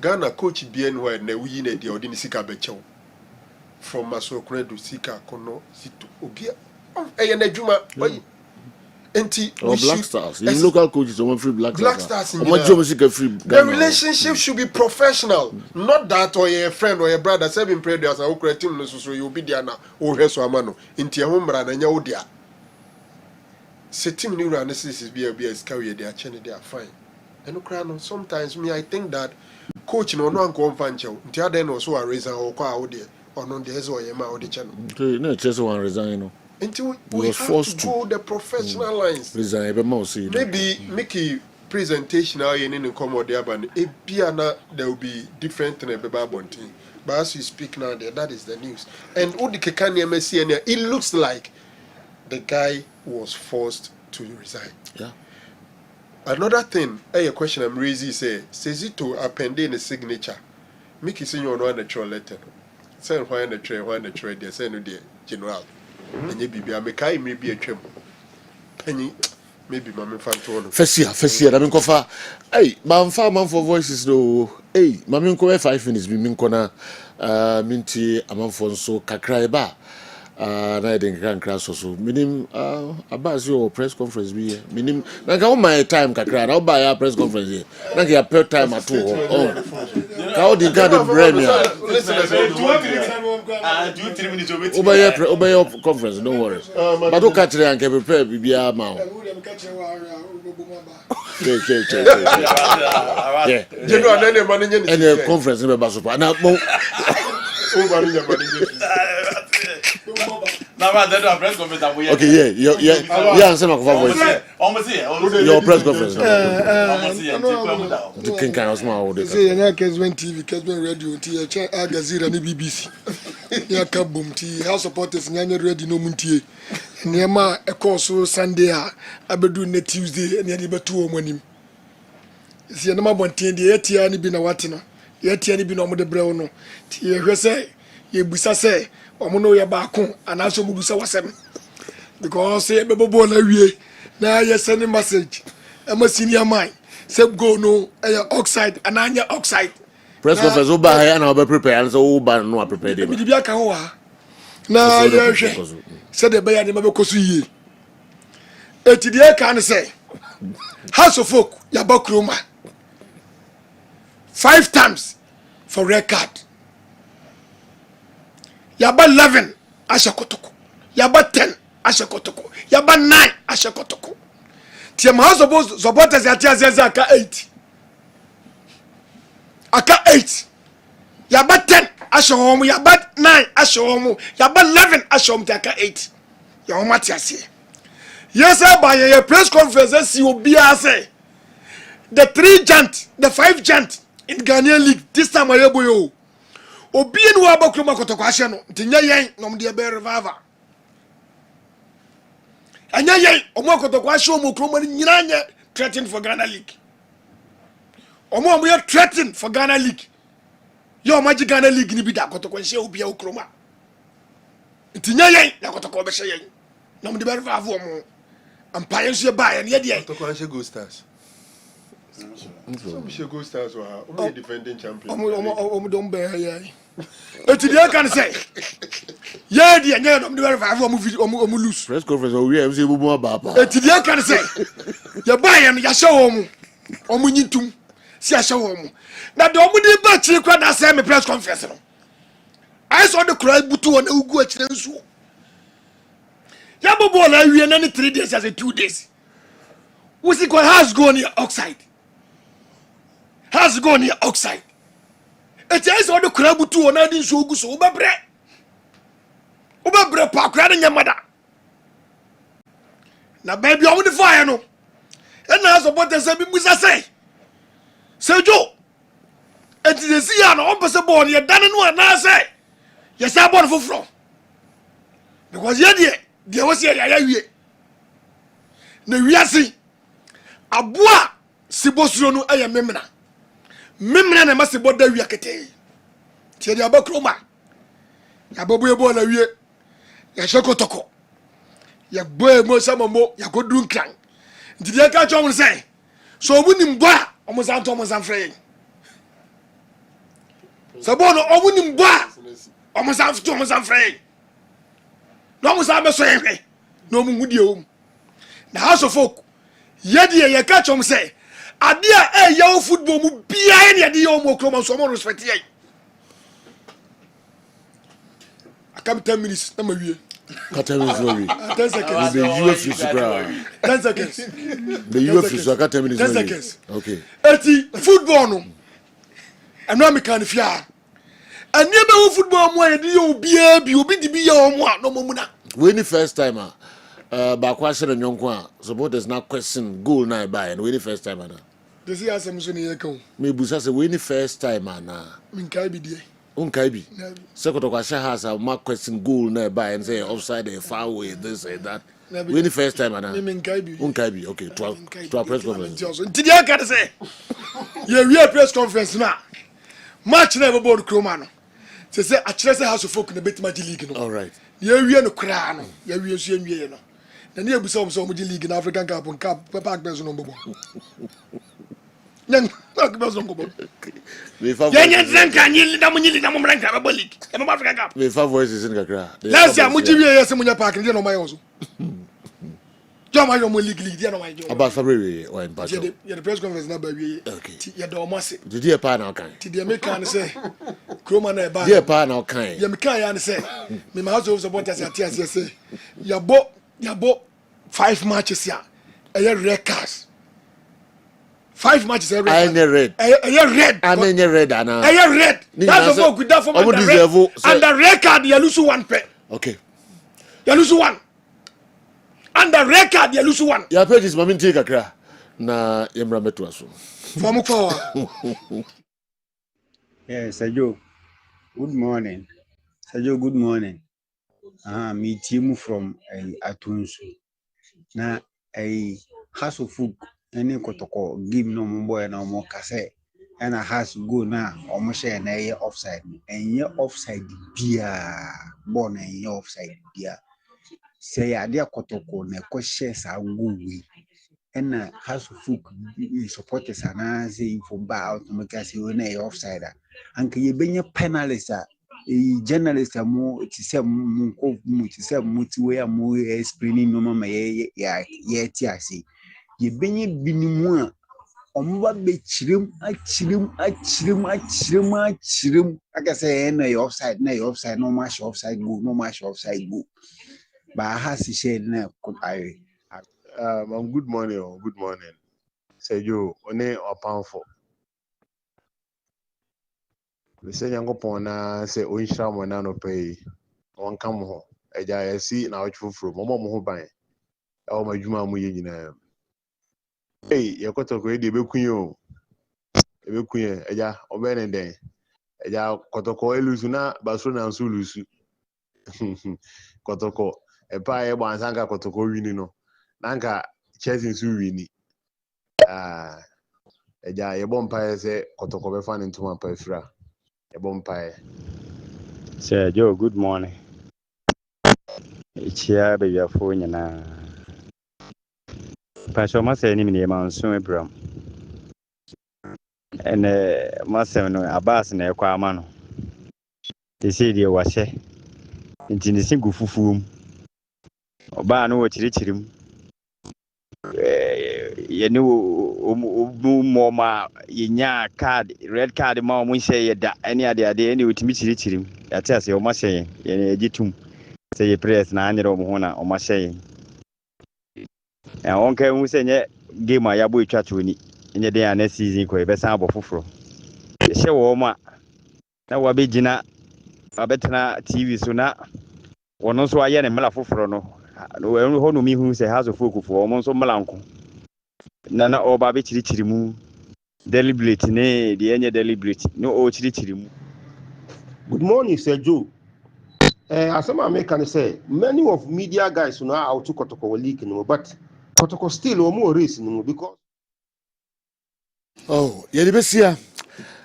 Ghana coach bien where na wuyi na de odi ni sika bechew from Masokure do sika kono sito obia eye na adwuma oyi enti Black Stars in local coaches on free Black Stars the relationship should be professional, not that or a friend or a brother serving prayer as a create team so you be there na o heso amano enti e hombra na nya odia se team ni analysis be a career they are changing they are fine and no sometimes me I think that coach no anko mfanche nti aden no so a reason or kwa odie or no the heso yema odi channel no just one resign no until we have forced to go the professional lines. Maybe Mickey presentation now in come there, but there will be different thing about Bonti. But as you speak now, that is the news. And Udi Kekani MSC, it looks like the guy was forced to resign. Yeah. Another thing, a question I'm raising says it to append in a signature. Mickey senior no natural letter. Send why the trade, they send the general. And you be a mekai maybe a trim. Penny maybe Mamma Fanton. Fessia, I mean, Kofa. Hey, man for voices though. Hey, Mamma Kofa 5 minutes, Minkona, Minty, Amanfonso, Kakraiba. Na den kan crash so minim abas your press conference be minim na ka my time kakra na buy your press conference here na ka per time at all ka o di ka de premier listen 2-3 minutes obey your conference don't worry but o catch and can prepare bibia ma yeah and conference be baso pa na okay, yeah. Answer my voice. Your press conference. The King can smile. Say, na Kessben TV, Kessben Radio, T, Al Jazeera, ni BBC. Ya kabum T, House supporters nyanya ready no muntie. Niema e course Sunday abedu na Tuesday na di betu omanim. Si na mabonten de etia ni bi na watena. Etia ni bi na omde brew no. Ti ye hwese ye busa se omono ye baako anaso mu busa wasem. Because say bebo na wie na ye send message. Ama senior man say go no oxide ananya oxide. Press conference oba ha na oba prepare and so oba no prepare dem. Bi di bia kan ho ha. Na ye hwe. Say the be ya de mabekoso yie. Etidie kan say House of Folk Yabakroma 5 times for record. Yaba 11 Ashakotoko. Yaba 10 Ashakotoko. Yaba 9 Ashakotoko. Tiam House of supporters yatia aka 8. Aka 8. Yaba 10 Ashahom. Yaba 9 Ashahom. Yaba 11 Ashahom aka 8. Yawamati ase. Yes, by a press conference, you will be say the 3 giant, the 5 giant in Ghanaian league this time. I able you. Obi enu abakroma kotokwa no ntinya yen nom de be revival. Anya yen omo kotokwa hye omo kroma ni nyina nya threatened for Ghana league. Omo ye threatened for Ghana league. Yo magi Ghana league ni bi da kotokwa hye obi a okroma. Ntinya yen ya kotokwa be hye yen. Nom de be revival omo. Empire so buy and yet kotokwa hye go stars. Some should go stars or defending champion. Omo don be here. Etidie kan say yeah di anya no de verify omo lose press conference o we am say bubu ababa etidie kan say ya buy am ya hye omo nyitum si ya hye omo na de omo di ba chi kwa na say me press conference no I saw the cry butu on ugu a kire nso ya bobo na wie na 3 days as 2 days we see kwa has go near oxide has go near oxide. It is all the crab to an idea so good so bread. Uber park rather than your mother. Now, baby, I want the fire no. And now, what does I say? So, Joe, it is a sea and opposite born, you're done in one. Now, say, yes, I bought for from. Because yet, there was here, no, we are see. A bois, Sibosrono, I am memena. Memna na mase boda wi akete tie dia bakroma ya bobo ebo na wie ya shekotoko ya boe mo samamo ya godun kran Did you catch on say? So we nim ba almost out almost am free. So bono o we nim ba almost out almost am free. No almost am so ehwe. No mu hudi o. Na house of folk. Ye de ye catch on say. Adia yaw football mu bia ne de yaw mo kroma so mo respect ye. Akam 10 minutes na ma wie. 10 minutes no we. 10 seconds. The UFC subscribe. 10 seconds. The UFC so 10 minutes. 10 seconds. Okay. Eti football no. Eno American fia. Ani be football mo ye de yo bia bi obi di bi ye o mo a no mo mu na. When the first timer ba kwa shere nyonko a supporters na question goal na buy and when the first timer na. They say asem so ne ye kan. Me busa say when the first timer na. Min kai bi die. Unkai bi. Sekoto kwa share has a mark question goal na buy and say offside a far away this and that. When the first time na. Min kai bi. Unkai bi. Okay, to a press conference. Did you get say? You we press conference na. Match na ebo board kroma no. Say actually house of folk na betima league no. All right. You we no kra no. You we so enwie no. Na ne ebusa so mo league na African Cup pack benzo no bobo. Nang pack benzo no bobo. Me favor. Yenye zenka nyili na munyili na mumranka Herbal league. E mo African Cup. Me favor voices in kakra. Last year muji we yes munya pack ndi no mayo so. Jama yo mo league dia no mayo. About February or in Pacho. You the press conference na ba we. Okay. You do almost. Did you pa na kan? Ti dia make kan say. Kroma na ba. Dia pa na kan. Ya me kan ya say. Me my house of supporters ati say. Ya bo 5 matches ya. E records. 5 matches every I red. red. I red ana. Red. That's the good that for and the record you lose one pay. Okay. You lose one. And the record you lose one. Ya pages mami take kakra na yemra meto aso. From for. Yes, Sergio. Good morning. Sergio, good morning. Me team from Atunsu. Na Hasofuk any kotoko give no boy no more kase and a has go now almost share na ye offside and ye offside bia born and ye offside bia say adia kotoko na ko share sa go we and Hasofuk supporters ana say for ba automatically say we na offside and ye benye penalties journalist mo ti say mo ko mo ti say mo ti we mo explaining no mama ye ti ase ye benye binimu a omba be chirim aka say na your offside no match offside go ba ha si share na ko aye good morning say you one opanfo we say yankopon na say onhira mo na no pay won kam ho eja yesi na ochufufuro mo ho ban e o madwuma mo ye nyina. Hey, yakoto ko edi ebekun eja obene den eja kotoko elusu na Barcelona nso lusu kotoko epa e gbansanga kotoko wini no nanka Chelsea nso wini eja yebo mpae se kotoko be fan ntuma pa fira yebo mpae. Sir Joe, good morning. Chia be ya fo nyina Pastor Masa ni me ma nso Abraham ene Masa no Abbas na ekwa ama no ese die wahye nti ne singu fufuom oba no wo chirichirim ye ne mo ma yenya card red card ma o mo hye ye da ene ade ene otimi chirichirim ya tia se o ma hye ye ne agitum se ye press na anyere o mo ho na o ma hye on kai mu senye game ya boy twatwoni enye den ya next season ko e be san abofoforo ye hye wo ma na wa be gina abetena TV so na wono so aye ne mela foforo no ho no mi hu se hazo fokufo o mo so mela nko na o ba be chirichiri mu deliberate ne de enye deliberate no o chirichiri mu. Good morning, Sir Joe. Asama American say many of media guys know how to kotoko leak no, but kotoko still or more race no because oh, ye besia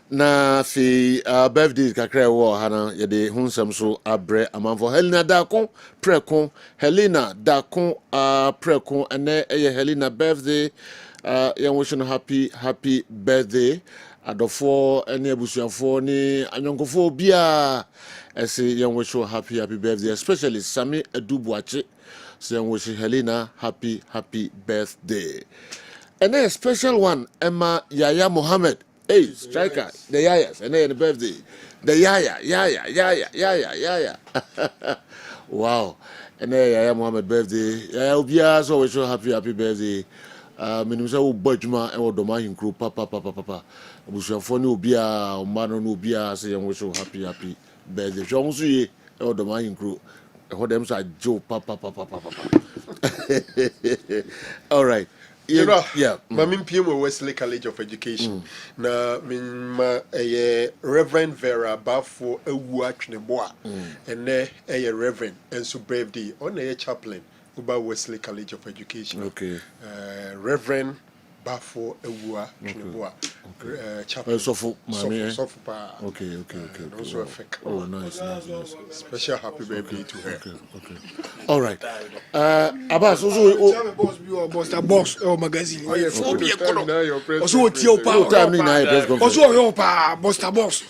na fi birthday kakra wo hana ye de hunsam so abre amanfo Helena Dako preko Helena Dako preko ene eye Helena birthday ye wish no happy birthday adofo ene abusuafo ni anyonkofo bia ese ye wish happy birthday, especially Sami Edubuache. So wish Helena happy birthday. And a special one, Emma Yaya Mohammed. Hey, striker, the Yayas, and then the birthday. The Yaya. Wow. And then Yaya Mohammed birthday. Yaya Ubia, so we show happy birthday. Minimsa Ubajma and Odomahin crew, papa. Busafoni Ubia, Mano Ubia, say, and we show happy birthday. Jonsi, Odomahin crew. Hold them side Joe, papa. All right. Yeah. Mamim PM Wesley College of Education. Na ma Reverend Vera Bafo Ewuatneboa. And ne Reverend and so birthday on a chaplain about Wesley College of Education. Okay. Reverend Bafo Ewuatneboa. Chaplain. Okay. Also effect. Oh, nice. Special happy birthday to her. Okay. All right. Abbas also boss magazine. Oh yes. Also tio pa. Also boss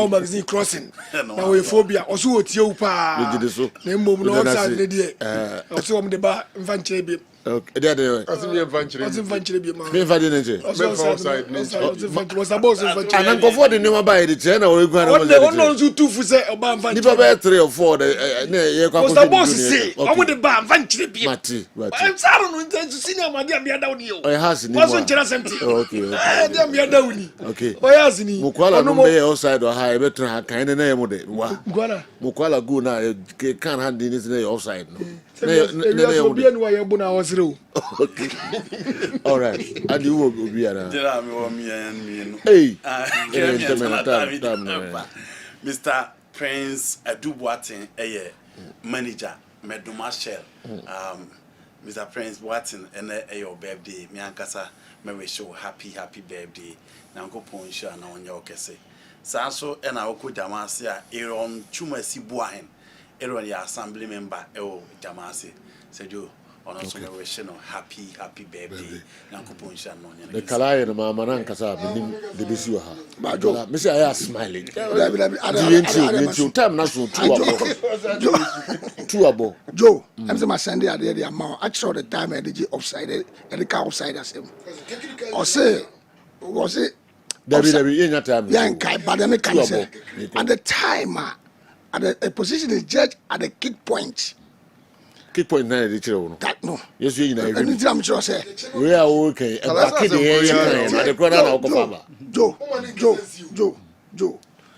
magazine crossing. Now we phobia. Also tio pa. Na mom no outside dey. Also the ba mfanchire bi. Okay, there. Mfanchire bi ma. Me fadi nje. Was the boss mfanchire. And go for the name by the chain or we go on no two fu say oba mfanchire. Ni ba 3 or 4 ye kwa. Was the boss say I want the ba mfanchire bi. Mati. I'm sorry no intention senior ma dia down here. O has ni. Was on chera semti. Okay. Dia me down ni. Okay. O has ni. Mukwala no be outside or high better kan na ye mo de. Mukwala go na can hand in is outside no. Okay. All right. And you will be around. Hey. Mr. Prince Adubuatin, manager, Meduma Shell. Mr. Prince Boatin, and your birthday. Miankasa, may we show happy birthday. Nanko Ponsha, and on your kese. Sanso, and our good Damasia, Aaron Chumasi Buahin. Everyone, your assembly member, Jamasi, said you on also wish happy birthday. The Kalaya and Mamma Kasa, the Bisuha. But Miss I smiling. Time national two abo. Joe, I'm the Sunday at the amount. I saw the time at the offside and the car offside as him. Or say, was it? Debbie, in your time. Yankai, but then at the time. At the position is judged at the kick point. Kick point na the chiro no. That no. Yes you na agree. I'm sure say. We are okay. Back the area na the corner na okofaba. Joe.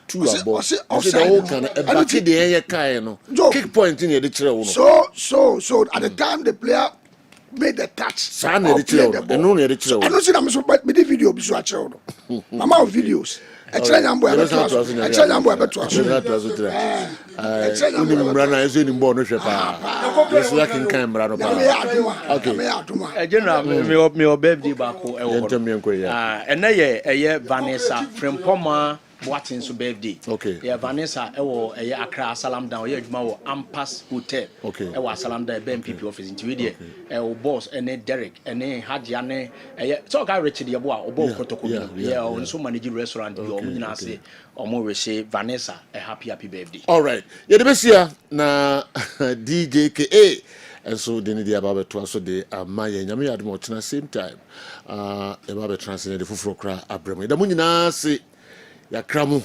Two abo. The whole can back the area kai no. Kick point in the chiro no. So at the time the player made the touch. Sa na the chiro no. No na the chiro. I don't see am so but me the video be so chiro no. Mama videos. I tell you, I'm Vanessa from Poma Boatin so birthday. Okay. Yeah, Vanessa Accra Salam down here Ampas Hotel. Okay. Salam down BNPP office in Twidia. Boss and Derek and Hadiane. So I Richard Yabua or Bob Protocol. Yeah, on so many restaurant you say or more say Vanessa a happy birthday. All right. Yeah, the best here na DJKA. And so the idea about to also the Maya Yami at much na same time. About translating the Fufro Kra Abramo. The Munina say ya kramu